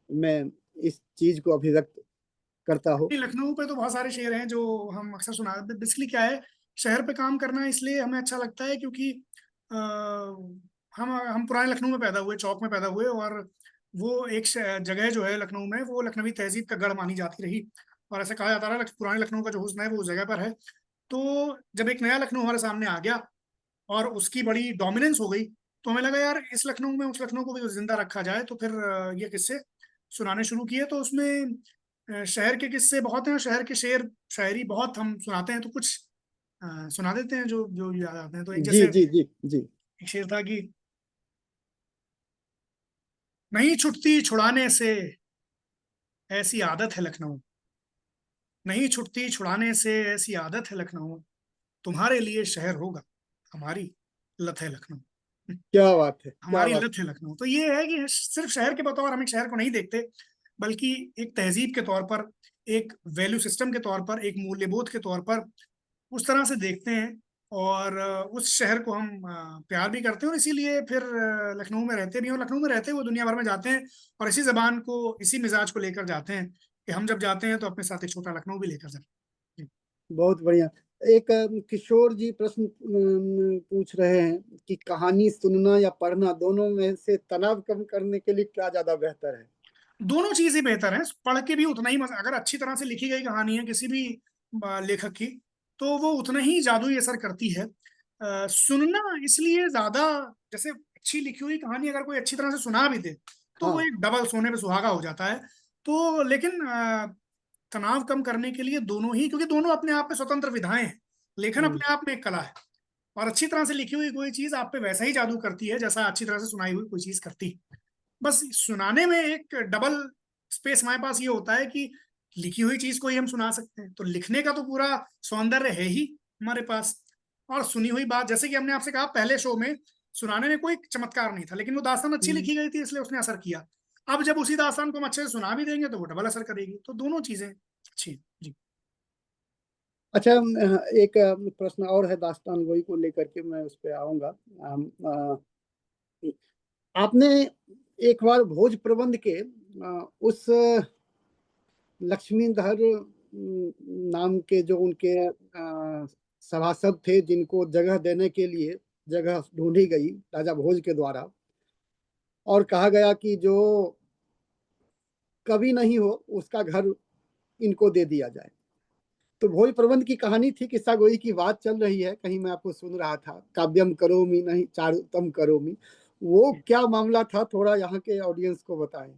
में इस चीज को अभिव्यक्त करता हो? लखनऊ पे तो बहुत सारे शेर हैं जो हम अक्सर सुना, बेसिकली क्या है, शहर पे काम करना इसलिए हमें अच्छा लगता है क्योंकि हम पुराने लखनऊ में पैदा हुए, चौक में पैदा हुए, और वो एक जगह जो है लखनऊ में, वो लखनवी तहजीब का गढ़ मानी जाती रही, और ऐसा कहा जाता रहा पुराने लखनऊ का जो हुस्न है वो उस जगह पर है। तो जब एक नया लखनऊ हमारे सामने आ गया और उसकी बड़ी डोमिनेंस हो गई, तो हमें लगा यार इस लखनऊ में उस लखनऊ को भी जिंदा रखा जाए। तो फिर ये किस्से सुनाने शुरू किए। तो उसमें शहर के किस्से बहुत हैं, शहर के शेर शायरी बहुत हम सुनाते हैं, तो कुछ सुना देते हैं जो जो याद आते हैं। तो एक जी जैसे जी जी जी। एक शेर था कि नहीं छुटती छुड़ाने से ऐसी आदत है लखनऊ, नहीं छुटती छुड़ाने से ऐसी आदत है लखनऊ, तुम्हारे लिए शहर होगा, हमारी लत है लखनऊ। क्या बात है, क्या हमारी बात। लत है लखनऊ। तो ये है कि सिर्फ शहर के बतौर हम एक शहर को नहीं देखते, बल्कि एक तहजीब के तौर पर, एक वैल्यू सिस्टम के तौर पर, एक मूल्यबोध के तौर पर उस तरह से देखते हैं। और उस शहर को हम प्यार भी करते हैं, और इसीलिए फिर लखनऊ में रहते भी हैं, और लखनऊ में रहते हुए दुनिया भर में जाते हैं, और इसी जबान को, इसी मिजाज को लेकर जाते हैं कि हम जब जाते हैं तो अपने साथ एक छोटा लखनऊ भी लेकर जाते हैं। बहुत बढ़िया। एक किशोर जी प्रश्न पूछ रहे हैं कि कहानी सुनना या पढ़ना, दोनों में से तनाव कम करने के लिए क्या ज्यादा बेहतर है? दोनों चीजें बेहतर हैं, पढ़ के भी उतना ही मजा, अगर अच्छी तरह से लिखी गई कहानी है किसी भी लेखक की, तो वो उतना ही जादुई असर करती है। सुनना इसलिए ज्यादा, जैसे अच्छी लिखी हुई कहानी अगर कोई अच्छी तरह से सुना भी दे, तो वो हाँ। एक डबल सोने पे सुहागा हो जाता है। तो लेकिन तनाव कम करने के लिए दोनों ही, क्योंकि दोनों अपने आप में स्वतंत्र विधाएं हैं। लेखन हम्म अपने आप में एक कला है, और अच्छी तरह से लिखी हुई कोई चीज आप पे वैसा ही जादू करती है जैसा अच्छी तरह से सुनाई हुई कोई चीज करती है। बस सुनाने में एक डबल स्पेस हमारे पास ये होता है कि लिखी हुई चीज को ही हम सुना सकते हैं, तो लिखने का तो पूरा सौंदर्य है ही हमारे पास। और सुनी हुई बात, जैसे कि हमने आपसे कहा पहले शो में, सुनाने में कोई चमत्कार नहीं था, लेकिन वो दास्तान अच्छी हम्म। लिखी गई थी इसलिए उसने असर किया। अब जब उसी दास्तान को हम अच्छे से सुना भी देंगे तो वो डबल असर करेगी। तो दोनों चीजें अच्छी हैं। जी। अच्छा, एक प्रश्न और है दास्तान गोई को लेकर के, मैं उस पर आऊंगा। आपने एक बार भोज प्रबंध के उस लक्ष्मीधर नाम के जो उनके सभासद थे, जिनको जगह देने के लिए जगह ढूंढी गई राजा भोज के द्वारा, और कहा गया कि जो कभी नहीं हो उसका घर इनको दे दिया जाए। तो भोज प्रबंध की कहानी थी, किस्सा गोई की बात चल रही है, कहीं मैं आपको सुन रहा था, काव्यम करोमि नहीं चारुतम करोमि। वो क्या मामला था, थोड़ा यहाँ के ऑडियंस को बताएं।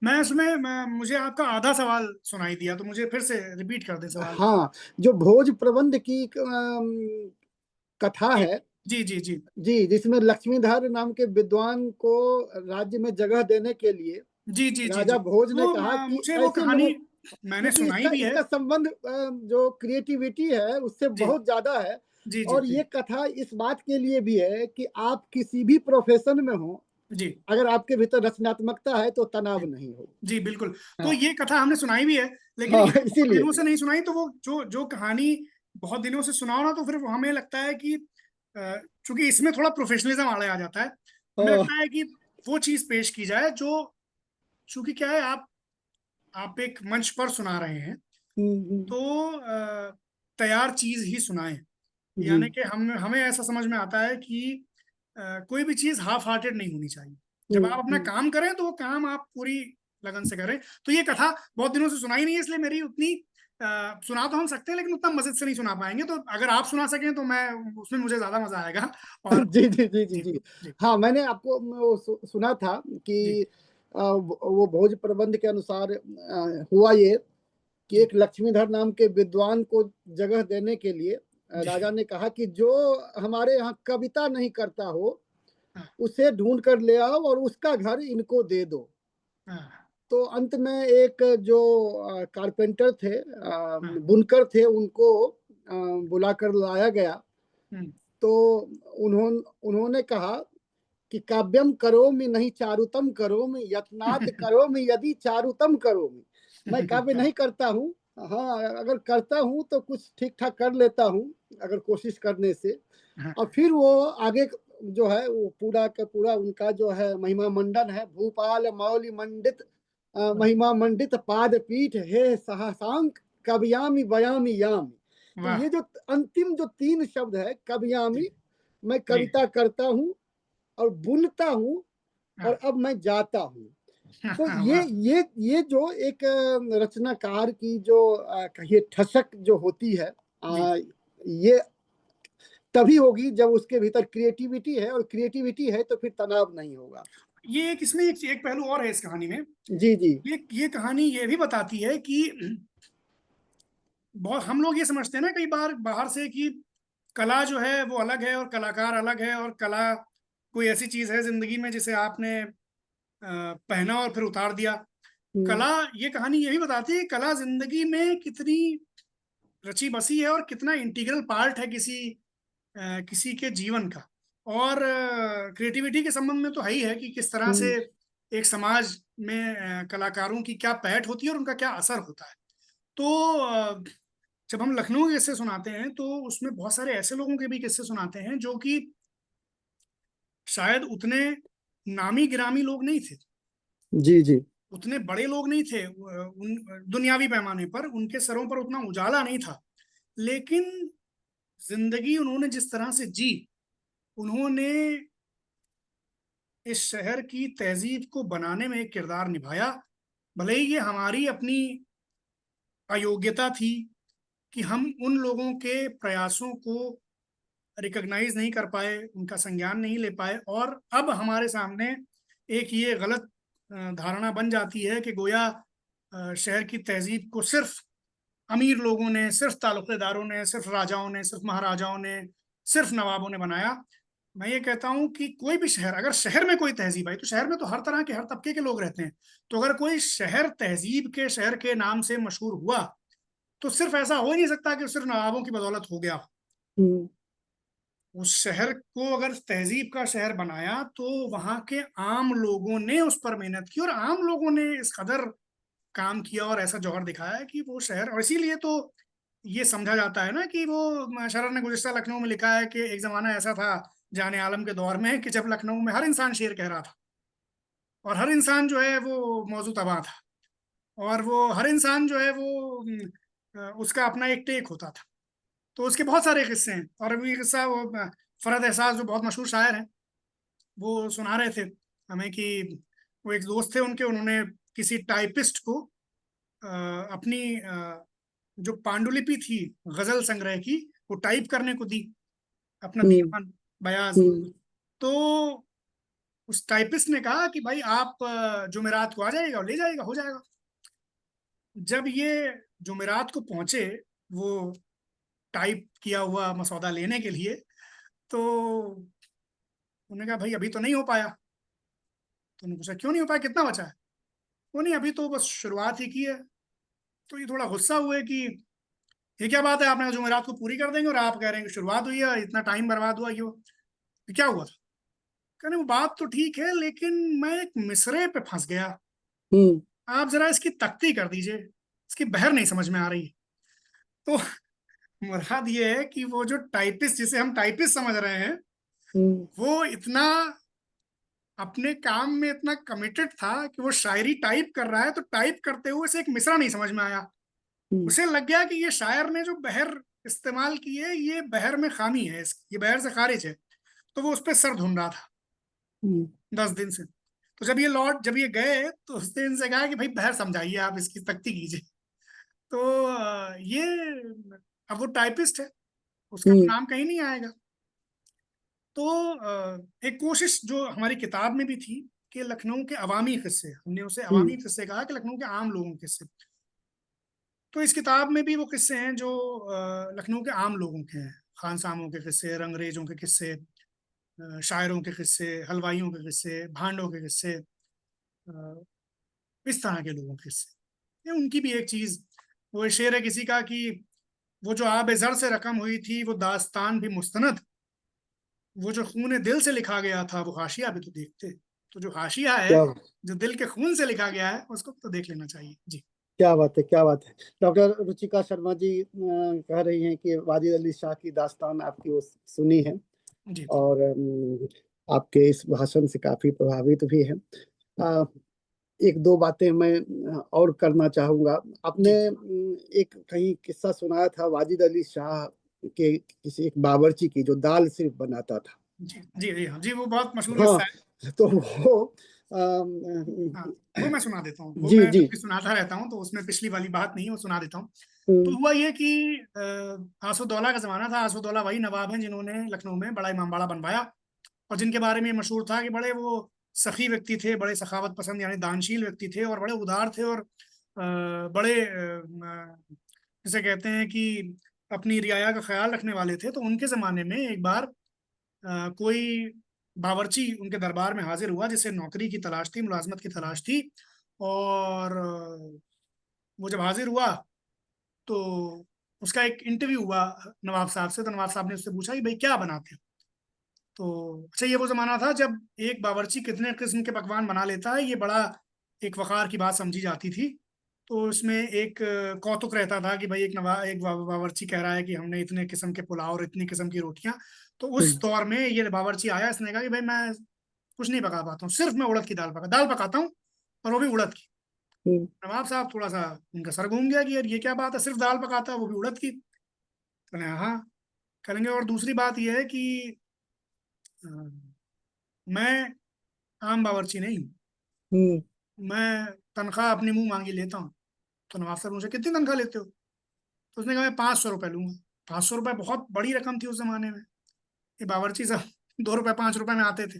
मुझे आपका आधा सवाल सुनाई दिया, तो मुझे फिर से रिपीट कर दें सवाल। हाँ, जो भोज प्रबंध की कथा जी है, जी जी जी जी, जिसमें लक्ष्मीधर नाम के विद्वान को राज्य में जगह देने के लिए जी जी जी जी। राजा भोज ने वो कहा कि मुझे वो ऐसे कहानी लोगों, मैंने क्योंकि सुनाई इसका भी है। इसका संबंध जो क्रिएटिविटी है उससे जी बहुत ज्यादा है। जी जी और जी ये कथा इस बात के लिए भी है कि आप किसी भी प्रोफेशन में हो, जी अगर आपके भीतर रचनात्मकता है तो जी तनाव नहीं हो। जी बिल्कुल। तो हाँ ये कथा हमने सुनाई भी है, लेकिन हाँ, ये बहुत इसीलिए। दिनों से नहीं सुनाई। तो वो जो जो कहानी बहुत दिनों से सुनाओ ना, तो फिर वो हमें लगता है कि चूंकि इसमें थोड़ा प्रोफेशनलिज्म आड़े आ जाता है, हमें हाँ, लगता है कि वो चीज पेश की जाए जो, चूंकि क्या है, आप एक मंच पर सुना रहे हैं, हम्म, तो तैयार चीज ही सुनाएं। जी। यानी कि हम हमें ऐसा समझ में आता है कि कोई भी चीज हाफ हार्टेड नहीं होनी चाहिए। जब हम्म आप अपना हम्म काम करें तो वो काम आप पूरी लगन से करें। तो ये कथा बहुत दिनों से सुनाई नहीं है, इसलिए मेरी उतनी सुना तो हम सकते हैं लेकिन उतना मजे से नहीं सुना पाएंगे। तो अगर आप सुना सकें तो मैं उसमें मुझे ज्यादा मजा आएगा। और जी जी जी जी जी जी जी हाँ, मैंने आपको वो सुना था जी कि वो भोज प्रबंध के अनुसार हुआ ये कि जी एक लक्ष्मीधर नाम के विद्वान को जगह देने के लिए जी राजा ने कहा कि जो हमारे यहाँ कविता नहीं करता हो हाँ उसे ढूंढ कर ले आओ और उसका घर इनको दे दो। हाँ तो अंत में एक जो कारपेंटर थे, हाँ बुनकर थे, उनको बुलाकर लाया गया। हम्म, तो उन्होंने कहा कि काव्यम करोमि नहीं चारुतम करोमि यत्नाद करोमि यदि चारुतम करोमि। मैं काव्य नहीं करता हूँ, हाँ अगर करता हूँ तो कुछ ठीक ठाक कर लेता हूँ अगर कोशिश करने से। हाँ और फिर वो आगे जो है वो पूरा का पूरा उनका जो है महिमा मंडन है, भूपाल मौलि मंडित महिमा मंडित पाद पीठ हे सहसांक कवियामी बयामी यामी। तो वाह ये जो अंतिम जो 3 शब्द है जी कवियामी, मैं जी कविता करता हूँ और बुनता हूँ और हाँ अब मैं जाता हूँ। तो वाह ये जो एक रचनाकार की जो कहिए ठसक जो होती है, जी ये तभी होगी जब उसके भीतर क्रिएटिविटी है, और क्रिएटिविटी है तो फिर तनाव नहीं होगा। ये एक इसमें एक पहलू और है इस कहानी में। जी जी ये कहानी ये भी बताती है कि बहुत हम लोग ये समझते हैं ना कई बार बाहर से कि कला जो है वो अलग है और कलाकार अलग है, और कला कोई ऐसी चीज है जिंदगी में जिसे आपने पहना और फिर उतार दिया। हम्म कला, ये कहानी यही बताती है कला जिंदगी में कितनी रची बसी है और कितना इंटीग्रल पार्ट है किसी के जीवन का। और क्रिएटिविटी के संबंध में तो है ही है कि किस तरह से हम्म एक समाज में कलाकारों की क्या पहट होती है और उनका क्या असर होता है। तो जब हम लखनऊ के किस्से सुनाते हैं तो उसमें बहुत सारे ऐसे लोगों के भी किस्से सुनाते हैं जो कि शायद उतने नामी गिरामी लोग नहीं थे, जी जी उतने बड़े लोग नहीं थे, दुनियावी पैमाने पर उनके सरों पर उतना उजाला नहीं था, लेकिन जिंदगी उन्होंने जिस तरह से जी, उन्होंने इस शहर की तहजीब को बनाने में एक किरदार निभाया। भले ही ये हमारी अपनी अयोग्यता थी कि हम उन लोगों के प्रयासों को रिकॉग्नाइज नहीं कर पाए, उनका संज्ञान नहीं ले पाए, और अब हमारे सामने एक ये गलत धारणा बन जाती है कि गोया शहर की तहजीब को सिर्फ अमीर लोगों ने, सिर्फ तालुकेदारों ने, सिर्फ राजाओं ने, सिर्फ महाराजाओं ने, सिर्फ नवाबों ने बनाया। मैं ये कहता हूं कि कोई भी शहर, अगर शहर में कोई तहजीब आई तो शहर में तो हर तरह के हर तबके के लोग रहते हैं। तो अगर कोई शहर तहजीब के शहर के नाम से मशहूर हुआ तो सिर्फ ऐसा हो ही नहीं सकता कि सिर्फ नवाबों की बदौलत हो गया। हम्म उस शहर को अगर तहजीब का शहर बनाया तो वहां के आम लोगों ने उस पर मेहनत की, और आम लोगों ने इस कदर काम किया और ऐसा जौहर दिखाया है कि वो शहर, और इसीलिए तो ये समझा जाता है ना कि वो शरर ने गुलिस्ता लखनऊ में लिखा है कि एक जमाना ऐसा था जाने आलम के दौर में कि जब लखनऊ में हर इंसान शेर कह रहा था, और हर इंसान जो है वो मौजू तबाह था, और वो हर इंसान जो है वो उसका अपना एक टेक होता था। तो उसके बहुत सारे किस्से हैं, और अभी ये किस्सा वो फरहत एहसास जो बहुत मशहूर शायर हैं वो सुना रहे थे हमें कि वो एक दोस्त थे उनके, उन्होंने किसी टाइपिस्ट को अपनी जो पांडुलिपि थी गजल संग्रह की वो टाइप करने को दी, अपना हम्म दीवान बयाज। हम्म तो उस टाइपिस्ट ने कहा कि भाई आप जुमेरात को आ जाइएगा और ले जाइएगा, हो जाएगा। जब ये जुमेरात को पहुंचे वो टाइप किया हुआ मसौदा लेने के लिए, तो उन्होंने कहा भाई अभी तो नहीं हो पाया। तो उन्होंने पूछा क्यों नहीं हो पाया, कितना बचा है? वो नहीं, अभी तो बस शुरुआत ही की है। तो ये थोड़ा गुस्सा हुए कि ये क्या बात है, आपने जुमेरात को पूरी कर देंगे और आप कह रहे हैं कि शुरुआत हुई है, इतना टाइम बर्बाद हुआ, क्यों, क्या हुआ था? कहने वो बात तो ठीक है लेकिन मैं एक मिसरे पे फंस गया, हम्म आप जरा इसकी तख्ती कर दीजिए, इसकी बहर नहीं समझ में आ रही। तो मुराद ये है कि वो जो टाइपिस्ट, जिसे हम टाइपिस्ट समझ रहे हैं, हम्म वो इतना अपने काम में इतना कमिटेड था कि वो शायरी टाइप कर रहा है तो टाइप करते हुए से एक मिसरा नहीं समझ में आया। हम्म उसे लग गया कि ये शायर ने जो बहर इस्तेमाल की है ये बहर में खामी है, ये बहर से खारिज है। तो वो उस पर सर ढूंढ रहा था हम्म 10 दिन से। तो जब ये गए तो उसने इनसे कहा कि भाई बाहर समझाइए, आप इसकी सख्ती कीजिए। तो ये, अब वो टाइपिस्ट है, उसका तो नाम कहीं नहीं आएगा। तो एक कोशिश जो हमारी किताब में भी थी कि लखनऊ के अवामी किस्से, हमने उसे अवामी किस्से कहा कि लखनऊ के आम लोगों के किस्से। तो इस किताब में भी वो किस्से हैं जो लखनऊ के आम लोगों के हैं, खानसामों के किस्से, रंगरेजों के किस्से, शायरों के किस्से, हलवाइयों के किस्से, भांडों के किस्से, इस तरह के लोगों के किस्से। ये उनकी भी एक चीज, वो शेर है किसी का कि वो जो आब ज़र से रकम हुई थी वो दास्तान भी मुस्तनद, वो जो खून दिल से लिखा गया था वो हाशिया भी तो देखते। तो जो हाशिया है, क्या जो दिल के खून से लिखा गया है, उसको तो देख लेना चाहिए जी। क्या बात है, क्या बात है। डॉक्टर रुचिका शर्मा जी कह रही हैं कि वाजिद अली शाह की दास्तान आपकी वो सुनी है जी और आपके इस भाषण से काफी प्रभावित भी है। एक दो बातें मैं और करना चाहूंगा। आपने जी एक कहीं किस्सा सुनाया था वाजिद अली शाह के किसी एक बावर्ची की जो दाल सिर्फ बनाता था। जी जी जी हाँ जी, वो बहुत मशहूर हाँ, किस्सा है। तो वो हाँ, वो मैं सुना देता हूँ, वो जी मैं जी। कभी सुनाता रहता हूँ, तो उसमें पिछली वाली बात नहीं है, वो सुना देता हूँ। तो हम्म, हुआ ये कि आसफदौला का जमाना था। आसफदौला वही नवाब हैं जिन्होंने लखनऊ में बड़ा इमामबाड़ा बनवाया, और जिनके बारे में मशहूर था कि बड़े वो सखी व्यक्ति थे, बड़े सखावत पसंद यानी दानशील व्यक्ति थे, और बड़े उदार थे, और बड़े जिसे कहते हैं कि अपनी रियाया का ख्याल रखने वाले थे। तो उनके ज़माने में एक बार कोई बावर्ची उनके दरबार में हाजिर हुआ जिसे नौकरी की तलाश थी, मुलाजमत की तलाश थी। और वो जब हाजिर हुआ तो उसका एक इंटरव्यू हुआ नवाब साहब से। तो नवाब साहब ने उससे पूछा कि भाई क्या बनाते हो। तो अच्छा, ये वो जमाना था जब एक बावर्ची कितने किस्म के पकवान बना लेता है, ये बड़ा एक वकार की बात समझी जाती थी। तो इसमें एक कौतुक रहता था कि भाई एक बावर्ची कह रहा है कि हमने इतने किस्म के पुलाव और इतनी किस्म की रोटियां। तो उस हम्म, दौर में ये बावर्ची आया, इसने कहा कि भाई मैं कुछ नहीं पका पाता हूँ, सिर्फ मैं उड़द की दाल पकाता हूँ, और वो भी उड़द की। हम्म, नवाब साहब थोड़ा सा, उनका सर घूम गया कि यार ये क्या बात है, सिर्फ दाल पकाता है वो भी उड़द की। कहने हाँ, करेंगे। और दूसरी बात ये है कि अ, मैं आम बावर्ची नहीं हूँ, हम्म, मैं तनख्वाह अपनी मुंह मांगी लेता हूँ। तो नवाब साहब मुझे कितनी तनख्वाह लेते हो। तो उसने कहा मैं 500 रुपये लूंगा। 500 रुपये बहुत बड़ी रकम थी उस जमाने में। ये बावर्ची साहब 2 रुपये 5 रुपये में आते थे।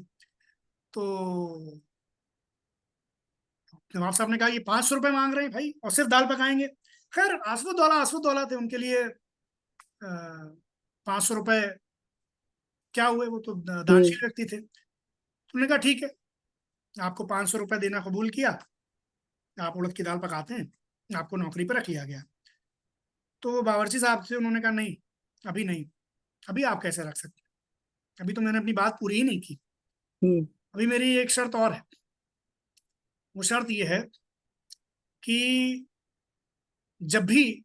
तो नवाब साहब ने कहा ये 500 रुपये मांग रहे हैं भाई, और सिर्फ दाल पकाएंगे। खैर आसफुद दौला थे उनके लिए। 500 रुपये क्या हुए, वो तो हम्म, दानशील व्यक्ति थे। तो उन्होंने कहा ठीक है, आपको 500 रुपये देना कबूल किया, आप उड़द की दाल पकाते हैं, आपको नौकरी पर रख लिया गया। तो बावर्ची साहब से उन्होंने कहा नहीं, अभी नहीं, अभी आप कैसे रख सकते हैं, अभी तो मैंने अपनी बात पूरी ही नहीं की, हम्म, अभी मेरी एक शर्त और है। वो शर्त ये है कि जब भी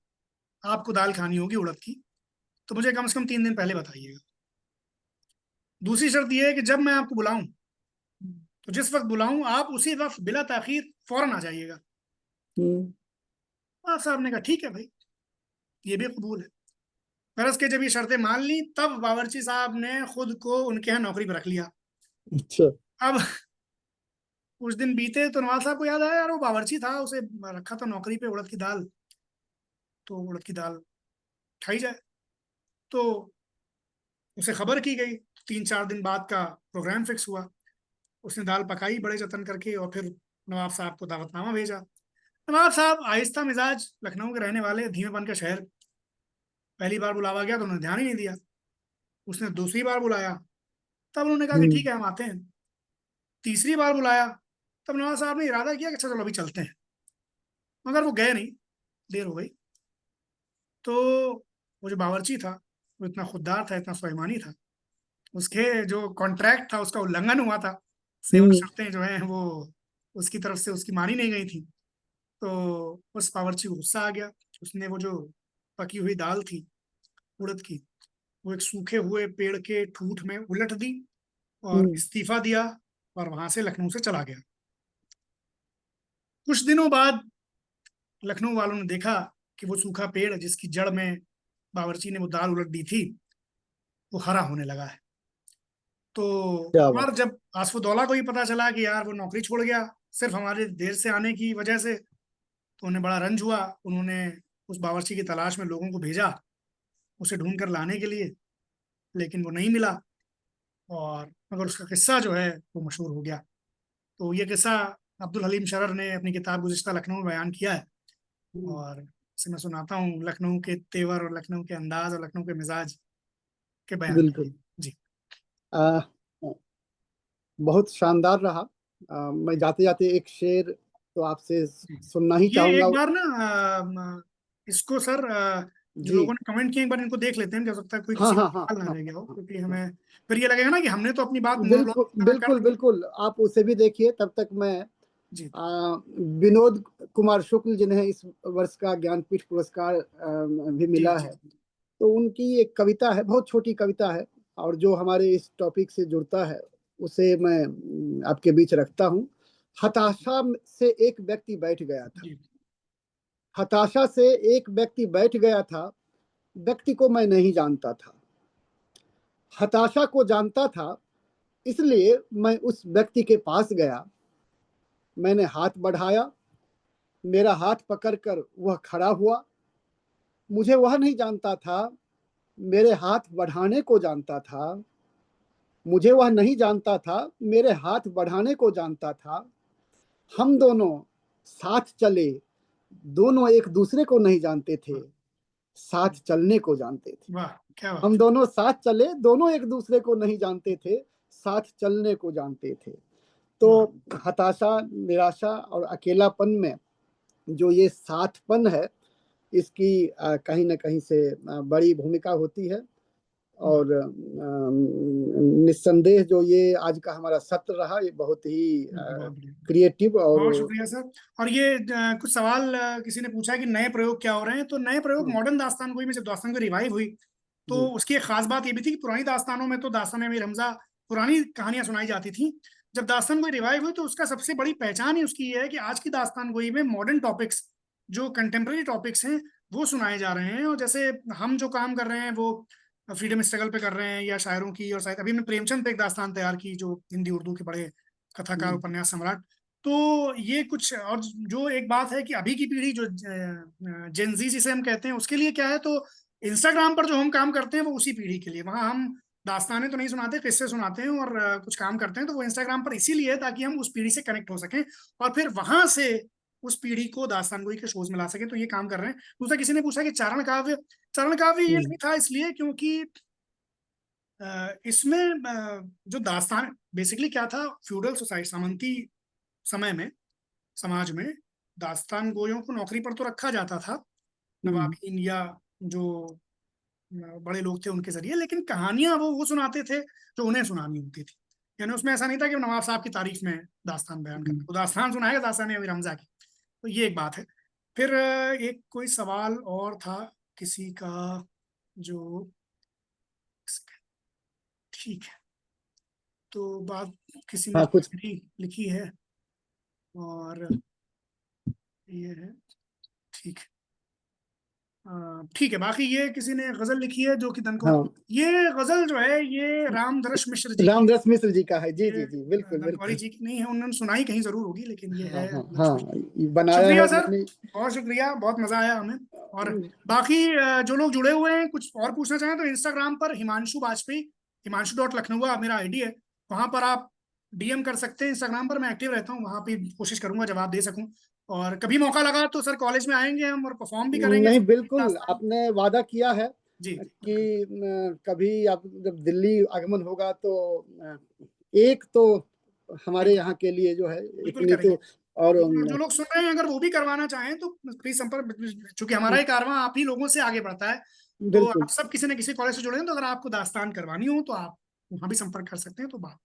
आपको दाल खानी होगी उड़द की, तो मुझे कम से कम 3 दिन पहले बताइएगा। दूसरी शर्त यह है कि जब मैं आपको बुलाऊं, तो जिस वक्त बुलाऊं आप उसी वक्त बिला ताखीर फौरन आ जाइएगा। हम्म, आप साहब ने कहा ठीक है भाई, ये भी कबूल है। फर्ज के जब ये शर्तें मान ली, तब बावर्ची साहब ने खुद को उनके यहाँ नौकरी पर रख लिया। अच्छा। अब कुछ दिन बीते तो नवाज साहब को याद आया यार वो बावर्ची था, उसे रखा था नौकरी पे उड़द की दाल, तो उड़द की दाल खाई जाए। तो उसे खबर की गई। 3-4 दिन बाद का प्रोग्राम फिक्स हुआ। उसने दाल पकाई बड़े जतन करके, और फिर नवाब साहब को दावतनामा भेजा। नवाब साहब आहिस्ता मिजाज, लखनऊ के रहने वाले, धीमेपन का शहर। पहली बार बुलावा गया तो उन्होंने ध्यान ही नहीं दिया। उसने दूसरी बार बुलाया, तब उन्होंने कहा कि हम्म, ठीक है हम आते हैं। तीसरी बार बुलाया, तब नवाब साहब ने इरादा किया कि अच्छा चलो अभी चलते हैं। मगर वो गए नहीं, देर हो गई। तो वो जो बावर्ची था, वो इतना खुददार था, इतना स्वाभिमानी था, उसके जो कॉन्ट्रैक्ट था उसका उल्लंघन हुआ था। सेवा हम्म, शर्तें जो हैं वो उसकी तरफ से उसकी मानी नहीं गई थी। तो उस बावर्ची को गुस्सा आ गया। उसने वो जो पकी हुई दाल थी उड़द की, वो एक सूखे हुए पेड़ के ठूठ में उलट दी, और हम्म, इस्तीफा दिया, और वहां से लखनऊ से चला गया। कुछ दिनों बाद लखनऊ वालों ने देखा कि वो सूखा पेड़ जिसकी जड़ में बावर्ची ने वो दाल उलट दी थी, वो हरा होने लगा है। तो क्या बात। और जब आसफुद्दौला को ही पता चला कि यार वो नौकरी छोड़ गया सिर्फ हमारे देर से आने की वजह से, तो उन्हें बड़ा रंज हुआ। उन्होंने उस बावर्ची की तलाश में लोगों को भेजा उसे ढूंढ कर लाने के लिए, लेकिन वो नहीं मिला। और मगर उसका किस्सा जो है वो मशहूर हो गया। तो ये किस्सा अब्दुल हलीम शरर ने अपनी किताब गुज़िश्ता लखनऊ में बयान किया है। और इसे मैं सुनाता हूँ, लखनऊ के तेवर और लखनऊ के अंदाज और लखनऊ के मिजाज के बयान। बिल्कुल। जी आ, बहुत शानदार रहा। मैं जाते जाते एक शेर तो आपसे सुनना ही ये चाहूंगा। एक बार ना इसको सर जो जी। लोगों ने कमेंट किए एक बार इनको देख लेते हैं, क्या हो सकता है कोई हाँ किसी का हाँ हाँ सवाल ना हाँ रह गया हो, हाँ क्योंकि हाँ। हमें फिर ये लगेगा ना कि हमने तो अपनी बात मोनोलॉग बिल्कुल कर बिल्कुल दी। बिल्कुल, आप उसे भी देखिए। तब तक मैं जी विनोद कुमार शुक्ल जिन्हें इस वर्ष का ज्ञानपीठ पुरस्कार भी जी मिला जी है, तो उनकी एक कविता है, बहुत छोटी कविता है, और जो हमारे इस टॉपिक से जुड़ता है उसे मैं आपके बीच रखता हूँ। हताशा से एक व्यक्ति बैठ गया था। जी हताशा से एक व्यक्ति बैठ गया था, व्यक्ति को मैं नहीं जानता था। हताशा को जानता था, इसलिए मैं उस व्यक्ति के पास गया। मैंने हाथ बढ़ाया, मेरा हाथ पकड़कर वह खड़ा हुआ। मुझे वह नहीं जानता था, मेरे हाथ बढ़ाने को जानता था। मुझे वह नहीं जानता था, मेरे हाथ बढ़ाने को जानता था। हम दोनों साथ चले, दोनों एक दूसरे को नहीं जानते थे, साथ चलने को जानते थे। वाह क्या बात हम है। दोनों साथ चले, दोनों एक दूसरे को नहीं जानते थे, साथ चलने को जानते थे। तो वाह हताशा, निराशा और अकेलापन में जो ये साथपन है, इसकी कहीं ना कहीं से बड़ी भूमिका होती है। वाह। और निस्संदेह जो ये आज का हमारा सत्र रहा, ये बहुत ही बहुत बढ़िया, क्रिएटिव और बहुत शुक्रिया सर। और ये कुछ सवाल किसी ने पूछा कि नए प्रयोग क्या हो रहे हैं, तो नए प्रयोग मॉडर्न दास्तान गोई में जब दास्तान गोई रिवाइव हुई तो जी उसकी एक खास बात ये भी थी कि पुरानी दास्तानों में तो दास्तान अमीर हमजा पुरानी कहानियां सुनाई जाती थी। जब दास्तान गोई रिवाइव हुई तो उसका सबसे बड़ी पहचान ही उसकी ये है कि आज की दास्तान गोई में मॉडर्न टॉपिक्स, जो कंटेम्प्रेरी टॉपिक्स हैं, वो सुनाए जा रहे हैं। और जैसे हम जो काम कर रहे हैं वो फ्रीडम स्ट्रगल पे कर रहे हैं, या शायरों की। और शायद अभी हमने प्रेमचंद पे एक दास्तान तैयार की, जो हिंदी उर्दू के बड़े कथाकार, उपन्यास सम्राट। तो ये कुछ और जो एक बात है कि अभी की पीढ़ी जो जेनजी जिसे हम कहते हैं, उसके लिए क्या है, तो इंस्टाग्राम पर जो हम काम करते हैं वो उसी पीढ़ी के लिए। वहां हम दास्तानें तो नहीं सुनाते, किस्से सुनाते हैं और कुछ काम करते हैं, तो वो इंस्टाग्राम पर इसीलिए है ताकि हम उस पीढ़ी से कनेक्ट हो सकें और फिर वहां से उस पीढ़ी को दास्तान गोई के शोज में ला सके। तो ये काम कर रहे हैं। दूसरा किसी ने पूछा कि चारण काव्य, चारण काव्य ये नहीं था इसलिए क्योंकि इसमें जो दास्तान बेसिकली क्या था, फ्यूडल सोसाइटी, सामंती समय में, समाज में दास्तान गोयों को नौकरी पर तो रखा जाता था, नवाबीन या जो बड़े लोग थे उनके जरिए, लेकिन कहानियां वो सुनाते थे जो उन्हें सुनानी होती थी। यानी उसमें ऐसा नहीं था कि नवाब साहब की तारीफ में दास्तान बयान करना, तो दास्तान सुनाएगा दास्तान अमीर हमजा की। तो ये एक बात है। फिर एक कोई सवाल और था किसी का, जो ठीक है, तो बात किसी ने हाँ कुछ। लिखी है और ये है, ठीक है। ठीक है, बाकी ये किसी ने गजल लिखी है जो कि तन को, हाँ, ये गजल जो है ये रामदरस मिश्र जी की, रामदास मिश्र जी का है। जी ये जी जी, बिल्कुल दंतवाड़ी बिल्कुल। जी की नहीं है, उन्होंने सुनाई कहीं जरूर होगी, लेकिन ये हाँ है हाँ रामदरस हाँ, मिश्र। ये बनाया है शुक्रिया सर, उन्होंने। बहुत शुक्रिया, बहुत मजा आया हमें। और बाकी जो लोग जुड़े हुए हैं कुछ और पूछना चाहें तो इंस्टाग्राम पर हिमांशु वाजपेयी, himanshu.lakhnaua मेरा आईडी है, वहां पर आप डीएम कर सकते हैं। इंस्टाग्राम पर मैं एक्टिव रहता हूँ, वहां पे कोशिश करूंगा जवाब दे सकूं। और कभी मौका लगा तो सर कॉलेज में आएंगे हम और परफॉर्म भी करेंगे नहीं, बिल्कुल दास्तान। आपने वादा किया है जी बिल्कुल कि कभी आप जब दिल्ली आगमन होगा तो एक तो हमारे बिल्कुल यहाँ के लिए जो है बिल्कुल इतनी करेंगे। तो। और बिल्कुल, और जो लोग सुन रहे हैं अगर वो भी करवाना चाहें तो प्लीज संपर्क, चूंकि हमारा ही कारवां आप ही लोगों से आगे बढ़ता है। तो बिल्कुल। आप सब किसी न किसी कॉलेज से जुड़े हैं, तो अगर आपको दास्तान करवानी हो तो आप वहां भी संपर्क कर सकते हैं। तो बात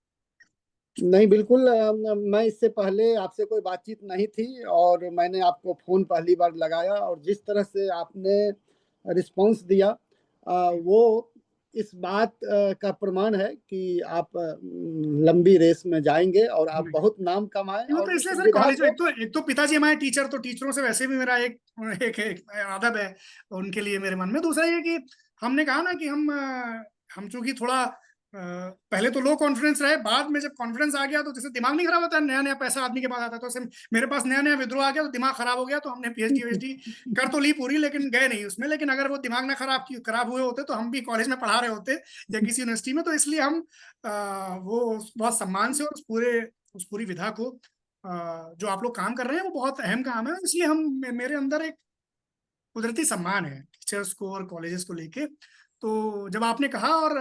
नहीं, बिल्कुल मैं इससे पहले आपसे कोई बातचीत नहीं थी, और मैंने आपको फोन पहली बार लगाया, और जिस तरह से आपने रिस्पांस दिया वो इस बात का प्रमाण है कि आप लंबी रेस में जाएंगे और आप नहीं, बहुत नाम कमाएं, वो और तो इस इसलिए सर विधा कॉलेज में को। एक तो पिताजी हमारे टीचर, तो टीचरों से वैसे भी मेरा एक अदब है उनके लिए मेरे मन में। दूसरा ये कि हमने कहा ना कि हम चूंकि थोड़ा पहले तो लो कॉन्फिडेंस रहे, बाद में जब कॉन्फिडेंस आ गया तो जैसे दिमाग नहीं खराब होता है, नया नया पैसा आदमी के पास आता है, तो मेरे पास नया नया विद्रोह आ गया तो दिमाग खराब हो गया, तो हमने पीएचडी कर तो ली पूरी, लेकिन गए नहीं उसमें। लेकिन अगर वो दिमाग ना खराब हुए होते तो हम भी कॉलेज में पढ़ा रहे होते या किसी यूनिवर्सिटी में। तो इसलिए हम वो बहुत सम्मान से और उस पूरी विधा को जो आप लोग काम कर रहे हैं वो बहुत अहम काम है, इसलिए मेरे अंदर एक कुदरती सम्मान है टीचर्स को और कॉलेजेस को लेके। तो जब आपने कहा, और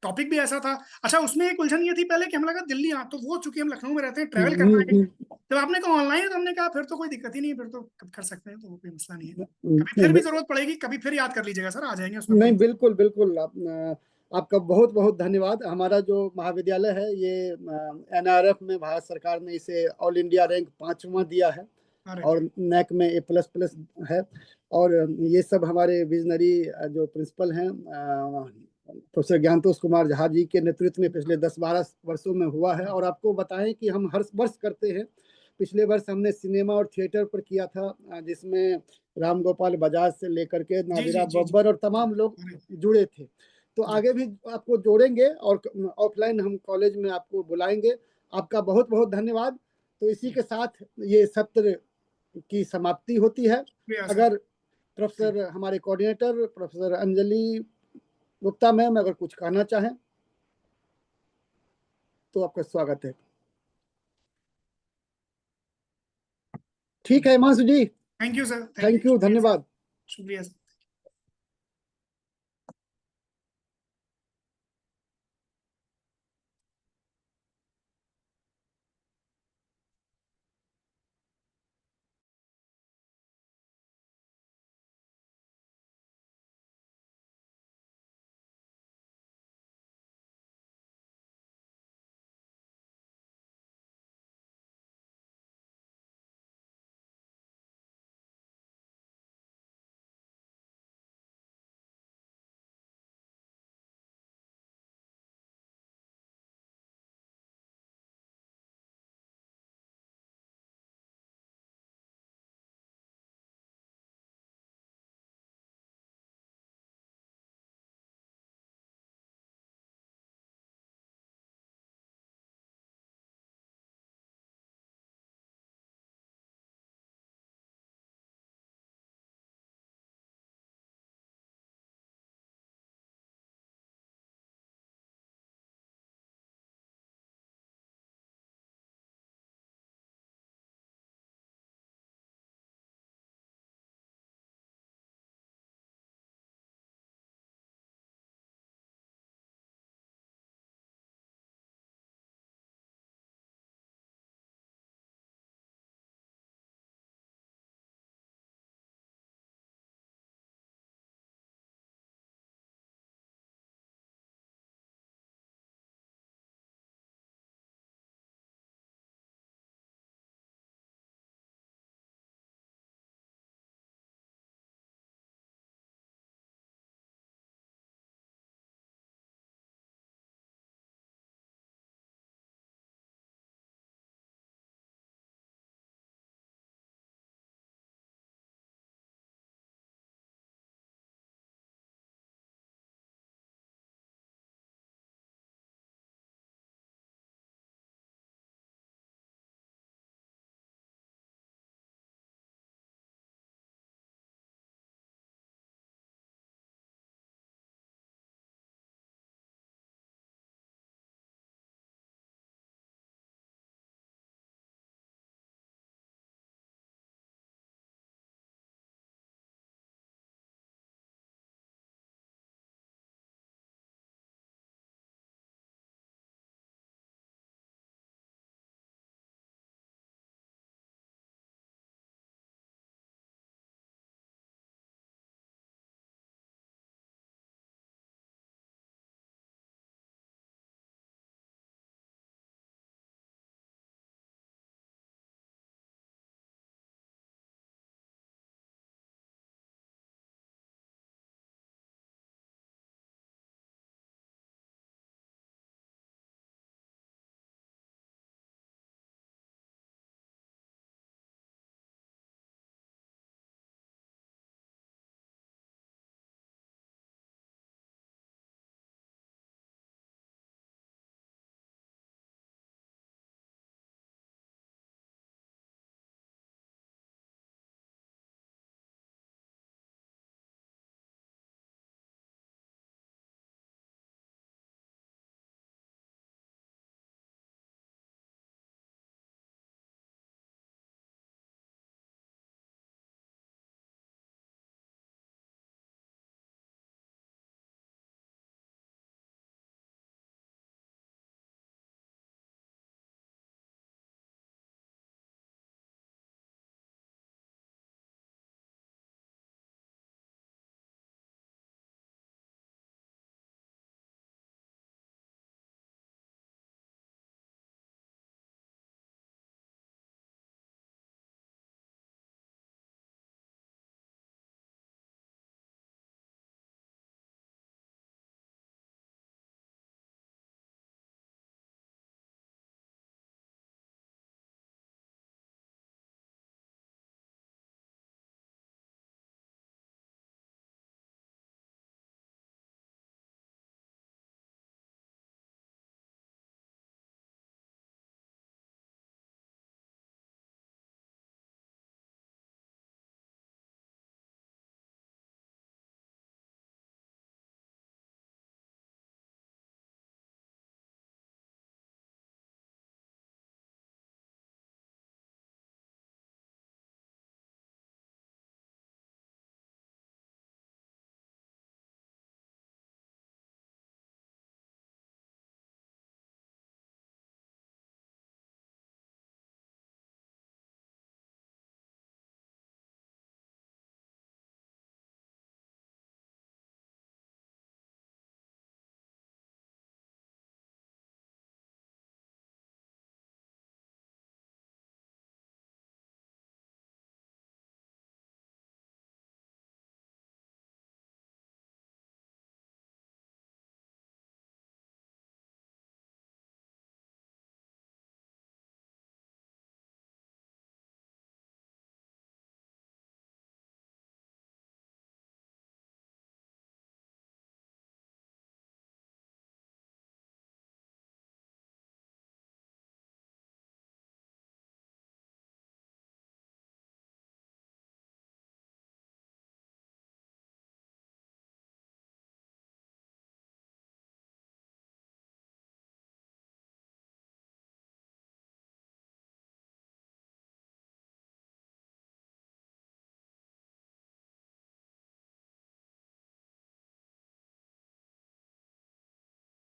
टॉपिक भी ऐसा था, अच्छा उसमें एक उलझन ये थी पहले कि हमें लगा दिल्ली, तो वो चूंकि हम लखनऊ में रहते हैं, ट्रैवल करना है, जब आपने कहा ऑनलाइन तो हमने कहा फिर तो कोई दिक्कत ही नहीं, फिर तो कर सकते हैं, तो वो कोई मसला नहीं है। कभी फिर भी जरूरत पड़ेगी, कभी फिर याद कर लीजिएगा सर, आ जाएंगे उसमें। नहीं, बिल्कुल बिल्कुल, आपका बहुत बहुत धन्यवाद। हमारा जो महाविद्यालय है ये एनआरएफ में भारत सरकार ने इसे ऑल इंडिया रैंक 5वां दिया है, और नैक में A++ है। और ये सब हमारे विजनरी जो प्रिंसिपल हैं प्रोफेसर ज्ञानतोष कुमार झा जी के नेतृत्व में पिछले 10-12 वर्षों में हुआ है। और आपको बताएं कि हम हर वर्ष करते हैं। पिछले वर्ष हमने सिनेमा और थिएटर पर किया था, जिसमें राम गोपाल बजाज से लेकर के नादिरा बब्बर और तमाम लोग जुड़े थे। तो आगे भी आपको जोड़ेंगे और ऑफलाइन हम कॉलेज में आपको बुलाएंगे। आपका बहुत बहुत धन्यवाद। तो इसी के साथ ये सत्र की समाप्ति होती है। अगर प्रोफेसर हमारे coordinator professor Anjali Gupta ma'am अगर कुछ कहना चाहें तो आपका स्वागत है। ठीक है Himanshu ji, thank you sir, thank you, धन्यवाद, शुक्रिया सर।